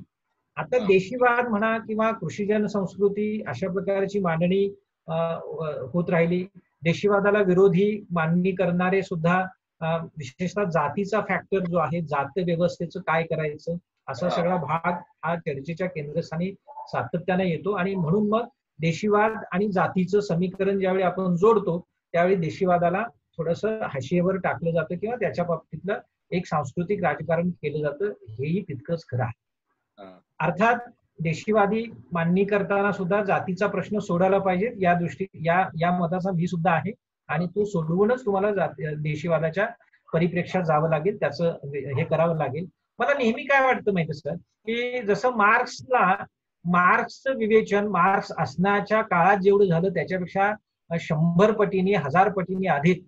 आता देशीवाद म्हणा किंवा कृषीजन संस्कृती अशा प्रकारची मांडणी होत राहिली. देशीवादाला विरोधी मांडणी करणारे सुद्धा विशेषतः जातीचा फॅक्टर जो आहे, जात व्यवस्थेचं काय करायचं, असा सगळा भाग हा चर्चेच्या केंद्रस्थानी सातत्याने येतो. आणि म्हणून मग देशीवाद आणि जातीचं समीकरण ज्यावेळी आपण जोडतो त्यावेळी देशीवादाला थोडंसं हाशियेवर टाकलं जातं किंवा त्याच्या बाबतीतलं एक सांस्कृतिक राजकारण केलं जातं, हेही तितकंच खरं आहे. अर्थात देशीवादी मांडणी करताना सुद्धा जातीचा प्रश्न सोडायला पाहिजे या मताचा मी सुद्धा आहे. आणि तो सोडवूनच तुम्हाला देशीवादाच्या परिप्रेक्ष्यात जावं लागेल, त्याचं हे करावं लागेल. मला नेहमी काय वाटतं माहिती सर, की जसं मार्क्सचं विवेचन मार्क्स असण्याच्या काळात जेवढं झालं त्याच्यापेक्षा 100 पटीने 1000 पटीने अधिक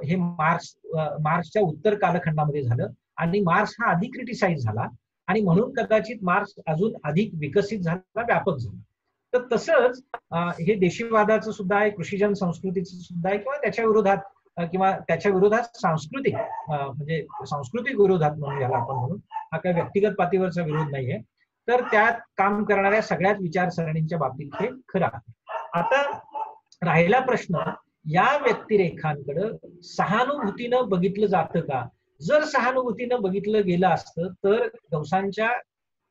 हे मार्क्सच्या उत्तर कालखंडामध्ये झालं. आणि मार्क्स हा अधिक क्रिटिसाइज झाला आणि म्हणून कदाचित मार्क्स अजून अधिक विकसित झाला, व्यापक झाला. तर तसंच हे देशीवादाचं सुद्धा आहे, कृषीजन संस्कृतीचं सुद्धा आहे, किंवा त्याच्या विरोधात सांस्कृतिक म्हणजे सांस्कृतिक विरोधात म्हणून याला आपण म्हणून, हा काही व्यक्तिगत पातळीवरचा विरोध नाहीये. तर त्यात काम करणाऱ्या सगळ्याच विचारसरणींच्या बाबतीत हे खरं आहे. आता राहिला प्रश्न, या व्यक्तिरेखांकडे सहानुभूतीनं बघितलं जातं का? जर सहानुभूतीनं बघितलं गेलं असतं तर गवसांच्या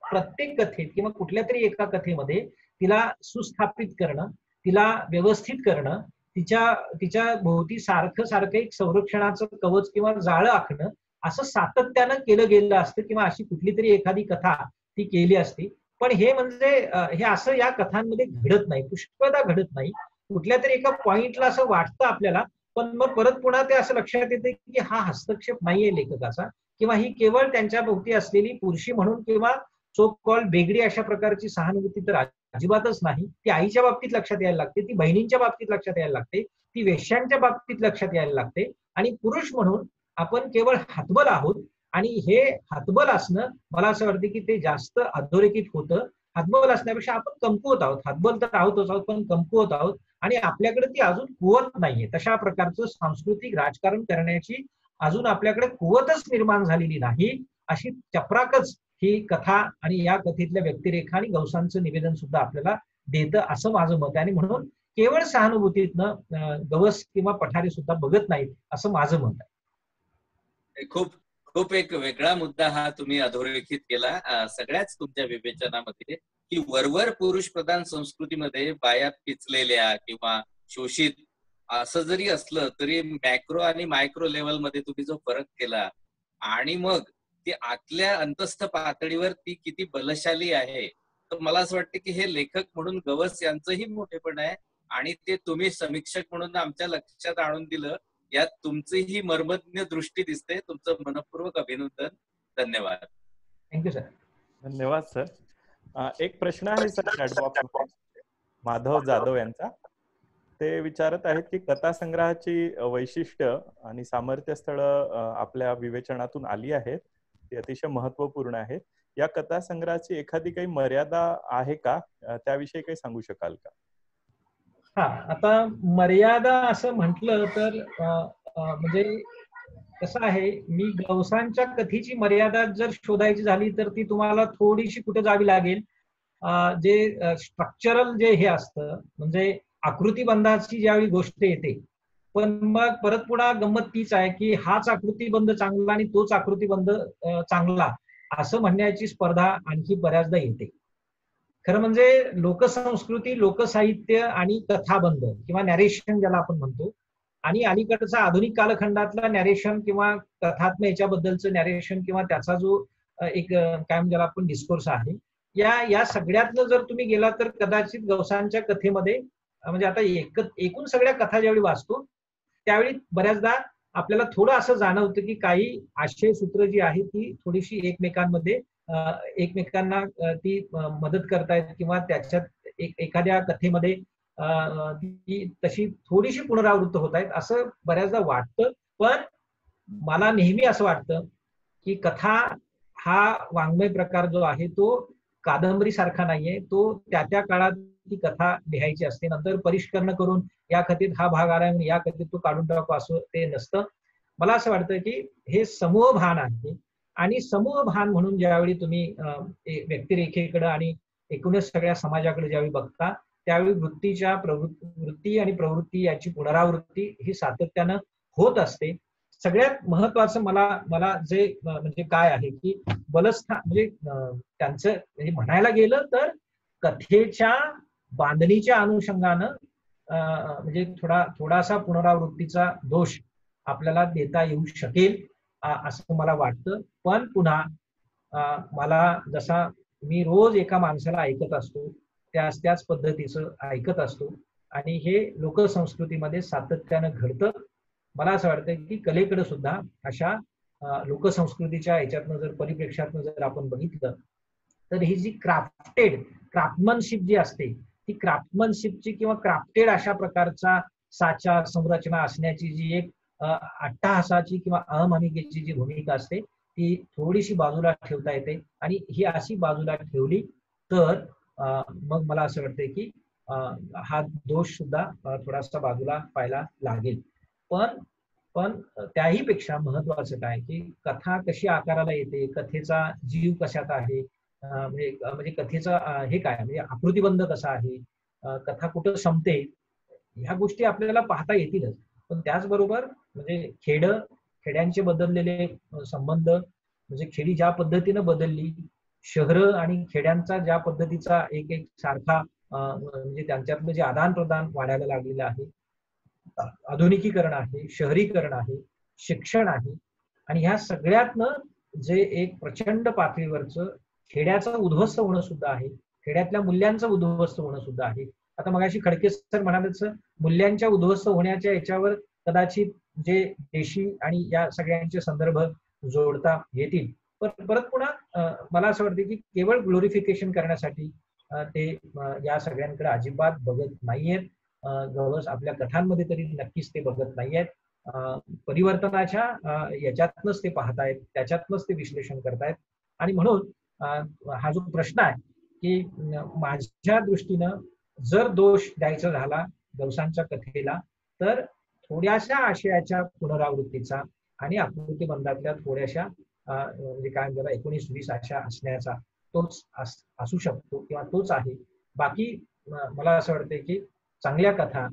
प्रत्येक कथेत किंवा कुठल्या तरी एका कथेमध्ये तिला सुस्थापित करणं, तिला व्यवस्थित करणं, तिच्या भोवती सारखं एक संरक्षणाचं कवच किंवा जाळं आखणं असं सातत्यानं केलं गेलं असतं, किंवा अशी कुठली तरी एखादी कथा ती केली असती. पण हे म्हणजे हे असं या कथांमध्ये घडत नाही, पुष्कळदा घडत नाही. कुठल्या तरी एका पॉइंटला असं वाटतं आपल्याला, पण मग परत पुन्हा ते असं लक्षात येते की हा हस्तक्षेप नाहीये लेखकाचा, किंवा ही केवळ त्यांच्या भोवती असलेली पुरुषी म्हणून किंवा सो कॉल बेगडी अशा प्रकारची सहानुभूती तर अजिबातच नाही. ती आईच्या बाबतीत लक्षात यायला लागते, ती बहिणींच्या बाबतीत लक्षात यायला लागते, ती वेश्यांच्या बाबतीत लक्षात यायला लागते. आणि पुरुष म्हणून आपण केवळ हातबल आहोत, आणि हे हातबल असणं मला असं वाटतं की ते जास्त अधोरेखित होतं. हातबल असण्यापेक्षा आपण कमकुवत आहोत, हातबल तर आहोतच आहोत पण कमकुवत आहोत, आणि आपल्याकडे ती अजून कुवत नाहीये. तशा प्रकारचं सांस्कृतिक राजकारण करण्याची अजून आपल्याकडे कुवतच निर्माण झालेली नाही. अशी चपराकच ही कथा आणि या कथेतल्या व्यक्तिरेखा आणि गवसांचं निवेदन सुद्धा आपल्याला देतं, असं माझं मत आहे. आणि म्हणून केवळ सहानुभूतीतनं गवस किंवा पठारे सुद्धा बघत नाहीत, असं माझं मत आहे. खूप एक वेगळा मुद्दा हा तुम्ही अधोरेखित केला सगळ्याच तुमच्या विवेचनामध्ये, की वरवर पुरुष प्रधान संस्कृतीमध्ये बाया पिचलेल्या किंवा शोषित असं जरी असलं तरी मॅक्रो आणि मायक्रो लेवलमध्ये तुम्ही जो फरक केला, आणि मग ती आतल्या अंतस्थ पातळीवर ती किती बलशाली आहे, तर मला असं वाटतं की हे लेखक म्हणून गवस यांचंही मोठेपण आहे, आणि ते तुम्ही समीक्षक म्हणून आमच्या लक्षात आणून दिलं, यात तुमचीही मर्मज्ञ दृष्टी दिसते. तुमचं मनपूर्वक अभिनंदन. धन्यवाद. Thank you sir. धन्यवाद सर. एक प्रश्न आहे सर चॅटबॉक्स माधव जाधव यांचा. ते विचारत आहेत की कथा संग्रहाची वैशिष्ट्य आणि सामर्थ्य स्थळ आपल्या विवेचनातून आली आहेत, ती अतिशय महत्वपूर्ण आहेत. या कथा संग्रहाची एखादी काही मर्यादा आहे का, त्याविषयी काही सांगू शकाल का? हा, आता मर्यादा असं म्हटलं तर म्हणजे कसं आहे, मी गवसांच्या कथेची मर्यादा जर शोधायची झाली तर ती तुम्हाला थोडीशी कुठे जावी लागेल. जे स्ट्रक्चरल जे हे असतं, म्हणजे आकृतीबंधाची ज्यावेळी गोष्ट येते, पण मग परत पुन्हा गंमत तीच आहे की हाच आकृतीबंध चांगला आणि तोच आकृतीबंध चांगला असं म्हणण्याची स्पर्धा आणखी बऱ्याचदा येते. खरं म्हणजे लोकसंस्कृती, लोकसाहित्य आणि कथाबंध किंवा नॅरेशन ज्याला आपण म्हणतो, आणि अलीकडचा आधुनिक कालखंडातला नॅरेशन किंवा कथात्मक याच्याबद्दलचं नॅरेशन किंवा त्याचा जो एक काय म्हणजे आपण डिस्कोर्स आहे, या सगळ्यातनं जर तुम्ही गेला तर कदाचित गवसांच्या कथेमध्ये म्हणजे आता एकूण सगळ्या कथा ज्यावेळी वाचतो त्यावेळी बऱ्याचदा आपल्याला थोडं असं जाणवतं की काही आशयसूत्र जी आहे ती थोडीशी एकमेकांना ती मदत करतायत, किंवा त्याच्यात एखाद्या कथेमध्ये ती तशी थोडीशी पुनरावृत्त होत आहेत असं बऱ्याचदा वाटतं. पण मला नेहमी असं वाटतं की कथा हा वाङ्मय प्रकार जो आहे तो कादंबरी सारखा नाहीये. तो त्या काळात ती कथा लिहायची असते, नंतर परिष्करण करून या कथेत हा भाग आलाय या कथेत तो काढून टाकू असं ते नसतं. मला असं वाटतं की हे समूह भान आहे, आणि समूह भान म्हणून ज्यावेळी तुम्ही व्यक्तिरेखेकडे आणि एकूणच सगळ्या समाजाकडे ज्यावेळी बघता त्यावेळी वृत्ती आणि प्रवृत्ती याची पुनरावृत्ती ही सातत्यानं होत असते. सगळ्यात महत्वाचं मला मला जे म्हणजे काय आहे की बलस्थान म्हणजे त्यांचं म्हणजे म्हणायला गेलं तर कथेच्या बांधणीच्या अनुषंगानं म्हणजे थोडासा पुनरावृत्तीचा दोष आपल्याला देता येऊ शकेल असं मला वाटतं. पण पुन्हा मला जसा मी रोज एका माणसाला ऐकत असतो त्याच पद्धतीचं ऐकत असतो आणि हे लोकसंस्कृतीमध्ये सातत्यानं घडतं. मला असं वाटतं की कलेकडे सुद्धा अशा लोकसंस्कृतीच्या याच्यातनं जर परिप्रेक्षातनं जर आपण बघितलं तर ही जी क्राफ्टमनशिप जी असते ती क्राफ्टमनशिपची किंवा क्राफ्टेड अशा प्रकारचा साचा संरचना असण्याची जी एक अट्टहासाची किंवा अहमनिकेची जी भूमिका असते ती थोडीशी बाजूला ठेवता येते आणि ही अशी बाजूला ठेवली तर मग मला असं वाटतंय की हा दोष सुद्धा थोडासा बाजूला पाहायला लागेल. पण त्याही पेक्षा महत्वाचं काय की कथा कशी आकाराला येते, कथेचा जीव कशात आहे, म्हणजे कथेचा हे काय म्हणजे आकृतीबंध कसा आहे, कथा कुठं संपते, ह्या गोष्टी आपल्याला पाहता येतीलच. पण त्याचबरोबर म्हणजे खेड्यांचे बदललेले संबंध, म्हणजे खेडी ज्या पद्धतीनं बदलली, शहरं आणि खेड्यांचा ज्या पद्धतीचा एक सारखा म्हणजे त्यांच्यातलं जे आदान प्रदान वाढायला लागलेलं आहे, आधुनिकीकरण आहे, शहरीकरण आहे, शिक्षण आहे आणि ह्या सगळ्यातनं जे एक प्रचंड पातळीवरचं खेड्याचं उद्ध्वस्त होणं सुद्धा आहे, खेड्यातल्या मूल्यांचं उद्ध्वस्त होणं सुद्धा आहे. आता मगाशी खडके सर म्हणालेच मूल्यांच्या उद्ध्वस्त होण्याच्या याच्यावर कदाचित जे देशी आणि या सगळ्यांचे संदर्भ जोडता येतील. पण परत पुन्हा मला असं वाटतं की केवळ ग्लोरिफिकेशन करण्यासाठी ते या सगळ्यांकडे अजिबात बघत नाहीयेत. गवस आपल्या कथांमध्ये तरी नक्कीच ते बघत नाहीयेत. परिवर्तनाच्या याच्यातनच ते पाहतायत, त्याच्यातनच ते विश्लेषण करतायत. आणि म्हणून हा जो प्रश्न आहे की माझ्या दृष्टीनं जर दोष द्यायचा झाला गवसांच्या कथेला तर थोड्याशा आशयाच्या पुनरावृत्तीचा आणि आकृतीबंधातल्या थोड्याशा म्हणजे काय म्हणतात 19-20 अशा असण्याचा तोच असू शकतो किंवा तोच आहे. बाकी मला असं वाटतंय की चांगल्या कथा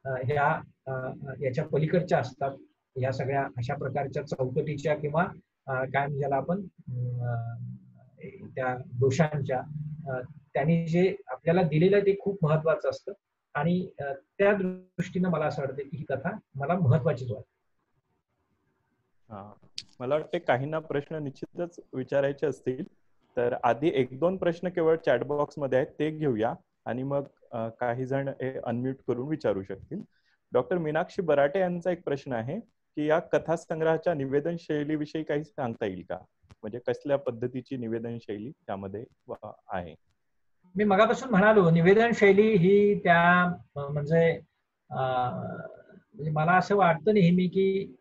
ह्या याच्या पलीकडच्या असतात, या सगळ्या अशा प्रकारच्या चौकटीच्या किंवा काय म्हणजे आपण त्या दोषांच्या त्यांनी जे आपल्याला दिलेलं ते खूप महत्वाचं असतं आणि त्या दृष्टीनं मला असं वाटतं की ही कथा मला महत्वाचीच वाटते. मला वाटते काहींना प्रश्न निश्चितच विचारायचे असतील तर आधी 1-2 प्रश्न केवळ चॅट बॉक्स मध्ये आहेत ते घेऊया आणि मग काही जण हे अनम्यूट करून विचारू शकतील. डॉक्टर मीनाक्षी बराटे यांचा एक प्रश्न आहे की या कथा संग्रहाच्या निवेदन शैलीविषयी काही सांगता येईल का, म्हणजे कसल्या पद्धतीची निवेदन शैली त्यामध्ये आहे. मी मगापासून म्हणालो पासून शैली ही त्या म्हणजे मला असं वाटतं नेहमी की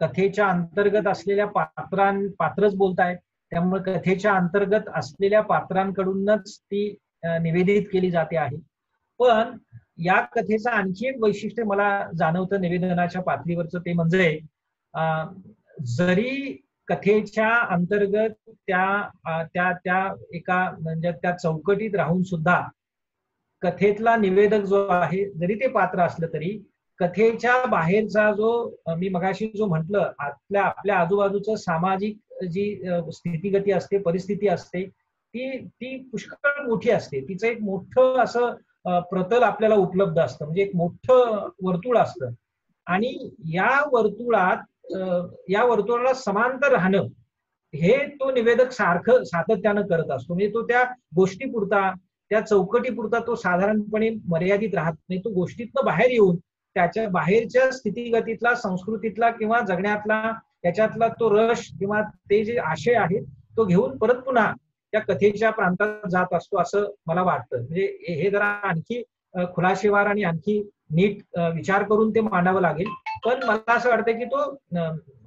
कथेच्या अंतर्गत असलेल्या पात्रच बोलतायत, त्यामुळे कथेच्या अंतर्गत असलेल्या पात्रांकडूनच ती निवेदित केली जाते आहे. पण या कथेचं आणखी एक वैशिष्ट्य मला जाणवतं निवेदनाच्या पातळीवरचं, ते म्हणजे जरी कथेच्या अंतर्गत त्या एका म्हणजे त्या चौकटीत राहून सुद्धा कथेतला निवेदक जो आहे जरी ते पात्र असलं तरी कथेच्या बाहेरचा जो मी मगाशी जो म्हटलं आपल्या आजूबाजूचं सामाजिक जी स्थितीगती असते, परिस्थिती असते, ती पुष्कळ मोठी असते. तिचं एक मोठं असं प्रतल आपल्याला उपलब्ध असतं, म्हणजे एक मोठं वर्तुळ असतं आणि या वर्तुळाला समांतर राहणं हे तो निवेदक सातत्यानं करत असतो. म्हणजे तो त्या गोष्टीपुरता, त्या चौकटीपुरता तो साधारणपणे मर्यादित राहत नाही. तो गोष्टीतनं बाहेर येऊन त्याच्या बाहेरच्या स्थितीगतीतला, संस्कृतीतला किंवा जगण्यातला त्याच्यातला तो रस किंवा ते जे आशय आहेत तो घेऊन परत पुन्हा त्या कथेच्या प्रांतात जात असतो असं मला वाटतं. म्हणजे हे जरा आणखी खुलाशेवार आणि आणखी नीट विचार करून ते मांडावं लागेल. पण मला असं वाटतं की तो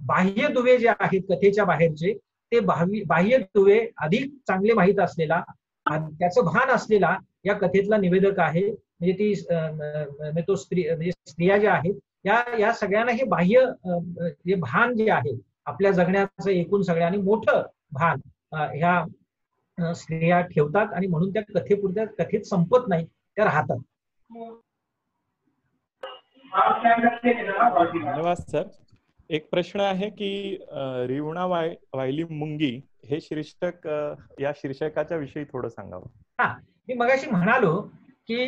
बाह्य दुवे जे आहेत कथेच्या बाहेरचे, ते बाह्य दुवे अधिक चांगले माहीत असलेला, त्याचं भान असलेला या कथेतला निवेदक आहे. म्हणजे ती तो म्हणजे स्त्रिया ज्या आहेत या सगळ्यांना हे बाह्य जे भान जे आहे आपल्या जगण्याचं एकूण सगळ्यांनी मोठं भान ह्या स्त्रिया ठेवतात आणि म्हणून त्या कथेपुरत्या कथेत संपत नाही, त्या राहतात. धन्यवाद सर. एक प्रश्न आहे की रिवणा वाहिली मुंगी हे शीर्षक, या शीर्षकाच्या विषयी थोडं सांगावं. हा, मी मगाशी म्हणालो की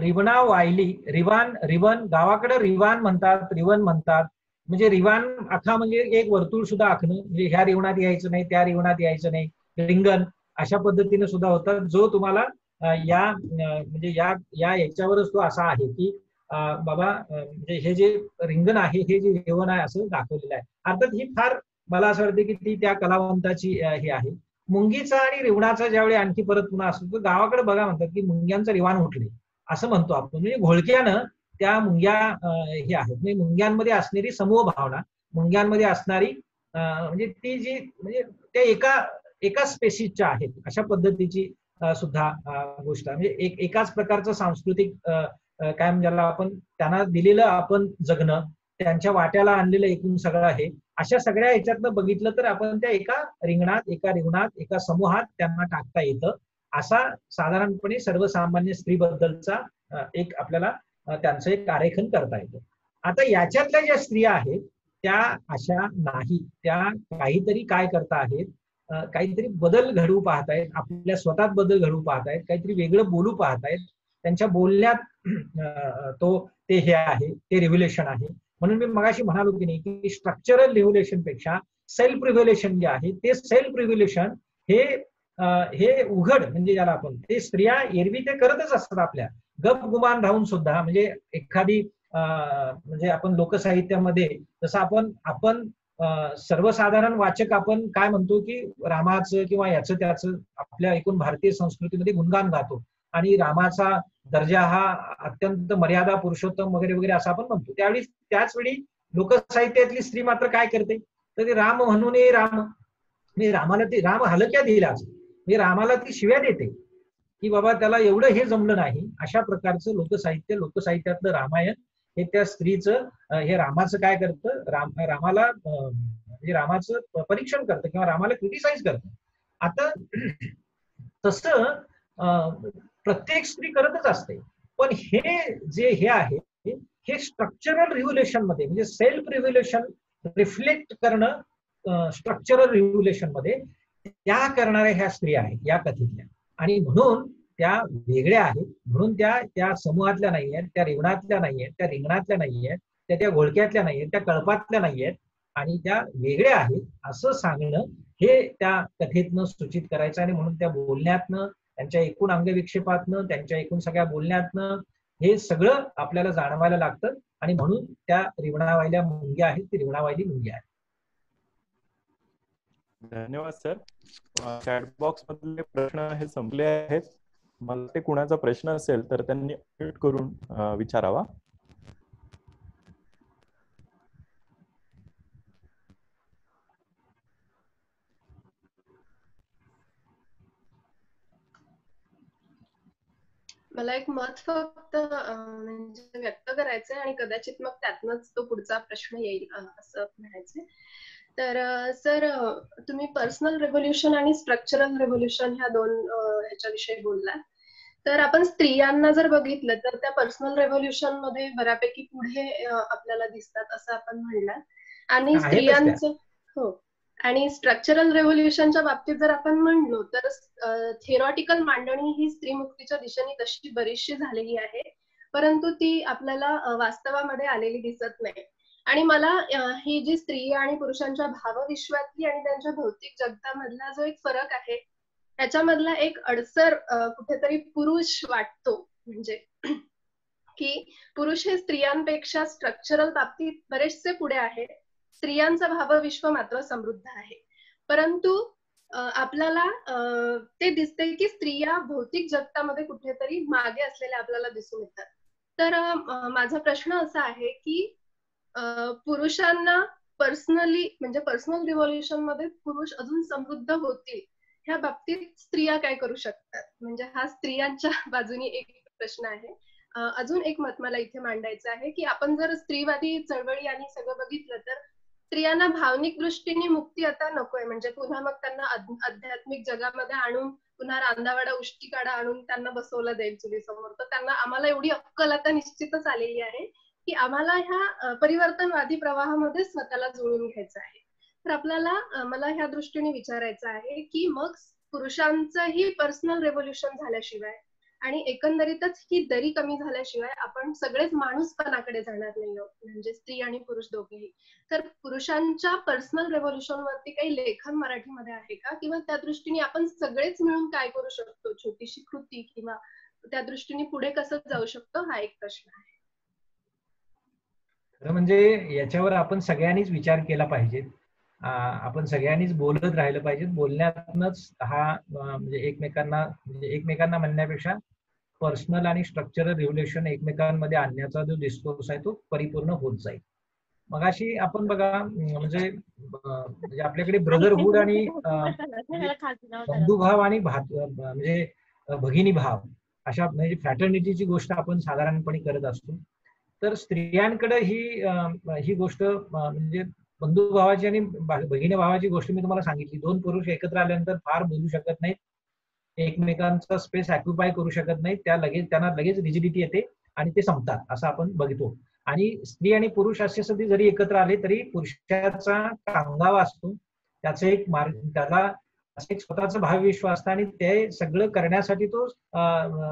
रिवणा वाहिली, रिवण गावाकडे रिवान म्हणतात, रिवण म्हणतात. म्हणजे रिवान आखा म्हणजे एक वर्तुळ सुद्धा आखणं, म्हणजे ह्या रिवणात यायचं नाही, त्या रिवणात यायचं नाही, रिंगण अशा पद्धतीने सुद्धा होतात. जो तुम्हाला म्हणजे या याच्यावरच तो असा आहे की बाबा म्हणजे हे जे रिंगण आहे हे जे रिवण आहे असं दाखवलेलं आहे. अर्थात ही फार मला असं वाटतं की ती त्या कलावंताची हे आहे. मुंगीचा आणि रिवणाचा ज्यावेळी आणखी परत पुन्हा असतो तर गावाकडे बघा म्हणतात की मुंग्यांचं रिवाण उठले असं म्हणतो आपण. म्हणजे घोळक्यानं त्या मुंग्या हे आहेत, म्हणजे मुंग्यांमध्ये असणारी समूह भावना, मुंग्यांमध्ये असणारी म्हणजे ती जी म्हणजे त्या एका स्पेसिसच्या आहेत अशा पद्धतीची सुद्धा गोष्ट आहे. म्हणजे एकाच प्रकारचं सांस्कृतिक काय म्हणजे आपण त्यांना दिलेलं आपण जगणं, त्यांच्या वाट्याला आणलेलं एकूण सगळं आहे. अशा सगळ्या ह्याच्यातनं बघितलं तर आपण त्या एका रिंगणात, एका रिवणात, एका समूहात त्यांना टाकता येतं. असा साधारणपणे सर्वसामान्य स्त्रीबद्दलचा एक आपल्याला त्यांचं एक आरेखन करता येतं. आता याच्यातल्या ज्या स्त्रिया आहेत त्या अशा नाही, त्या काहीतरी काय करता आहेत, काहीतरी बदल घडवू पाहतायत, आपल्या स्वतःत बदल घडवू पाहतायत, काहीतरी वेगळं बोलू पाहतायत. त्यांच्या बोलण्यात ते हे आहे, ते रिव्ह्युलेशन आहे. म्हणून मी मगाशी म्हणालो की नाही की स्ट्रक्चरल रिव्ह्युलेशन पेक्षा सेल्फ रिव्ह्युलेशन जे आहे ते सेल्फ रिव्ह्युलेशन हे उघड म्हणजे ज्याला आपण ते स्त्रिया एरवी ते करतच असतात. आपल्या गपगुमान राहून सुद्धा म्हणजे एखादी म्हणजे आपण लोकसाहित्यामध्ये जसं आपण सर्वसाधारण वाचक आपण काय म्हणतो की रामाचं किंवा याचं त्याचं आपल्या एकूण भारतीय संस्कृतीमध्ये गुणगान गातो आणि रामाचा दर्जा हा अत्यंत मर्यादा पुरुषोत्तम वगैरे वगैरे असं आपण म्हणतो. त्याच वेळी लोकसाहित्यातली स्त्री मात्र काय करते तर ते राम म्हणून राम, मी रामाला ती राम हलक्या दिलाच, मी रामाला ती शिव्या देते की बाबा त्याला एवढं हे जमलं नाही. अशा प्रकारचं लोकसाहित्यातलं रामायण हे त्या स्त्रीचं हे रामाचं काय करतं, रामाला म्हणजे रामाचं परीक्षण करतं किंवा रामाला क्रिटिसाइज करतं. आता तसं प्रत्येक स्त्री करतच असते, पण हे जे हे आहे हे स्ट्रक्चरल रिव्ह्युलेशन मध्ये म्हणजे सेल्फ रिव्ह्युलेशन रिफ्लेक्ट करणं स्ट्रक्चरल रिव्ह्युलेशन मध्ये त्या करणाऱ्या ह्या स्त्रिया आहेत या कथेतल्या, आणि म्हणून त्या वेगळ्या आहेत. म्हणून त्या समूहातल्या नाही आहेत, त्या रिवणातल्या नाही आहेत, त्या रिंगणातल्या नाही आहेत, त्या घोळक्यातल्या नाही आहेत, त्या कळपातल्या नाही आहेत, आणि त्या वेगळ्या आहेत असं सांगणं हे त्या कथेतनं सूचित करायचं. आणि म्हणून त्या बोलण्यातनं, त्यांच्या एकूण अंगविक्षेपातनं, त्यांच्या एकूण सगळ्या बोलण्यातनं हे सगळं आपल्याला जाणवायला लागतं. आणि म्हणून त्या रिवणावाहिल्या मुंग्या आहेत, ती रिवणावाहिली मुंग्या आहेत. धन्यवाद सर. चॅट बॉक्स मधले प्रश्न हे संपले आहेत. मला ते कुणाचा प्रश्न असेल तर त्यांनी म्यूट करून विचारावा. मला एक मत फक्त म्हणजे व्यक्त करायचंय आणि कदाचित मग त्यातनच तो पुढचा प्रश्न येईल असं म्हणायचंय. तर सर तुम्ही पर्सनल रेव्होल्युशन आणि स्ट्रक्चरल रेव्होल्युशन ह्या दोन ह्याच्याविषयी बोललात. तर आपण स्त्रियांना जर बघितलं तर त्या पर्सनल रेव्होल्युशन मध्ये बऱ्यापैकी पुढे आपल्याला दिसतात असं आपण म्हणलात. आणि स्त्रियांचं हो, आणि स्ट्रक्चरल रेव्होल्युशनच्या बाबतीत जर आपण म्हणलो तर थिअरॉटिकल मांडणी ही स्त्रीमुक्तीच्या दिशेने तशी बरीचशी झालेली आहे, परंतु ती आपल्याला वास्तवामध्ये आलेली दिसत नाही. आणि मला ही जी स्त्री आणि पुरुषांच्या भावविश्वातली आणि त्यांच्या भौतिक जगतामधला जो एक फरक आहे त्याच्यामधला एक अडसर कुठेतरी पुरुष वाटतो. म्हणजे की पुरुष हे स्त्रियांपेक्षा स्ट्रक्चरल बाबतीत बरेचसे पुढे आहे. स्त्रियांचं भावविश्व मात्र समृद्ध आहे, परंतु आपल्याला ते दिसते की स्त्रिया भौतिक जगतामध्ये कुठेतरी मागे असलेल्या आपल्याला दिसून येतात. तर माझा प्रश्न असा आहे की पुरुषांना पर्सनली म्हणजे पर्सनल रिव्होल्युशन मध्ये पुरुष अजून समृद्ध होतील ह्या बाबतीत स्त्रिया काय करू शकतात, म्हणजे हा स्त्रियांच्या बाजूने एक प्रश्न आहे. अजून एक मत मला इथे मांडायचं आहे की आपण जर स्त्रीवादी चळवळी आणि सगळं बघितलं तर स्त्रियांना भावनिक दृष्टीने मुक्ती आता नकोय. म्हणजे पुन्हा मग त्यांना आध्यात्मिक जगामध्ये आणून पुन्हा रांधावाडा उष्टीकाडा आणून त्यांना बसवलं जाईल चुलीसमोर. तर त्यांना आम्हाला एवढी अक्कल आता निश्चितच आलेली आहे की आम्हाला ह्या परिवर्तनवादी प्रवाहामध्ये स्वतःला जुळवून घ्यायचं आहे. तर आपल्याला मला ह्या दृष्टीने विचारायचं आहे की मग पुरुषांचंही पर्सनल रेव्होल्युशन झाल्याशिवाय आणि एकंदरीतच ही दरी कमी झाल्याशिवाय आपण सगळेच माणूसपणाकडे जाणार नाही आहोत, म्हणजे स्त्री आणि पुरुष दोघेही. तर पुरुषांच्या पर्सनल रेव्होल्युशन वरती काही लेखन मराठीमध्ये आहे का, किंवा त्या दृष्टीने आपण सगळेच मिळून काय करू शकतो, छोटीशी कृती, किंवा त्या दृष्टीने पुढे कसं जाऊ शकतो, हा एक प्रश्न आहे. खरं म्हणजे याच्यावर आपण सगळ्यांनीच विचार केला पाहिजे. आपण सगळ्यांनीच बोलत राहिलं पाहिजे. बोलण्यातूनच हा म्हणजे एकमेकांना म्हणण्यापेक्षा पर्सनल आणि स्ट्रक्चरल रिव्होल्युशन एकमेकांमध्ये आणण्याचा जो डिस्कोर्स आहे तो परिपूर्ण होत जाईल. मगाशी आपण बघा म्हणजे आपल्याकडे ब्रदरहुड आणि बंधुभाव आणि म्हणजे भगिनी भाव अशा म्हणजे फ्रॅटर्निटीची गोष्ट आपण साधारणपणे करत असतो. तर स्त्रियांकडे ही गोष्ट म्हणजे बंधुभावाची आणि भगिनी भावाची गोष्ट मी तुम्हाला सांगितली. दोन पुरुष एकत्र आल्यानंतर फार बोलू शकत नाहीत, एकमेकांचा स्पेस ऑक्युपाय करू शकत नाहीत, त्यांना लगेच रिजिडिटी येते आणि ते संपतात असं आपण बघतो. आणि स्त्री आणि पुरुष असे जरी एकत्र आले तरी पुरुषाचा कांगावा असतो, त्याला असं एक स्वतःचं भावविश्वास असतं आणि ते सगळं करण्यासाठी तो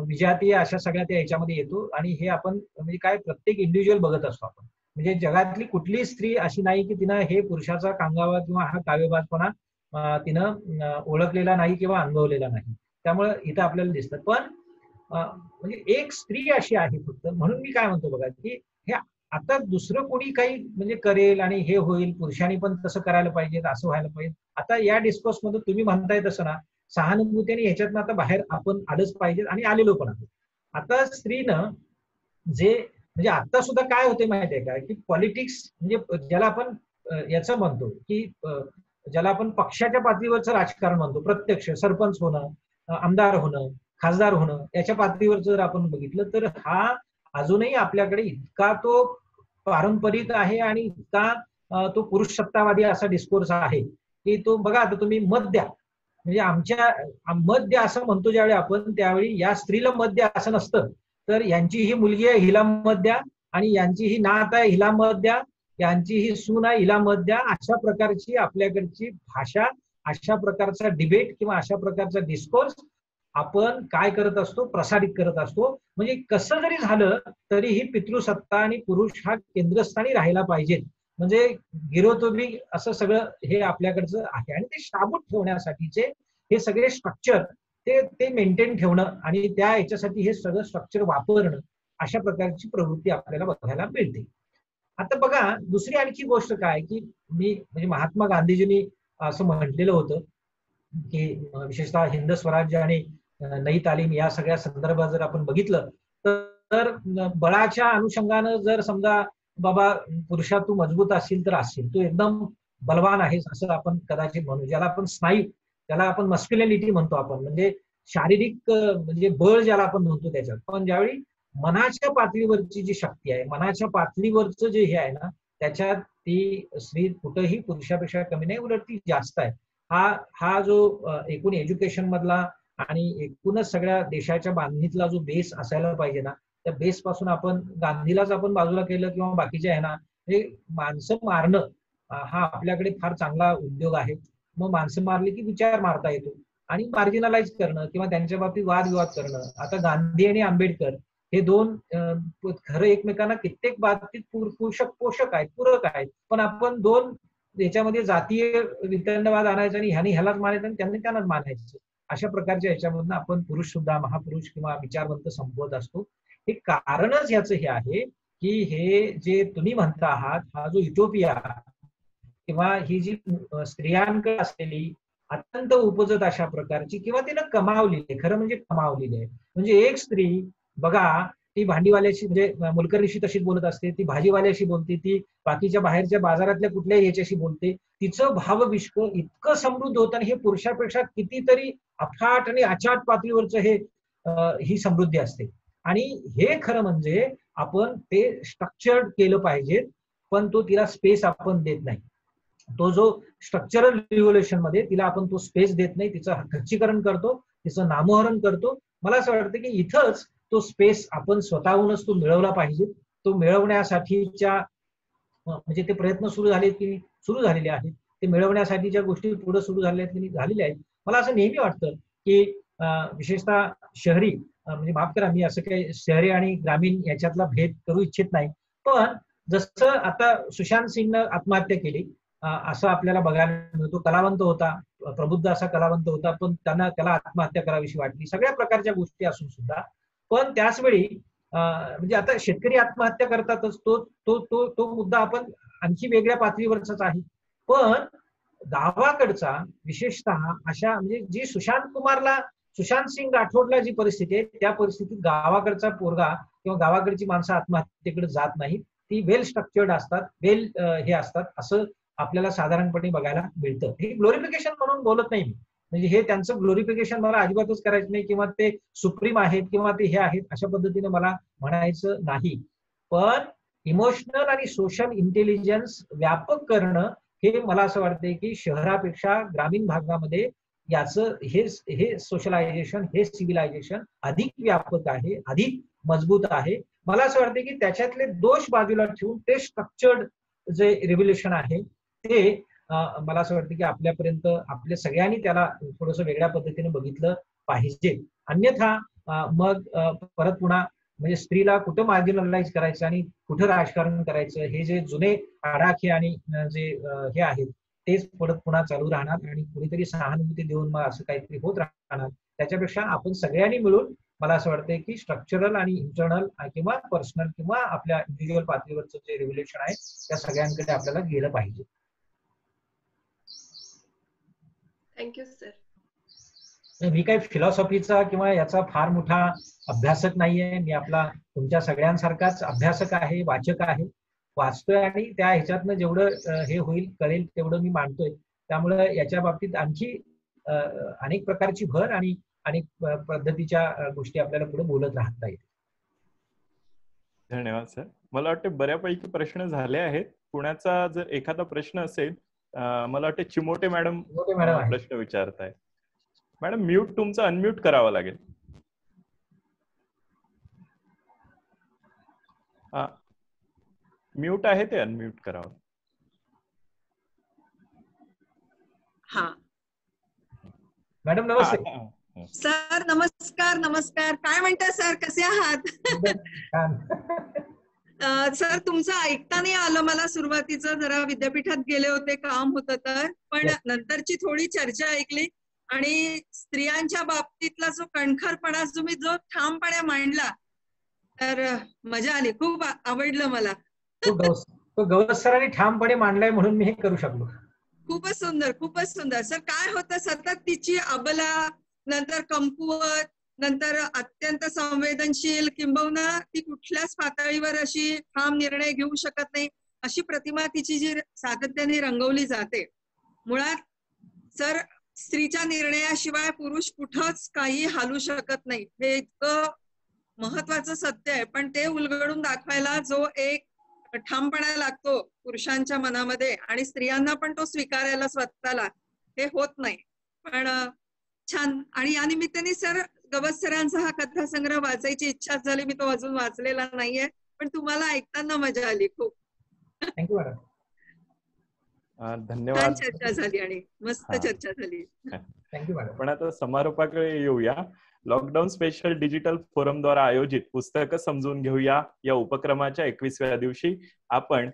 विजातीय अशा सगळ्या त्या याच्यामध्ये येतो. आणि हे आपण म्हणजे काय प्रत्येक इंडिव्हिज्युअल बघत असतो आपण. म्हणजे जगातली कुठलीही स्त्री अशी नाही की तिनं हे पुरुषाचा कांगावा किंवा हा काव्यबाजपणा तिनं ओळखलेला नाही किंवा अनुभवलेला नाही. त्यामुळे इथं आपल्याला दिसतं. पण म्हणजे एक स्त्री अशी आहे फक्त, म्हणून मी काय म्हणतो बघा की हे आता दुसरं कोणी काही म्हणजे करेल आणि हे होईल, पुरुषांनी पण तसं करायला पाहिजे, असं व्हायला पाहिजे. आता या डिस्कोर्स मध्ये तुम्ही म्हणताय तसं ना, सहानुभूतीने ह्याच्यातनं आता बाहेर आपण आलंच पाहिजे आणि आलेलो पण आहोत. आता स्त्रीनं जे म्हणजे आता सुद्धा काय होते माहितीये का, की पॉलिटिक्स म्हणजे ज्याला आपण याचं म्हणतो की ज्याला आपण पक्षाच्या पातळीवरचं राजकारण म्हणतो, प्रत्यक्ष सरपंच होणं, आमदार होणं, खासदार होणं, याच्या पातळीवर जर आपण बघितलं तर हा अजूनही आपल्याकडे इतका तो पारंपरिक आहे आणि इतका तो पुरुष सत्तावादी असा डिस्कोर्स आहे की तो बघा. आता तुम्ही मत द्या, म्हणजे मत द्या असं म्हणतो ज्यावेळी आपण, त्यावेळी या स्त्रीला मत द्या असं नसतं, तर यांची ही मुलगी आहे हिला मत द्या, आणि यांची ही नात आहे हिला मत द्या, यांची ही सून आहे हिला मत द्या. अशा प्रकारची आपल्याकडची भाषा, अशा प्रकारचा डिबेट किंवा अशा प्रकारचा डिस्कोर्स आपण काय करत असतो, प्रसारित करत असतो. म्हणजे कसं जरी झालं तरीही पितृसत्ता आणि पुरुष हा केंद्रस्थानी राहायला पाहिजे. म्हणजे गिरोतोबी असं सगळं हे आपल्याकडचं आहे. आणि ते शाबूत ठेवण्यासाठीचे हे सगळे स्ट्रक्चर ते मेंटेन ठेवणं आणि त्या ह्याच्यासाठी हे सगळं स्ट्रक्चर वापरणं, अशा प्रकारची प्रवृत्ती आपल्याला बघायला मिळते. आता बघा दुसरी आणखी गोष्ट काय की मी म्हणजे महात्मा गांधीजींनी असं म्हटलेलं होतं की विशेषतः हिंद स्वराज्य आणि नई तालीम या सगळ्या संदर्भात जर आपण बघितलं तर बळाच्या अनुषंगानं जर समजा बाबा पुरुषा तू मजबूत असशील तर असशील, तू एकदम बलवान आहेस असं आपण कदाचित म्हणू, ज्याला आपण स्नायू, त्याला आपण मस्क्युलिनिटी म्हणतो आपण, म्हणजे शारीरिक म्हणजे बळ ज्याला आपण म्हणतो त्याच्यात. पण ज्यावेळी मनाच्या पातळीवरची जी शक्ती आहे, मनाच्या पातळीवरचं जे हे आहे ना, त्याच्यात ती स्त्री कुठंही पुरुषापेक्षा कमी नाही, उलट ती जास्त आहे. हा जो एकूण एज्युकेशन मधला आणि एकूणच सगळ्या देशाच्या बांधणीतला जो बेस असायला पाहिजे ना, त्या बेस पासून आपण गांधीलाच आपण बाजूला केलं किंवा बाकीचे आहे ना, हे माणसं मारणं हा आपल्याकडे फार चांगला उद्योग आहे. मग माणसं मारली की विचार मारता येतो आणि मार्जिनलाइज करणं किंवा त्यांच्या बाबतीत वादविवाद करणं. आता गांधी आणि आंबेडकर हे दोन खरं एकमेकांना कित्येक बाबतीत पोषक आहेत, पूरक आहेत, पण आपण दोन याच्यामध्ये जातीय वितंडवाद आणायचा आणि ह्याने ह्यालाच मानायचं आणि त्यांनी त्यांनाच मानायचं, अशा प्रकारच्या याच्यामधून आपण पुरुष सुद्धा महापुरुष किंवा विचारवंत संपवत असतो. हे कारणच ह्याचं हे आहे की हे जे तुम्ही म्हणता आहात, हा जो युटोपिया किंवा ही जी स्त्रियांकडे असलेली अत्यंत उपजत अशा प्रकारची किंवा तिनं कमावलेली आहे, खरं म्हणजे कमावलेली आहे. म्हणजे एक स्त्री बघा, ती भांडीवाल्याशी म्हणजे मोलकरीशी तशीच बोलत असते, ती भाजीवाल्याशी बोलते, ती बाकीच्या बाहेरच्या बाजारातल्या कुठल्याही ह्याच्याशी बोलते. तिचं भावविश्व इतकं समृद्ध होतं आणि हे पुरुषापेक्षा कितीतरी अफाट आणि अचाट पातळीवरचं हे ही समृद्धी असते. आणि हे खरं म्हणजे आपण ते स्ट्रक्चर्ड केलं पाहिजे, पण तो तिला स्पेस आपण देत नाही. तो जो स्ट्रक्चरल रिव्होल्युशन मध्ये तिला आपण तो स्पेस देत नाही, तिचं खच्चीकरण करतो, तिचं नामोहरण करतो. मला असं वाटतं की इथंच तो स्पेस आपण स्वतःहूनच तो मिळवला पाहिजे. तो मिळवण्यासाठीच्या म्हणजे ते प्रयत्न सुरू झाले की सुरू झालेले आहेत, ते मिळवण्यासाठीच्या गोष्टी पुढे सुरू झालेल्या आहेत की झालेल्या आहेत. मला असं नेहमी वाटतं की विशेषतः शहरी म्हणजे माफ करा, मी असं काही शहरी आणि ग्रामीण याच्यातला भेद करू इच्छित नाही, पण जसं आता सुशांत सिंगनं आत्महत्या केली असं आपल्याला बघायला मिळतो. कलावंत होता, प्रबुद्ध असा कलावंत होता, पण त्याला आत्महत्या करावीशी वाटली, सगळ्या प्रकारच्या गोष्टी असून सुद्धा. पण त्याच वेळी म्हणजे आता शेतकरी आत्महत्या करतातच, तो तो तो तो मुद्दा आपण आणखी वेगळ्या पातळीवरचाच आहे. पण गावाकडचा विशेषतः अशा म्हणजे जी सुशांत सिंग राठोडला जी परिस्थिती आहे, त्या परिस्थितीत गावाकडचा पोरगा किंवा गावाकडची माणसं आत्महत्येकडे जात नाहीत. ती वेल स्ट्रक्चर्ड असतात, वेल हे असतात, असं आपल्याला साधारणपणे बघायला मिळतं. हे ग्लोरिफिकेशन म्हणून बोलत नाही मी, म्हणजे हे त्यांचं ग्लोरिफिकेशन मला अजिबातच करायचं नाही किंवा ते सुप्रीम आहेत किंवा ते हे आहेत अशा पद्धतीने मला म्हणायचं नाही. पण इमोशनल आणि सोशल इंटेलिजन्स व्यापक करणं हे मला असं वाटतंय की शहरापेक्षा ग्रामीण भागामध्ये याचं हे सोशलायझेशन, हे सिव्हिलायझेशन अधिक व्यापक आहे, अधिक मजबूत आहे. मला असं वाटतं की त्याच्यातले दोष बाजूला ठेवून ते स्ट्रक्चर्ड जे रिव्होल्युशन आहे ते मला असं वाटतं की आपल्यापर्यंत आपल्या सगळ्यांनी त्याला थोडंसं वेगळ्या पद्धतीने बघितलं पाहिजे. अन्यथा मग परत पुन्हा म्हणजे स्त्रीला कुठं मार्जिनलाइज करायचं आणि कुठं राजकारण करायचं, हे जे जुने आडाखे आणि जे हे आहेत तेच परत पुन्हा चालू राहणार आणि कुणीतरी सहानुभूती देऊन मग असं काहीतरी होत राहणार. त्याच्यापेक्षा आपण सगळ्यांनी मिळून मला असं वाटतंय की स्ट्रक्चरल आणि इंटरनल किंवा पर्सनल किंवा आपल्या इंडिव्हिज्युअल पातळीवरचं जे रिव्होल्युशन आहे त्या सगळ्यांकडे आपल्याला गेलं पाहिजे. Thank you sir. मी काही फिलॉसॉफीचा किंवा याचा फार मोठा अभ्यासक नाहीये. मी आपला तुमच्या सगळ्यांसारखाच अभ्यासक आहे, वाचक आहे, वाचतोय आणि त्या ह्याच्यातनं जेवढं हे होईल कळेल तेवढं मी मांडतोय. त्यामुळे याच्या बाबतीत आणखी अनेक प्रकारची भर आणि अनेक पद्धतीच्या गोष्टी आपल्याला पुढे बोलत राहता येईल. धन्यवाद सर. मला वाटतं बऱ्यापैकी प्रश्न झाले आहेत. पुण्याचा जर एखादा प्रश्न असेल, मला वाटतं चिमोटे मॅडम प्रश्न विचारताय. मॅडम म्यूट तुमचं अनम्यूट करावं लागेल. म्यूट आहे ते अनम्यूट करावं. हा मॅडम नमस्ते. सर नमस्कार. नमस्कार. काय म्हणता सर, कसे आहात? सर तुमचं ऐकता नाही आलं मला. सुरुवातीचं जरा विद्यापीठात गेले होते, काम होतं तर, पण नंतरची थोडी चर्चा ऐकली आणि स्त्रियांच्या बाबतीतला जो कणखरपणा तुम्ही जो ठामपणे मांडला तर मजा आली, खूप आवडलं मला. तो गौरव सरांनी ठामपणे मांडलाय म्हणून मी हे करू शकलो. खूपच सुंदर, खूपच सुंदर. सर काय होतं, सतत तिची अबला, नंतर कमकुवत, नंतर अत्यंत संवेदनशील, किंबहुना ती कुठल्याच पातळीवर अशी ठाम निर्णय घेऊ शकत नाही, अशी प्रतिमा तिची जी सातत्याने रंगवली जाते. मुळात सर स्त्रीच्या निर्णयाशिवाय पुरुष कुठंच काही हालू शकत नाही, हे इतकं महत्वाचं सत्य आहे. पण ते उलगडून दाखवायला जो एक ठामपणा लागतो पुरुषांच्या मनामध्ये आणि स्त्रियांना पण तो स्वीकारायला स्वतःला, हे होत नाही. पण छान. आणि या निमित्ताने सर गवस सरांचा हा कथासंग्रह वाचायची इच्छा झाली. मी तो अजून वाचलेला नाहीये, पण तुम्हाला ऐकताना मजा आली खूप. Thank you madam. धन्यवाद. छान चर्चा झाली आणि मस्त चर्चा झाली. Thank you madam. पण आता समारोपाकडे येऊया. लॉकडाऊन स्पेशल डिजिटल फोरम द्वारा आयोजित पुस्तकं समजून घेऊया या उपक्रमाच्या 21व्या दिवशी आपण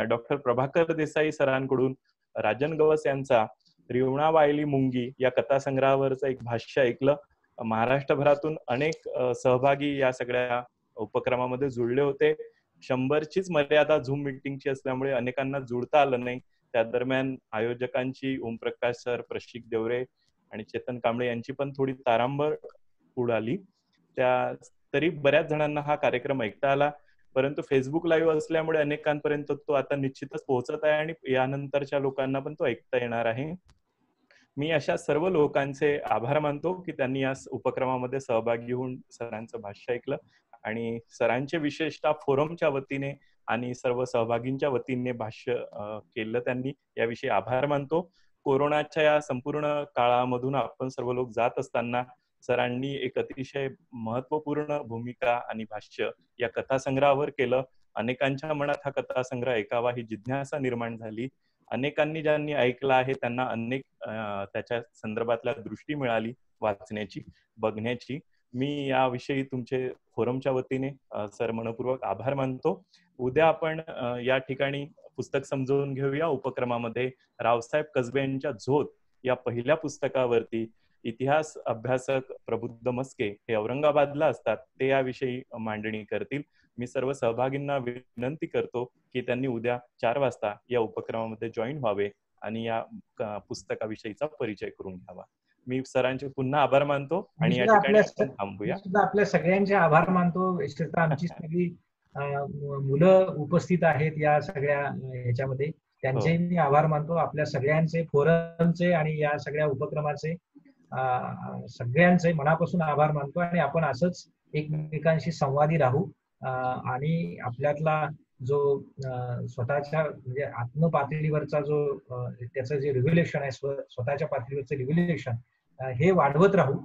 डॉक्टर प्रभाकर देसाई सरांकडून राजन गवस यांचा रिवणा वायली मुंगी या कथासंग्रहावरचं एक भाष्य ऐकलं. महाराष्ट्रभरातून अनेक सहभागी या सगळ्या उपक्रमामध्ये जुळले होते. 100चीच मर्यादा झूम मीटिंगची असल्यामुळे अनेकांना जुळता आलं नाही. त्या दरम्यान आयोजकांची ओमप्रकाश सर, प्रशिक देवरे आणि चेतन कांबळे यांची पण थोडी तारांबळ उडाली. तरी बऱ्याच जणांना हा कार्यक्रम ऐकता आला, परंतु फेसबुक लाईव्ह असल्यामुळे अनेकांपर्यंत तो आता निश्चितच पोहोचत आहे आणि यानंतरच्या लोकांना पण तो ऐकता येणार आहे. मी अशा सर्व लोकांचे आभार मानतो की त्यांनी या उपक्रमामध्ये सहभागी होऊन सरांचं भाष्य ऐकलं आणि सरांचे विशेषतः फोरमच्या वतीने आणि सर्व सहभागींच्या वतीने भाष्य केलं त्यांनी, याविषयी आभार मानतो. कोरोनाच्या या संपूर्ण काळामधून आपण सर्व लोक जात असताना सरांनी एक अतिशय महत्वपूर्ण भूमिका आणि भाष्य या कथासंग्रहावर केलं. अनेकांच्या मनात हा कथासंग्रह ऐकावा ही जिज्ञासा निर्माण झाली. अनेकांनी ज्यांनी ऐकला आहे त्यांना अनेक त्याच्या संदर्भातल्या दृष्टी मिळाली वाचण्याची, बघण्याची. मी याविषयी तुमचे फोरमच्या वतीने सर मनपूर्वक आभार मानतो. उद्या आपण या ठिकाणी पुस्तक समजून घेऊया उपक्रमामध्ये रावसाहेब कसबे यांच्या झोत या पहिल्या पुस्तकावरती इतिहास अभ्यासक प्रबुद्ध मस्के हे औरंगाबादला असतात, ते याविषयी मांडणी करतील. मी सर्व सहभागींना विनंती करतो की त्यांनी उद्या 4 वाजता या उपक्रमामध्ये जॉईन व्हावे आणि या पुस्तकाविषयीचा परिचय करून घ्यावा. मी सरांचे पुन्हा आभार मानतो आणि या ठिकाणी आपण थांबूया. आपल्या सगळ्यांचे आभार मानतो. विशेषतः आमची सगळी मुलं उपस्थित आहेत या सगळ्या ह्याच्यामध्ये, त्यांचेही मी आभार मानतो. आपल्या सगळ्यांचे, फोरमचे आणि या सगळ्या उपक्रमाचे सगळ्यांचे मनापासून आभार मानतो. आणि आपण असंच एकमेकांशी संवादी राहू आणि आपल्यातला जो स्वतःच्या म्हणजे आत्मपातळीवरचा जो त्याचं जे रिव्हिलेशन आहे, स्वतःच्या पातळीवरचं रिव्हिलेशन हे वाढवत राहू.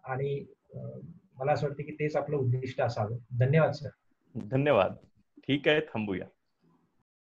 आणि मला असं वाटतं की तेच आपलं उद्दिष्ट असावं. धन्यवाद सर. धन्यवाद. ठीक आहे, थांबूया.